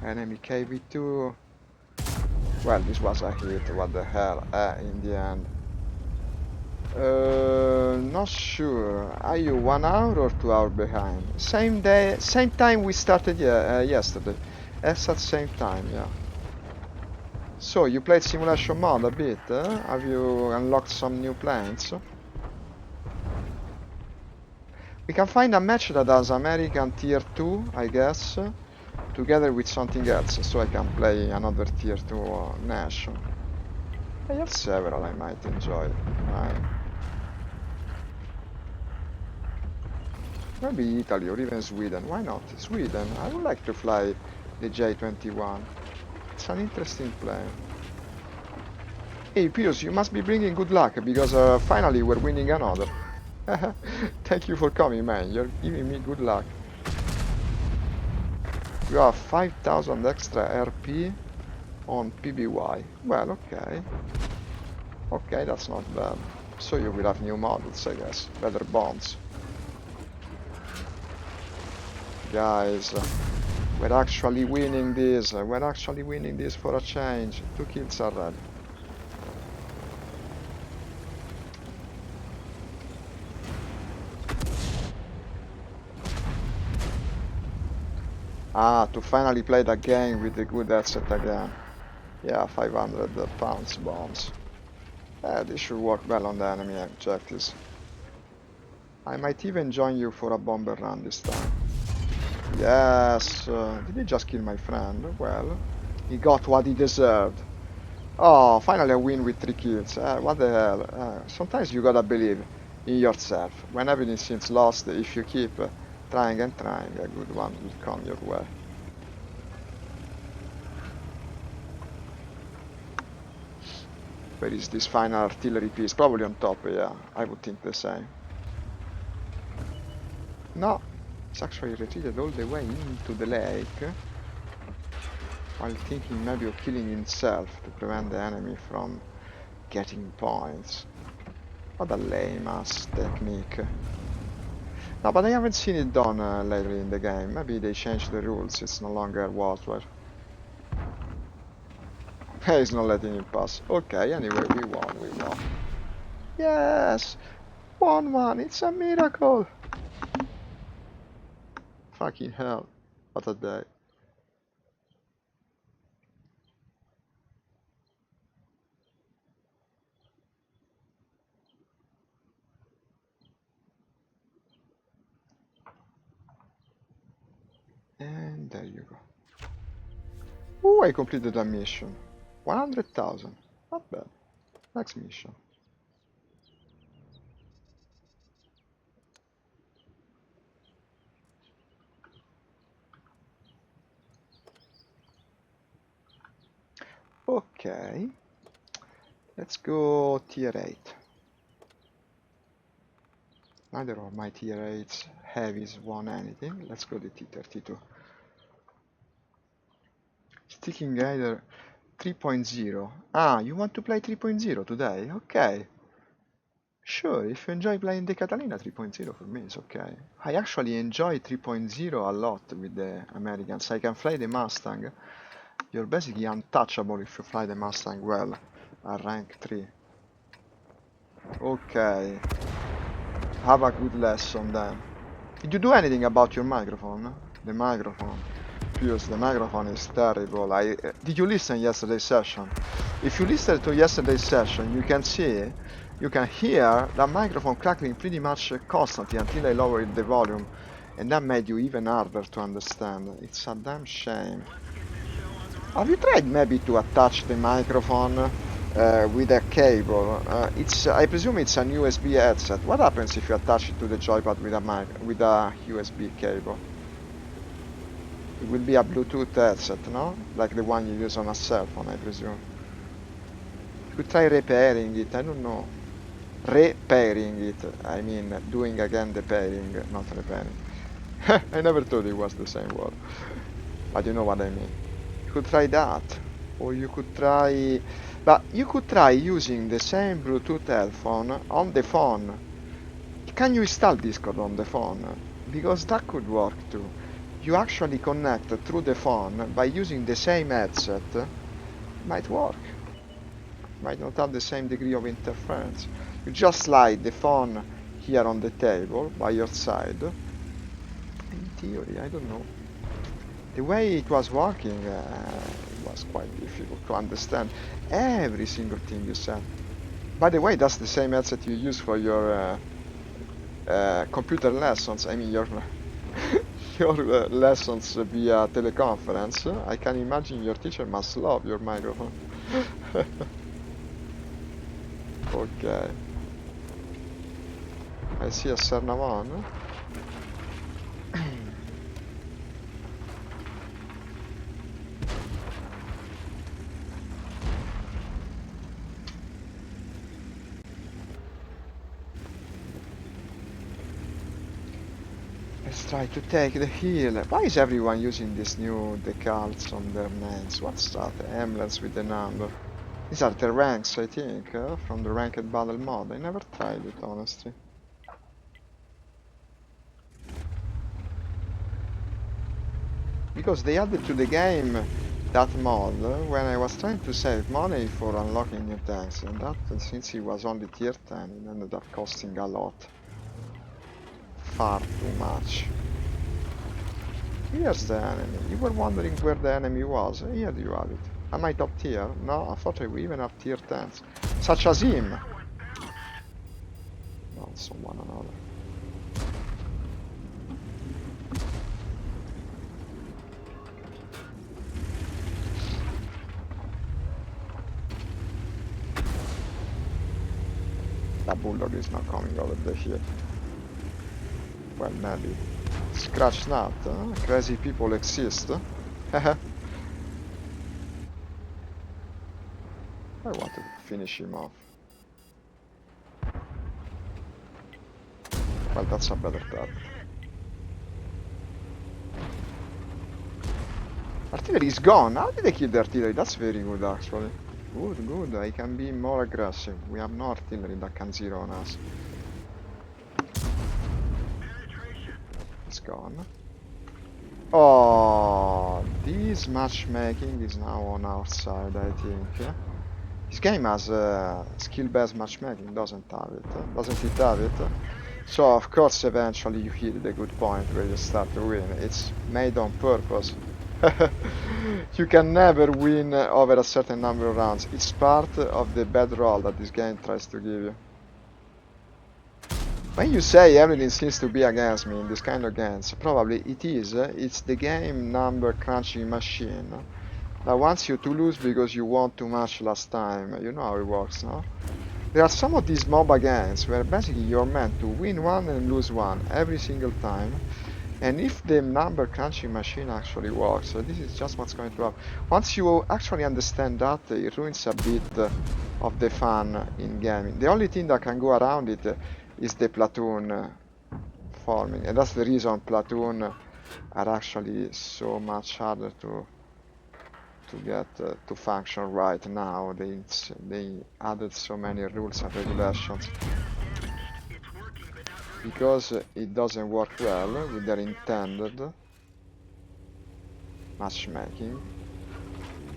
Enemy KV-2. Well, this was a hit, what the hell, in the end. Not sure. Are you 1 hour or 2 hours behind? Same day, same time we started yesterday. At the same time, yeah. So, you played simulation mode a bit, Have you unlocked some new planes? We can find a match that has American tier 2, I guess, together with something else, so I can play another tier 2 nation. I have several I might enjoy. Maybe Italy or even Sweden. Why not? Sweden. I would like to fly the J-21. It's an interesting plane. Hey Pius, you must be bringing good luck because finally we're winning another. Thank you for coming, man. You're giving me good luck. You have 5,000 extra RP on PBY. Well, okay. Okay, that's not bad. So you will have new models, I guess. Better bombs. Guys, we're actually winning this. We're actually winning this for a change. 2 kills already. Ah, to finally play that game with the good headset again. Yeah, 500 pounds bombs. This should work well on the enemy objectives. I might even join you for a bomber run this time. Yes, did he just kill my friend? Well, he got what he deserved. Oh, finally a win with 3 kills. What the hell? Sometimes you gotta believe in yourself. When everything seems lost, if you keep trying and trying, a good one will come your way. Where is this final artillery piece? Probably on top, yeah. I would think the same. No, it's actually retreated all the way into the lake, while thinking maybe of killing himself to prevent the enemy from getting points. What a lame-ass technique. No, but I haven't seen it done lately in the game. Maybe they changed the rules, it's no longer water. He's not letting him pass. Okay, anyway, we won. Yes! 1-1, it's a miracle! Fucking hell, what a day. And there you go. Oh, I completed a mission. 100,000. Not bad. Next mission. Okay. Let's go tier 8. Neither of my tier 8s heavies won anything. Let's go to T32. Sticking Guider 3.0. Ah, you want to play 3.0 today? Okay. Sure, if you enjoy playing the Catalina 3.0 for me it's okay. I actually enjoy 3.0 a lot with the Americans. I can fly the Mustang. You're basically untouchable if you fly the Mustang well at rank 3. Okay. Have a good lesson then. Did you do anything about your microphone? The microphone. Pius, the microphone is terrible. Did you listen yesterday's session? If you listen to yesterday's session, you can hear the microphone crackling pretty much constantly until I lowered the volume, and that made you even harder to understand. It's a damn shame. Have you tried maybe to attach the microphone with a cable? I presume it's an USB headset. What happens if you attach it to the joypad with a USB cable? It will be a Bluetooth headset, no? Like the one you use on a cell phone, I presume. You could try repairing it, I don't know. Repairing it, I mean doing again the pairing, not repairing. I never thought it was the same word. But you know what I mean. You could try that. Or you could try... But you could try using the same Bluetooth headphone on the phone. Can you install Discord on the phone? Because that could work too. You actually connect through the phone by using the same headset. Might work. Might not have the same degree of interference. You just slide the phone here on the table by your side. In theory, I don't know. The way it was working was quite difficult to understand every single thing you said. By the way, that's the same headset you use for your computer lessons. I mean your lessons via teleconference. I can imagine your teacher must love your microphone. Okay. I see a Cernavon. Let's try to take the hill. Why is everyone using these new decals on their names? What's that? Emblems with the number. These are the ranks, I think, from the ranked battle mod. I never tried it, honestly. Because they added to the game that mod when I was trying to save money for unlocking new tanks, and that, since it was only tier 10, it ended up costing a lot. Far too much. Here's the enemy. You were wondering where the enemy was. Here you have it. Am I top tier? No, unfortunately we even have tier 10s. Such as him! No, someone another. That bulldog is not coming over the hill. Well, maybe. Scratch that, huh? Crazy people exist. Haha. I want to finish him off. Well, that's a better target. Artillery is gone! How did they kill the artillery? That's very good, actually. Good, good. I can be more aggressive. We have no artillery that can zero on us. It's gone. Oh, this matchmaking is now on our side, I think. This game has skill-based matchmaking, doesn't have it? Doesn't it have it? So of course eventually you hit the good point where you start to win. It's made on purpose. You can never win over a certain number of rounds. It's part of the bad roll that this game tries to give you. When you say everything seems to be against me in this kind of games, probably it is. It's the game number crunching machine that wants you to lose because you won too much last time. You know how it works, no? There are some of these MOBA games where basically you're meant to win one and lose one every single time. And if the number crunching machine actually works, this is just what's going to happen. Once you actually understand that, it ruins a bit of the fun in gaming. The only thing that can go around it is the platoon forming, and that's the reason platoon are actually so much harder to get to function right now. They added so many rules and regulations because it doesn't work well with their intended matchmaking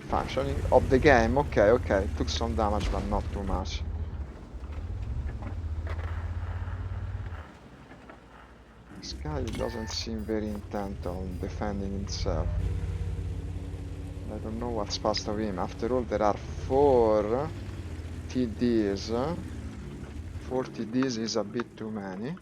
functioning of the game. Okay, okay, took some damage but not too much. This guy doesn't seem very intent on defending himself. I don't know what's past of him. After all, there are 4 TDs. 4 TDs is a bit too many.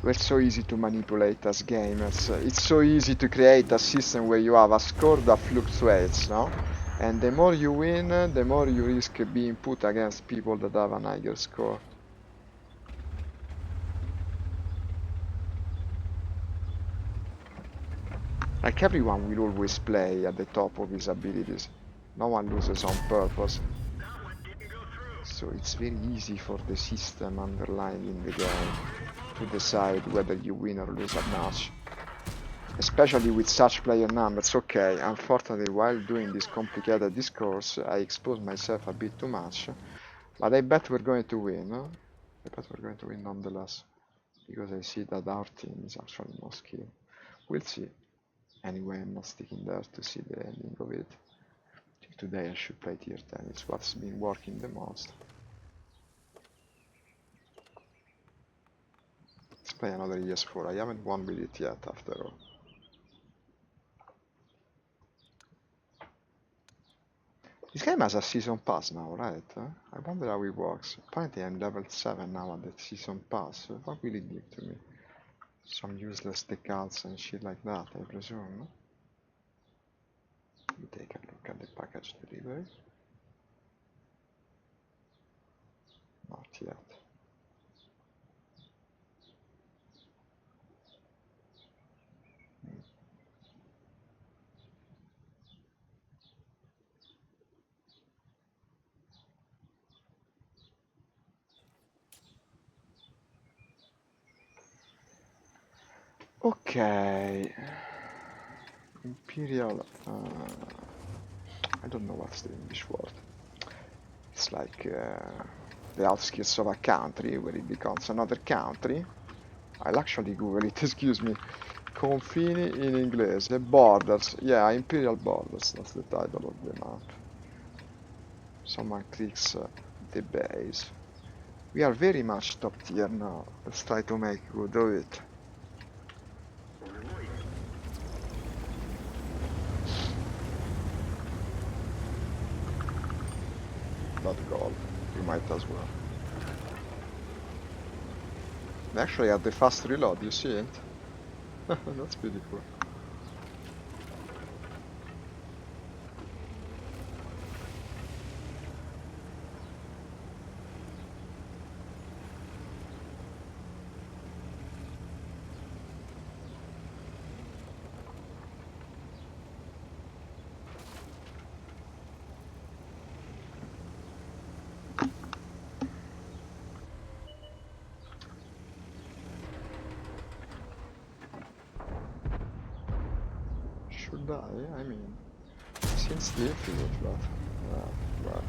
We're so easy to manipulate as gamers. It's so easy to create a system where you have a score that fluctuates, no? And the more you win, the more you risk being put against people that have a higher score. Like everyone will always play at the top of his abilities. No one loses on purpose. So it's very easy for the system underlying in the game to decide whether you win or lose a match. Especially with such player numbers. Okay, unfortunately while doing this complicated discourse I exposed myself a bit too much, but I bet we're going to win. I bet we're going to win nonetheless, because I see that our team is actually more skilled. We'll see. Anyway, I'm not sticking there to see the ending of it. Today I should play tier 10, it's what's been working the most. Let's play another ES4, I haven't won with it yet after all. This game has a season pass now, right? I wonder how it works. Apparently I'm level 7 now at the season pass. What will it give to me? Some useless decals and shit like that, I presume. Let me take a look at the package delivery. Not yet. Okay. Imperial. I don't know what's the English word. It's like the outskirts of a country where it becomes another country. I'll actually Google it, excuse me. Confini in inglese. Borders. Yeah, Imperial Borders. That's the title of the map. Someone clicks the base. We are very much top tier now. Let's try to make good of it. Not gold. You might as well. They actually have the fast reload, you see it? That's pretty cool. Should I? I mean, since the infinite, but well,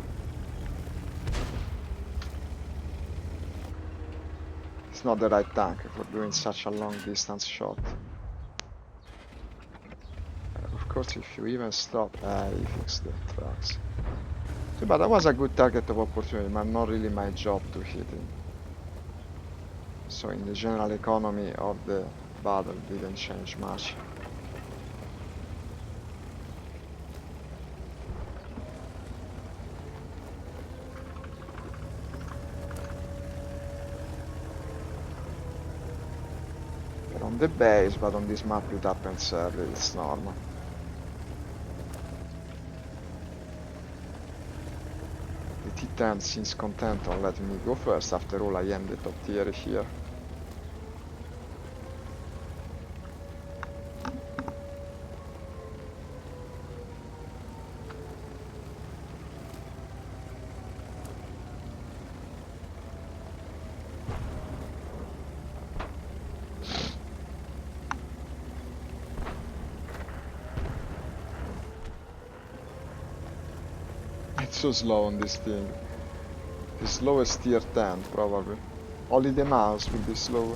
it's not the right tank for doing such a long distance shot. Of course, if you even stop, you fix the tracks. So, but that was a good target of opportunity, but not really my job to hit him. So in the general economy of the battle, didn't change much. On the base, but on this map it happens early, it's normal. The T10 seems content on letting me go first, after all I am the top tier here. It's so slow on this thing. The slowest tier 10 probably. Only the mouse will be slower.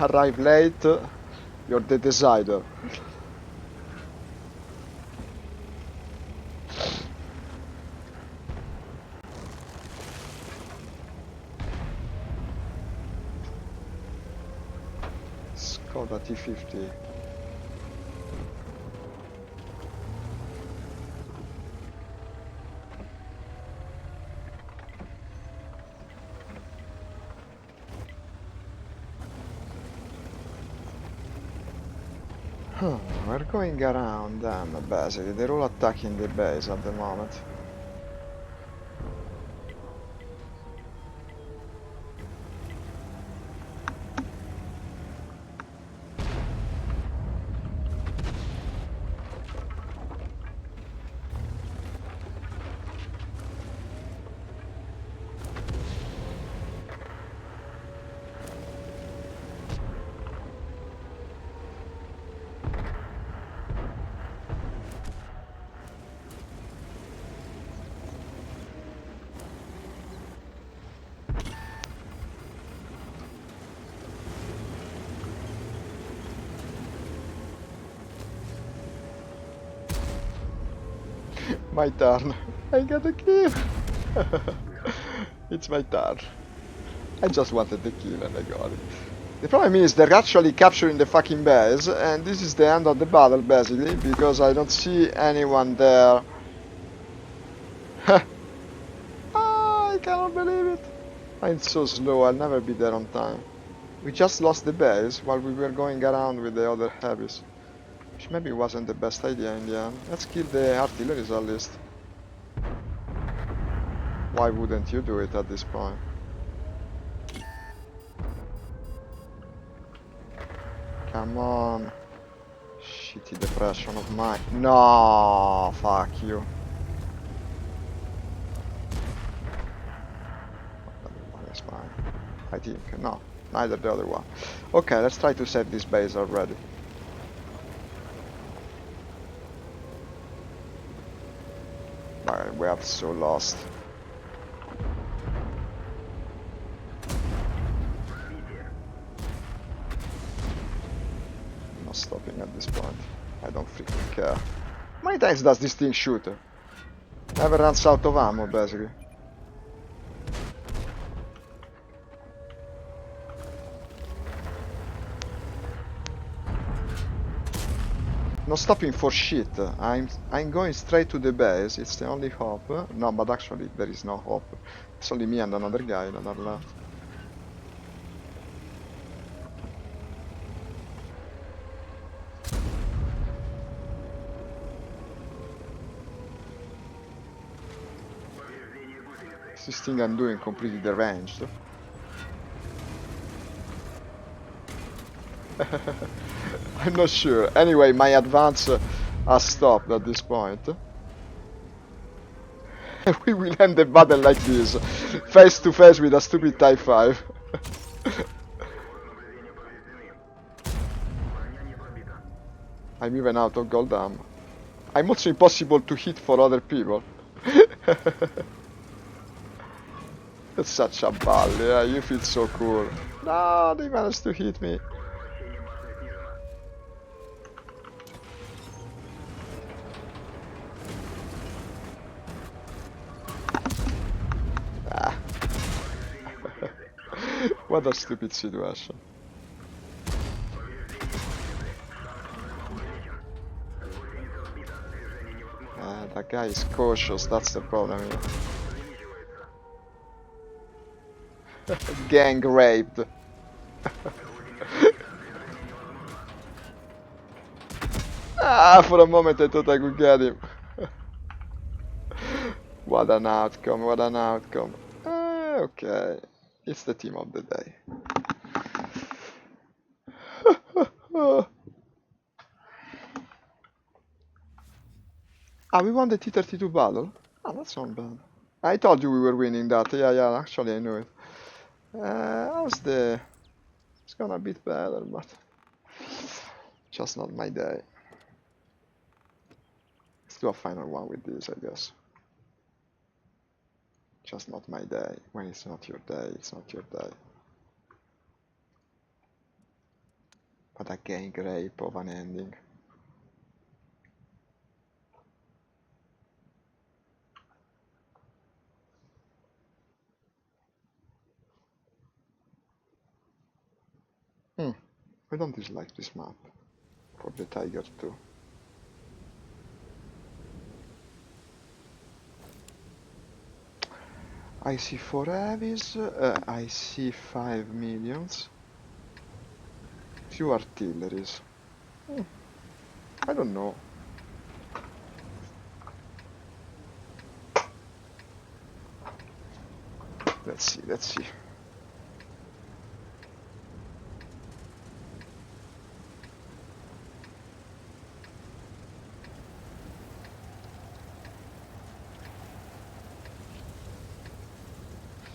Arrive late, you're the decider. Skoda T50. We're going around them basically. They're all attacking the base at the moment. My turn. I got a kill. It's my turn. I just wanted the kill and I got it. The problem is they're actually capturing the fucking base, and this is the end of the battle basically, because I don't see anyone there. I cannot believe it. I'm so slow, I'll never be there on time. We just lost the base while we were going around with the other heavies. Which maybe wasn't the best idea in the end. Let's kill the artilleries at least. Why wouldn't you do it at this point? Come on. Shitty depression of mine. No, fuck you. The other one is fine. I think. No, neither the other one. Okay, let's try to set this base already. We are so lost. Not stopping at this point. I don't freaking care. How many times does this thing shoot? Never runs out of ammo, basically. Not stopping for shit. I'm going straight to the base. It's the only hope. No, but actually there is no hope. It's only me and another guy that are left. This thing I'm doing completely deranged. I'm not sure. Anyway, my advance has stopped at this point. We will end the battle like this, face to face with a stupid Type 5. I'm even out of gold ammo. I'm also impossible to hit for other people. That's such a ball, yeah, you feel so cool. No, they managed to hit me. Ah. What a stupid situation. That guy is cautious, that's the problem here. Gang raped. Ah, for a moment I thought I could get him. What an outcome, what an outcome. Okay, it's the team of the day. Ah, we won the T-32 battle? Ah, that's not bad. I told you we were winning that. Yeah, actually I knew it. How's the... It's gonna be better, but... Just not my day. Let's do a final one with this, I guess. Just not my day. When it's not your day, it's not your day. But a gang rape of an ending. I don't dislike this map. For the Tiger too. I see 4 heavies, I see 5 millions. Few artilleries. I don't know. Let's see.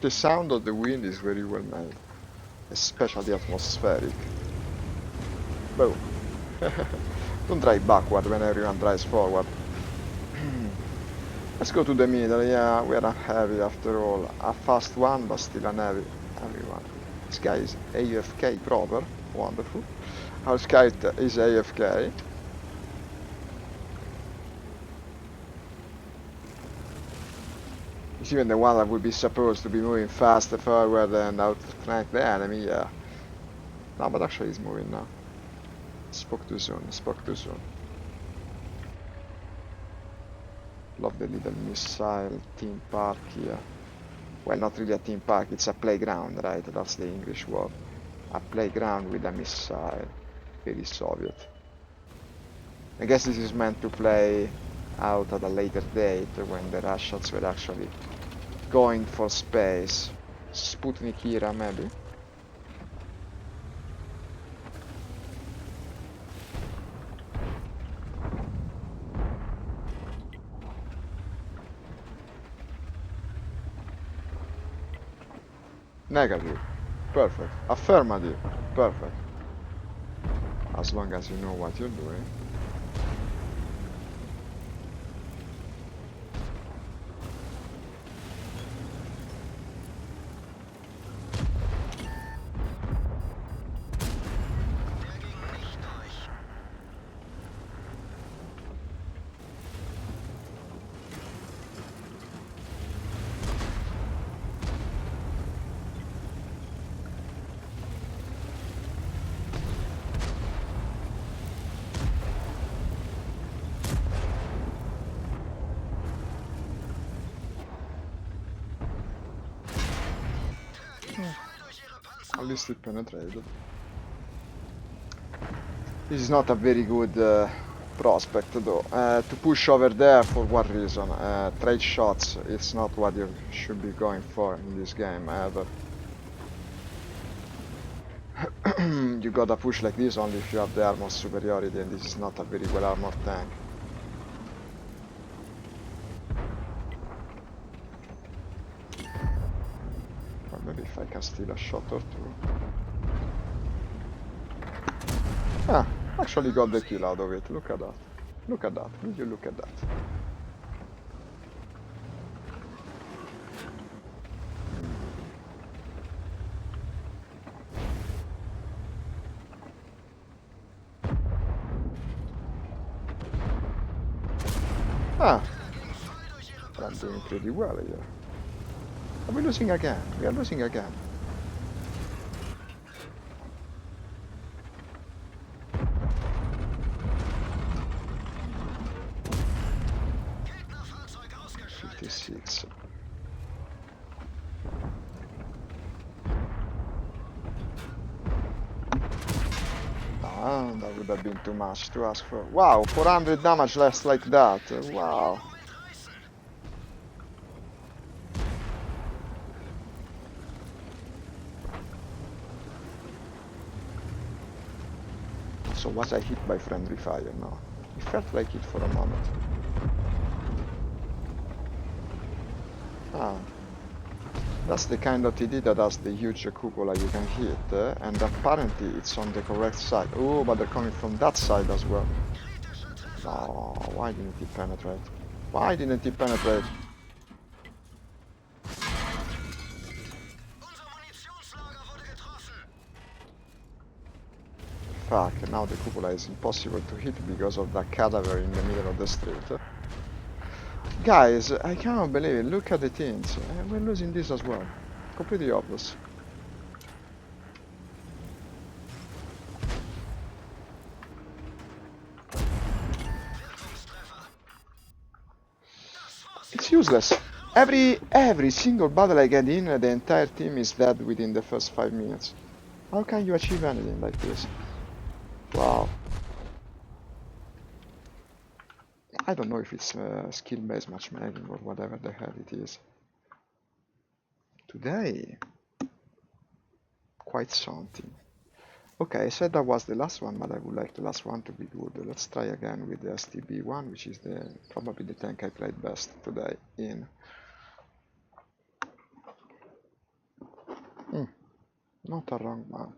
The sound of the wind is very well made, especially atmospheric. Boom. Don't drive backward when everyone drives forward. Let's go to the middle. Yeah, we are a heavy after all. A fast one, but still an heavy one. This guy is AFK proper. Wonderful. Our scout is AFK. It's even the one that would be supposed to be moving faster forward and outflank the enemy, yeah. No, but actually he's moving now. Spoke too soon, spoke too soon. Love the little missile theme park here. Well, not really a theme park, it's a playground, right? That's the English word. A playground with a missile. Very Soviet. I guess this is meant to play out at a later date when the Russians were actually going for space. Sputnik era, maybe? Negative. Perfect. Affirmative. Perfect. As long as you know what you're doing. At least it penetrated. This is not a very good prospect though. To push over there for what reason? Trade shots, it's not what you should be going for in this game ever. You gotta push like this only if you have the armor superiority, and this is not a very well armored tank. Or maybe if I can steal a shot or two. Ah, actually got the kill out of it, look at that. Look at that, will you look at that? Ah, I'm doing pretty well here. Are we losing again? We are losing again. Six. Ah, that would have been too much to ask for. Wow, 400 damage less like that. Wow. So was I hit by friendly fire? No. It felt like it for a moment. Ah. That's the kind of TD that has the huge cupola you can hit, and apparently it's on the correct side. Oh, but they're coming from that side as well. No, why didn't he penetrate? Why didn't he penetrate? Fuck, now the cupola is impossible to hit because of that cadaver in the middle of the street. Guys, I cannot believe it, look at the teams. We're losing this as well. Completely obvious. It's useless. Every single battle I get in, the entire team is dead within the first 5 minutes. How can you achieve anything like this? Wow. I don't know if it's skill-based matchmaking or whatever the hell it is. Today, quite something. Okay, I said that was the last one, but I would like the last one to be good. Let's try again with the STB1, which is probably the tank I played best today in. Not a wrong map.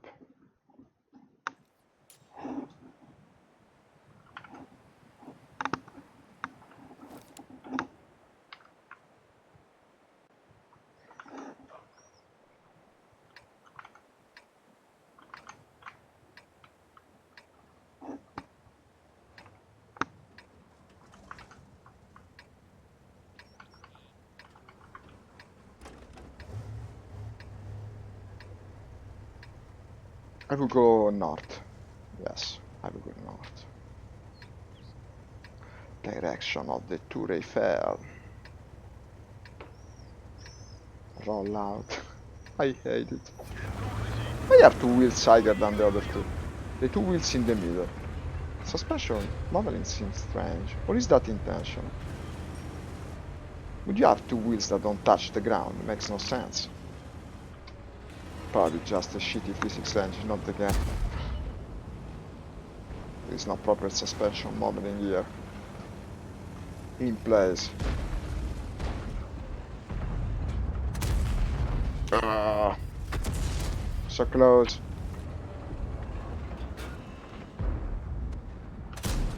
I will go north. Yes, I will go north. Direction of the Tour Eiffel. Roll out. I hate it. Why are two wheels higher than the other two? The two wheels in the middle. Suspension modeling seems strange. Or is that intentional? Would you have two wheels that don't touch the ground? It makes no sense. Probably just a shitty physics engine, not the game. There's no proper suspension modeling here. In place. So close.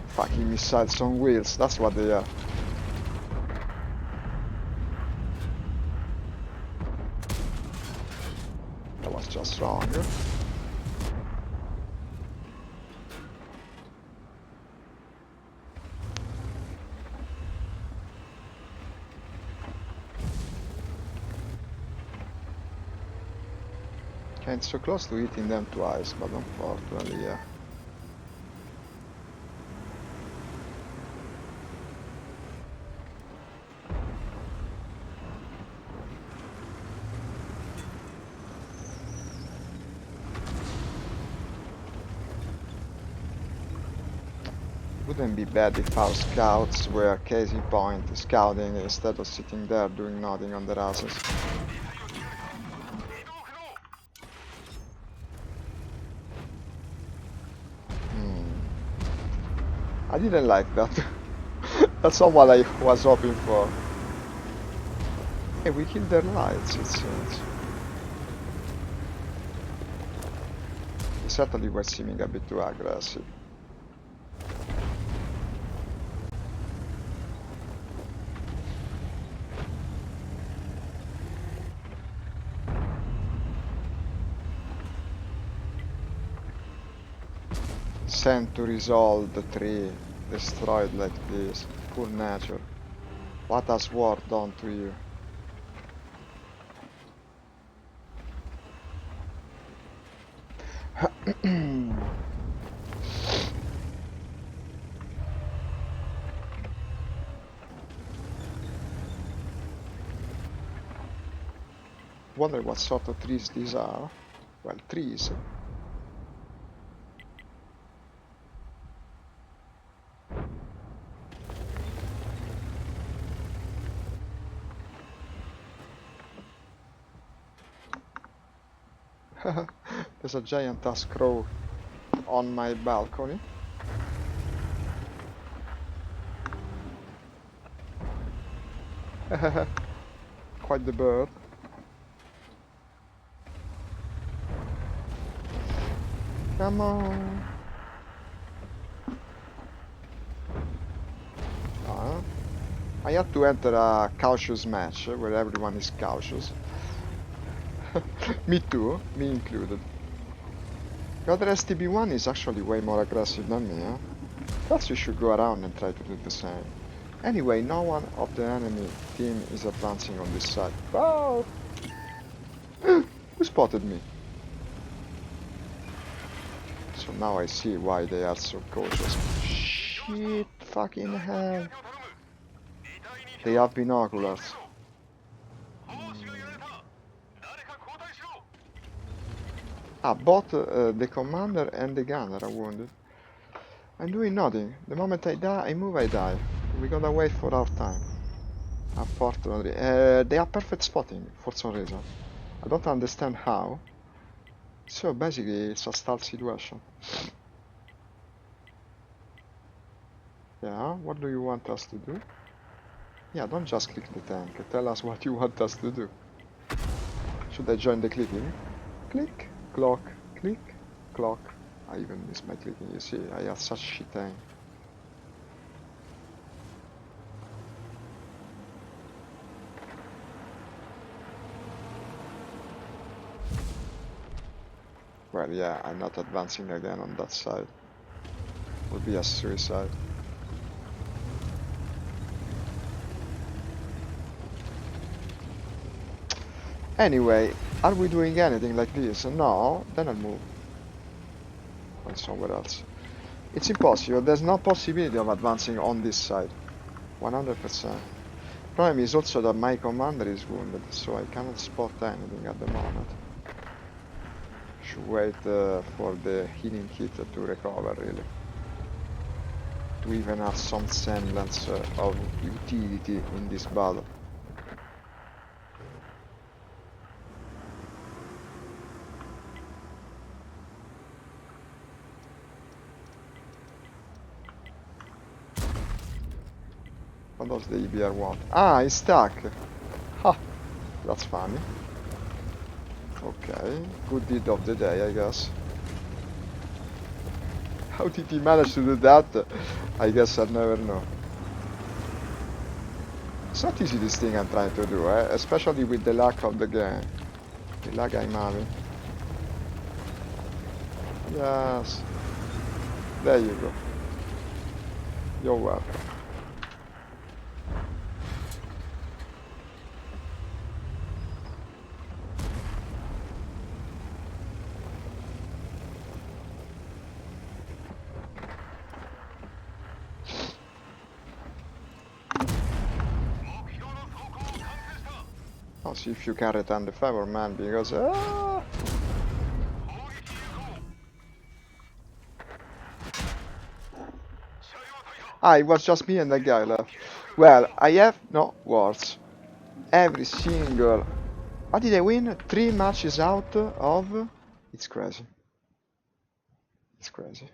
Fucking missiles on wheels, that's what they are. That was just wrong. Came so close to hitting them twice, but unfortunately, yeah. Wouldn't be bad if our scouts were casing point scouting instead of sitting there doing nothing on their asses. I didn't like that. That's not what I was hoping for. Hey, we killed their lights, it seems. They certainly were seeming a bit too aggressive. Centuries old tree, destroyed like this. Poor nature. What has war done to you? Wonder what sort of trees these are. Well, trees. There's a giant ass crow on my balcony. Quite the bird. Come on. I had to enter a cautious match where everyone is cautious. Me too, me included. The other STB1 is actually way more aggressive than me, huh? Perhaps we should go around and try to do the same. Anyway, no one of the enemy team is advancing on this side. Oh! Who spotted me? So now I see why they are so cautious. Shit, fucking hell. They have binoculars. Both the commander and the gunner are wounded. I'm doing nothing. The moment I die, I move, I die. We gotta wait for our time. Unfortunately, they have perfect spotting for some reason. I don't understand how. So basically, it's a stealth situation. Yeah, what do you want us to do? Yeah, don't just click the tank. Tell us what you want us to do. Should I join the clicking? Click, clock, click, clock. I even miss my clicking, you see, I have such shit aim. Well, yeah, I'm not advancing again on that side. Would be a suicide. Anyway, are we doing anything like this? No, then I'll move. find somewhere else. It's impossible. There's no possibility of advancing on this side. 100%. Problem is also that my commander is wounded, so I cannot spot anything at the moment. Should wait for the healing kit to recover, really. To even have some semblance of utility in this battle. What does the EBR want? Ah, he's stuck! Ha! That's funny. Okay, good deed of the day, I guess. How did he manage to do that? I guess I'll never know. It's not easy, this thing I'm trying to do, especially with the lack of the game. The lag I'm having. Yes. There you go. You're welcome. I'll see if you can return the favor, man, because... it was just me and that guy left. Well, I have no words. Every single... What did I win? 3 matches out of... It's crazy. It's crazy.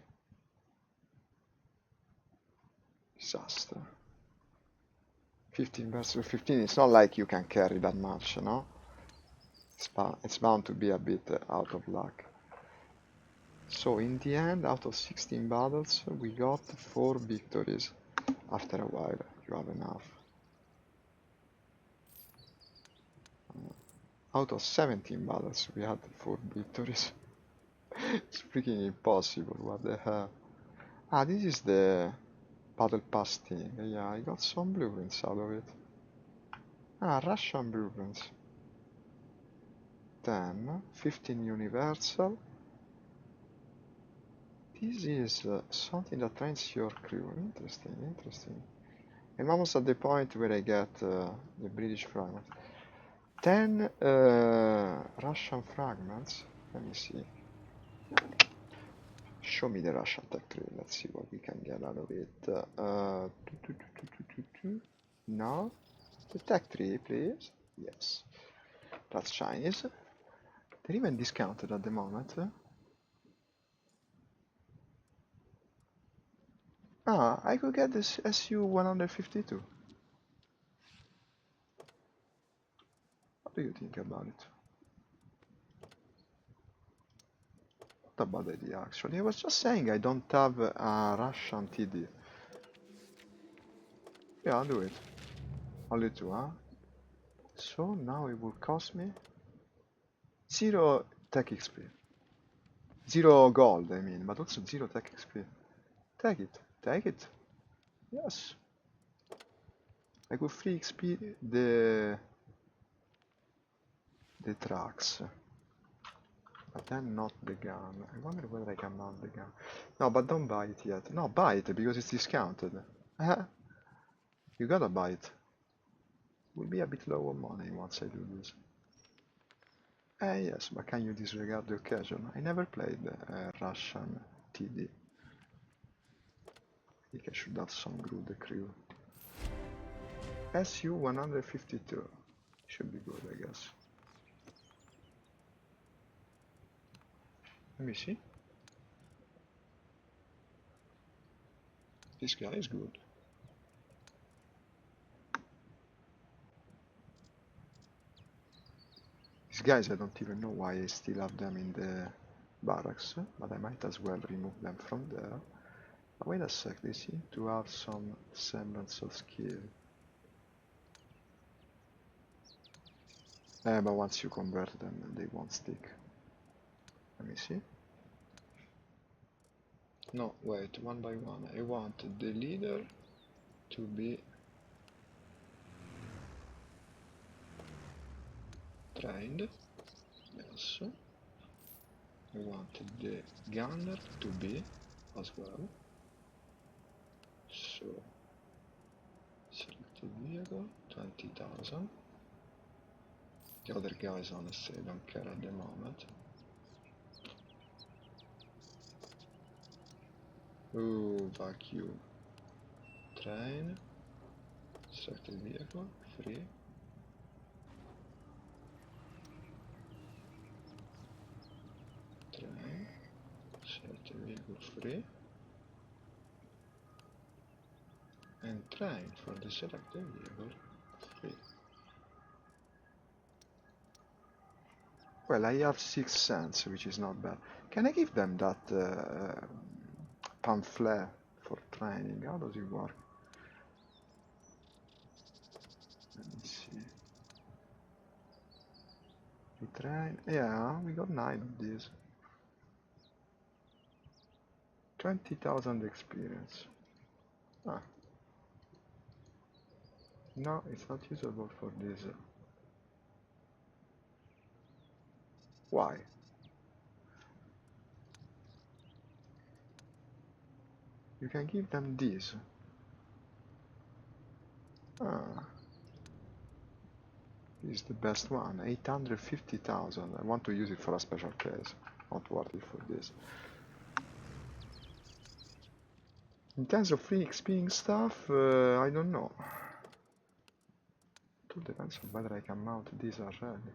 Disaster. 15 versus 15, it's not like you can carry that much, no? It's bound to be a bit out of luck. So in the end, out of 16 battles, we got 4 victories. After a while, you have enough. Out of 17 battles, we had 4 victories. It's freaking impossible, what the hell. Ah, this is the battle pass thing. Yeah, I got some blueprints out of it. Ah, Russian blueprints. 10, 15 universal. This is something that trains your crew. Interesting, interesting. I'm almost at the point where I get the British fragments. 10 Russian fragments. Let me see. Show me the Russian tech tree. Let's see what we can get out of it. No. The tech tree, please. Yes. That's Chinese. They're even discounted at the moment. Ah, I could get this SU-152. What do you think about it? Not a bad idea, actually. I was just saying I don't have a Russian TD. Yeah, I'll do it. Only 2, huh? So now it will cost me 0 tech XP. 0 gold, I mean, but also 0 tech XP. Take it. Take it. Yes. I could free XP the trucks. But then not the gun. I wonder whether I can mount the gun. No, but don't buy it yet. No, buy it because it's discounted. You gotta buy it. Will be a bit low on money once I do this. Yes, but can you disregard the occasion? I never played Russian TD. I think I should have some good crew. SU-152. Should be good, I guess. Let me see. This guy is good. These guys, I don't even know why I still have them in the barracks, but I might as well remove them from there. But wait a sec, they seem to have some semblance of skill. But once you convert them, they won't stick. Let me see. No, wait, one by one. I want the leader to be trained. Yes. I want the gunner to be as well. So select the vehicle, 20,000. The other guys honestly don't care at the moment. Ooh, vacuum. Train. Select the vehicle, free. Train. Select the vehicle, free. And train for the selected vehicle, free. Well, I have 6 cents, which is not bad. Can I give them that pamphlet for training? How does it work? Let me see. We train. Yeah, we got 9 of these. 20,000 experience. Ah. No, it's not usable for this. Why? You can give them this. Ah. This is the best one. 850,000. I want to use it for a special case. Not worth it for this. In terms of free XP stuff, I don't know. It all depends on whether I can mount this already.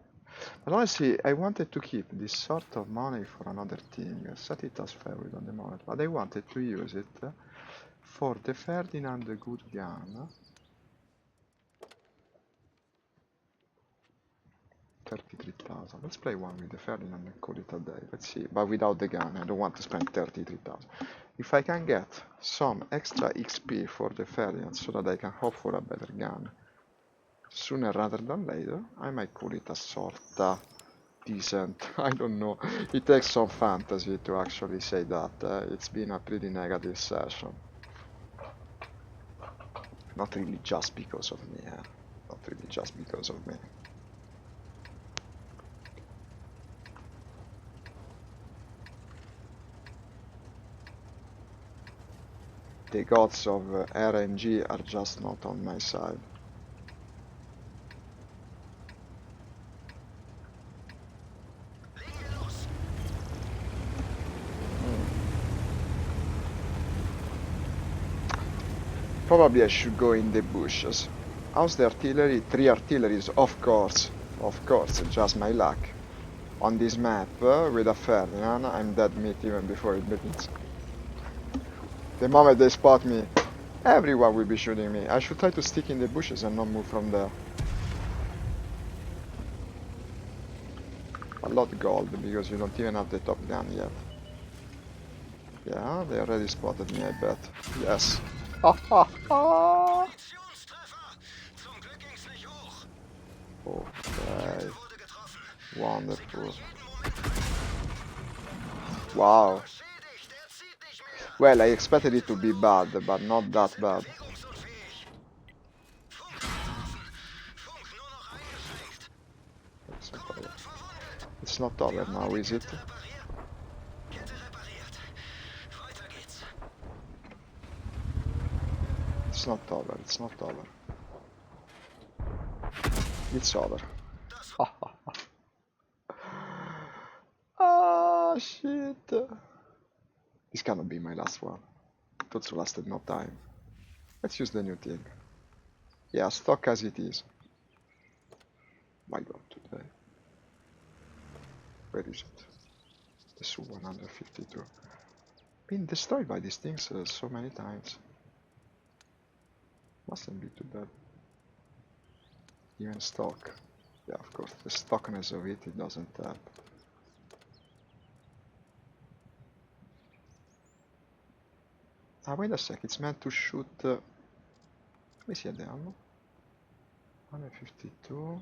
But honestly, I wanted to keep this sort of money for another thing. Set it as favorite at the moment, but I wanted to use it for the Ferdinand the Good gun. 33,000. Let's play one with the Ferdinand and call it a day. Let's see, but without the gun. I don't want to spend 33,000. If I can get some extra XP for the Ferdinand so that I can hope for a better gun sooner rather than later, I might call it a sorta decent. I don't know. It takes some fantasy to actually say that. It's been a pretty negative session. Not really just because of me, Not really just because of me. The gods of RNG are just not on my side. Probably I should go in the bushes. How's the artillery? 3 artilleries, of course, just my luck. On this map, with a Ferdinand, I'm dead meat even before it begins. The moment they spot me, everyone will be shooting me. I should try to stick in the bushes and not move from there. A lot gold, because you don't even have the top gun yet. Yeah, they already spotted me, I bet. Yes. Ha ha ha! Okay. Wonderful. Wow. Well, I expected it to be bad, but not that bad. It's not over now, is it? It's not over, it's not over. It's over. Ah, shit. This cannot be my last one. It also lasted no time. Let's use the new thing. Yeah, stock as it is. My god, today. Where is it? The Su-152. Been destroyed by these things so many times. Mustn't be too bad. Even stock. Yeah, of course, the stockness of it doesn't help. Ah, wait a sec, it's meant to shoot... Let me see the ammo. 152.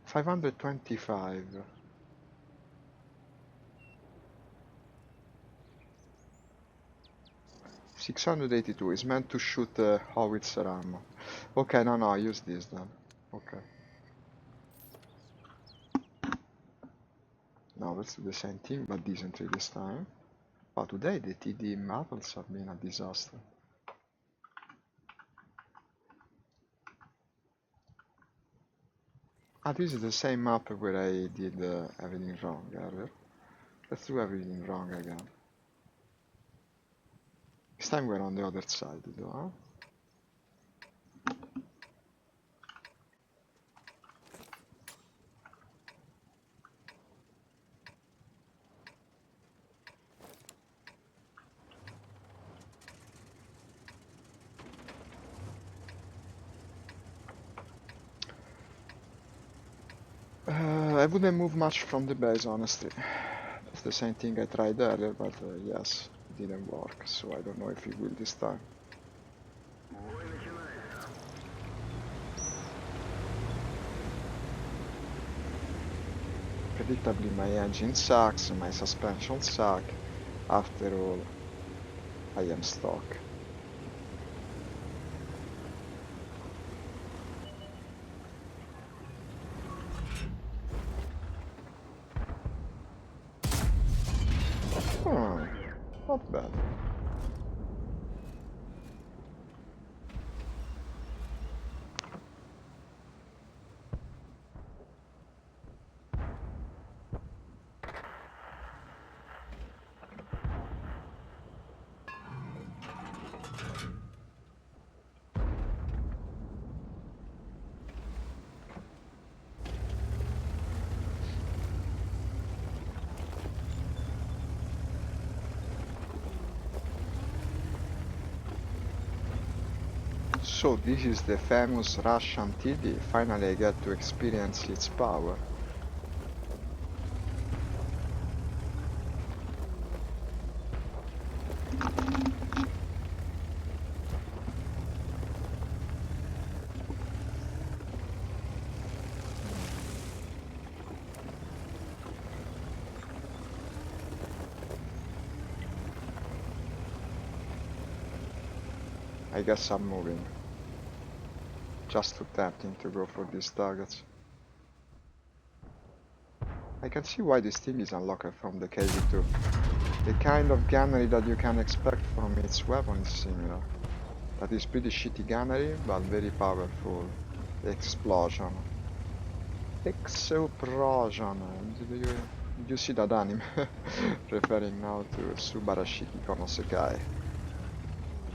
$525. 682 is meant to shoot howitzer ammo. Okay, no, I use this then. Okay. Now let's do the same thing, but decently this time. But today the TD mapples have been a disaster. Ah, this is the same map where I did everything wrong earlier. Let's do everything wrong again. This time we're on the other side though, huh? I wouldn't move much from the base, honestly. That's the same thing I tried earlier, but yes, it didn't work, so I don't know if it will this time. Predictably, my engine sucks, my suspension suck. After all, I am stuck. Hmm, not bad. So this is the famous Russian TD. Finally I get to experience its power. I guess I'm moving. Just too tempting to go for these targets. I can see why this thing is unlocked from the KV2. The kind of gunnery that you can expect from its weapon is similar. That is pretty shitty gunnery, but very powerful. Explosion. Explosion. Did you see that anime? Referring now to Subarashiki Konosekai.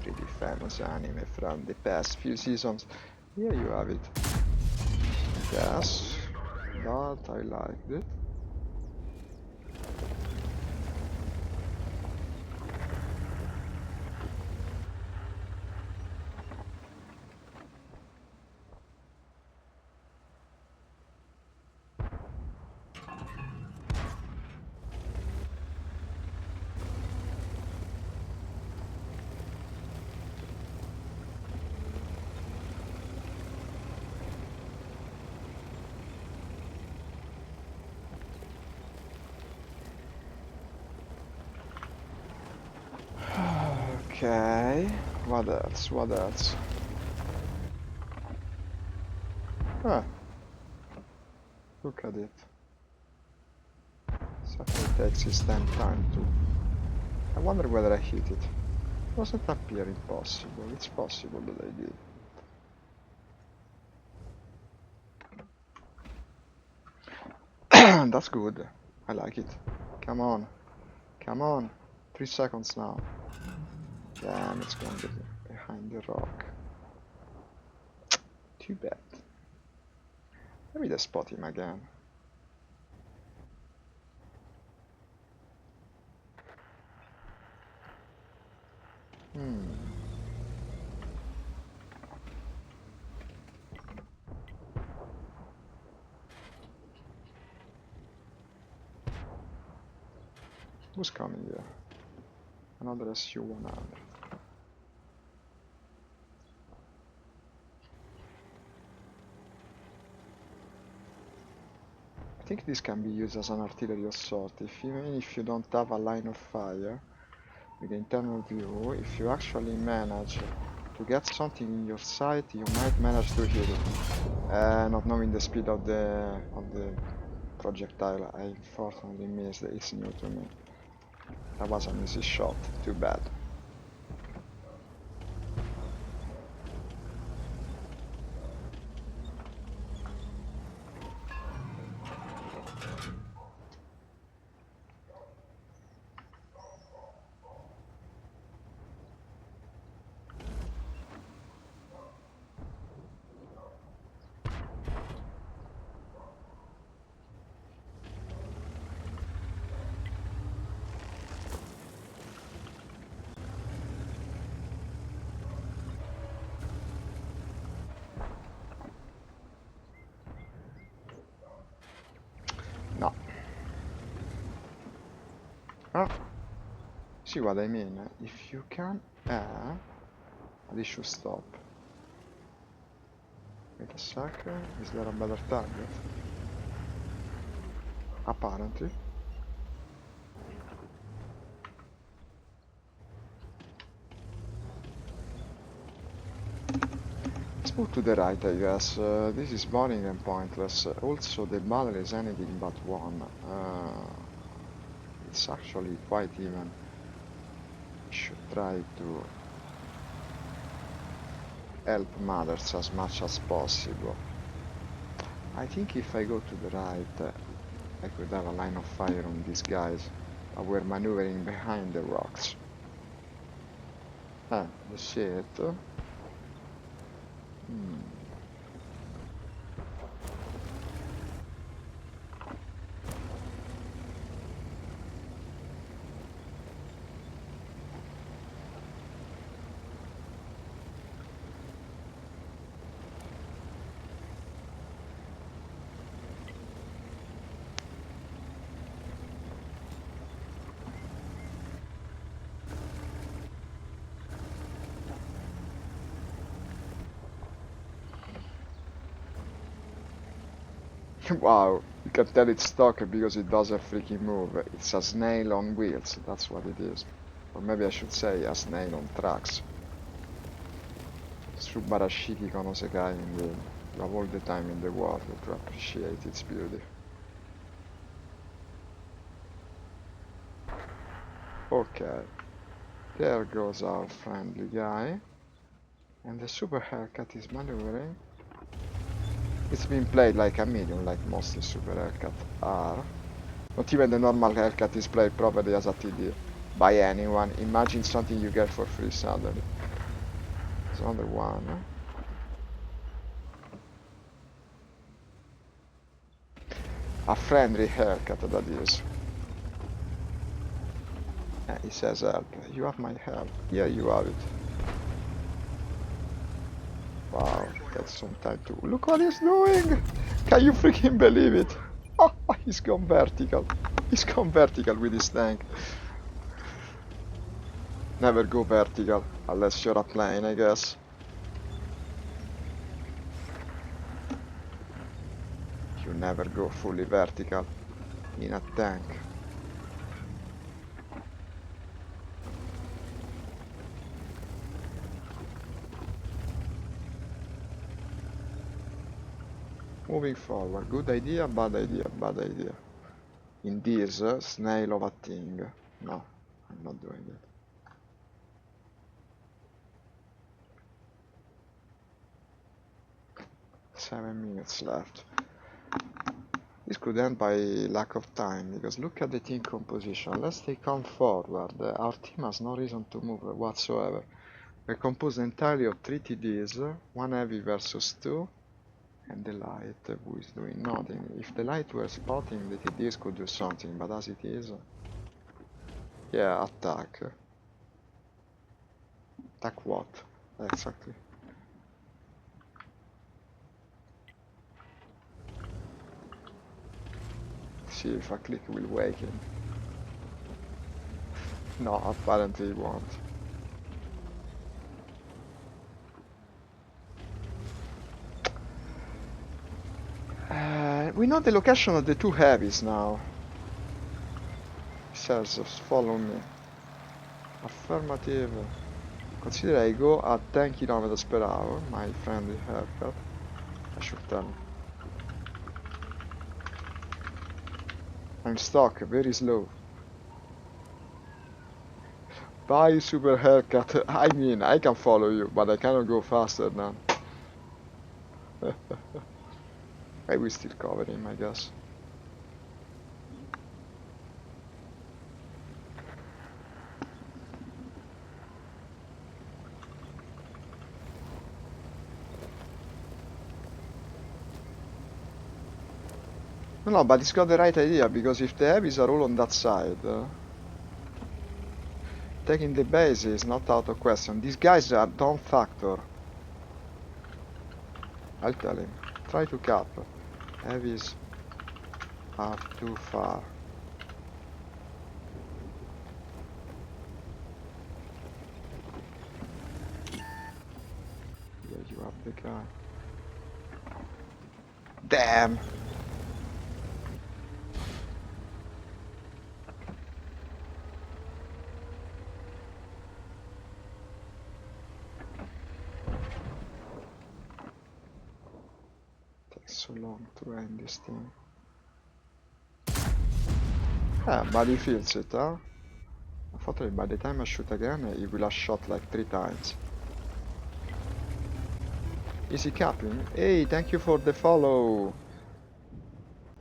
Pretty famous anime from the past few seasons. Here you have it. Yes, that I liked it. Okay, what else? What else? Ah, look at it. Safari takes his damn time too. I wonder whether I hit it. Doesn't appear impossible. It's possible that I did. That's good. I like it. Come on. Come on. 3 seconds now. Damn, it's going behind the rock. Too bad. Maybe they spot him again. Who's coming here? Another SU-100. I think this can be used as an artillery assault, even if you don't have a line of fire. With the internal view, if you actually manage to get something in your sight, you might manage to hit it. Not knowing the speed of the projectile, I unfortunately missed. It's new to me. That was an easy shot. Too bad. No. Ah, see what I mean? If you can this should stop. Wait a second, is there a better target? Apparently. Let's move to the right, I guess. This is boring and pointless. Also, the battle is anything but one. It's actually quite even. We should try to help mothers as much as possible. I think if I go to the right, I could have a line of fire on these guys, but we're maneuvering behind the rocks. The shit. Wow, you can tell it's stock because it doesn't freaking move. It's a snail on wheels, that's what it is. Or maybe I should say a snail on tracks. Subarashiki Konosekai indeed. You have all the time in the world to appreciate its beauty. Okay, there goes our friendly guy. And the super haircut is maneuvering. It's been played like a medium, like most super haircut are. Not even the normal haircut is played properly as a TD by anyone. Imagine something you get for free suddenly. There's another one. A friendly haircut, that is. He says help. You have my help. Yeah, you have it. Wow, that's some time to... Look what he's doing! Can you freaking believe it? He's gone vertical. He's gone vertical with his tank. Never go vertical, unless you're a plane, I guess. You never go fully vertical in a tank. Moving forward, good idea, bad idea, bad idea. In this snail of a thing. No, I'm not doing it. Seven minutes left. This could end by lack of time, because look at the team composition. Let's take on forward. Our team has no reason to move whatsoever. We're composed entirely of 3 TDs, 1 heavy versus 2, and the light, who is doing nothing. If the light were spotting, the TDs could do something, but as it is... Yeah, attack. Attack what? Exactly. See if a click will wake him. No, apparently it won't. We know the location of the 2 heavies now. He says, follow me. Affirmative. Consider I go at 10 km per hour, my friendly haircut. I should tell him. I'm stuck, very slow. Bye, super haircut. I mean, I can follow you, but I cannot go faster now. I will still cover him, I guess. No, but he's got the right idea, because if the heavies are all on that side, taking the base is not out of question. These guys don't factor. I'll tell him. Try to cap. Heavies are too far. Yeah, you have the guy. Damn! Takes so long to end this thing. Yeah, but he feels it, huh? Unfortunately, by the time I shoot again, he will have shot like 3 times. Is he capping? Hey, thank you for the follow!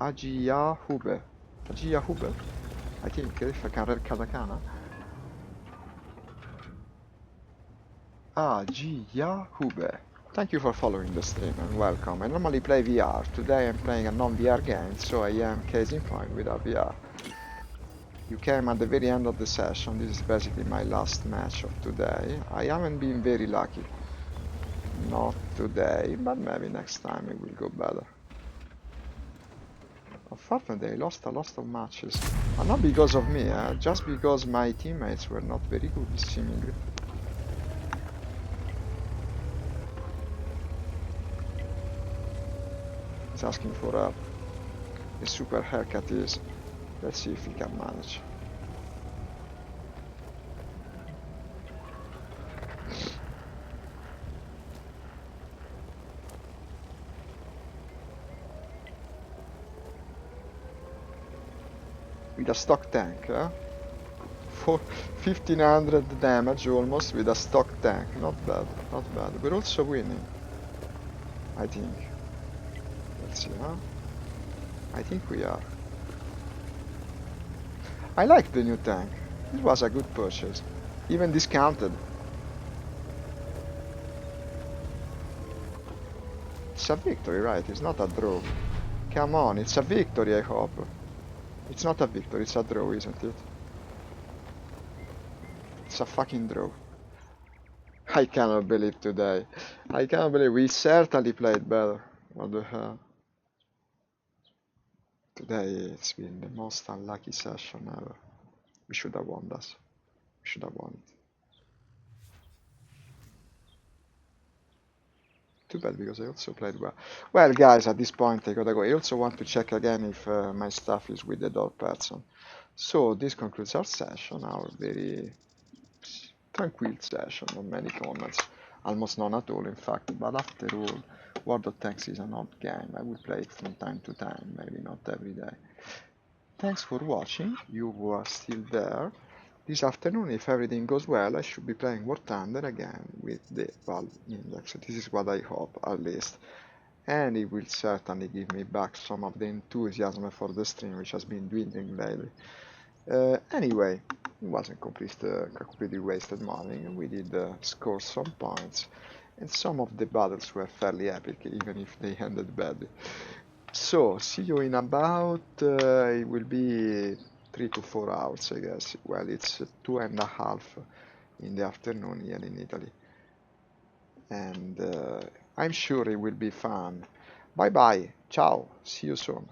Ajiya Hube. Ajiya Hube? I think, if I can read katakana. Ajiya Hube. Thank you for following the stream and welcome. I normally play VR. Today I'm playing a non-VR game, so I am casing point without VR. You came at the very end of the session. This is basically my last match of today. I haven't been very lucky. Not today, but maybe next time it will go better. Unfortunately, I lost a lot of matches. But not because of me, just because my teammates were not very good, seemingly. He's asking for help. The super haircut is. Let's see if he can manage. With a stock tank, for 1500 damage almost with a stock tank. Not bad, not bad. We're also winning, I think. Let's see, huh? I think we are. I like the new tank. It was a good purchase. Even discounted. It's a victory, right? It's not a draw. Come on, it's a victory, I hope. It's not a victory, it's a draw, isn't it? It's a fucking draw. I cannot believe today. I cannot believe we certainly played better. What the hell? Today it's been the most unlucky session ever. We should have won this. We should have won it. Too bad, because I also played well. Well, guys, at this point I gotta go. I also want to check again if my stuff is with the dog person. So this concludes our session, our very tranquil session, not many comments, almost none at all in fact, but after all, World of Tanks is an odd game. I will play it from time to time, maybe not every day. Thanks for watching, you who are still there. This afternoon, if everything goes well, I should be playing War Thunder again with the Valve Index. This is what I hope, at least. And it will certainly give me back some of the enthusiasm for the stream, which has been dwindling lately. Anyway, it wasn't completely wasted money. We did score some points, and some of the battles were fairly epic, even if they ended badly. So, see you in about, it will be 3 to 4 hours, I guess. Well, it's 2:30 in the afternoon here in Italy. And I'm sure it will be fun. Bye bye, ciao, see you soon.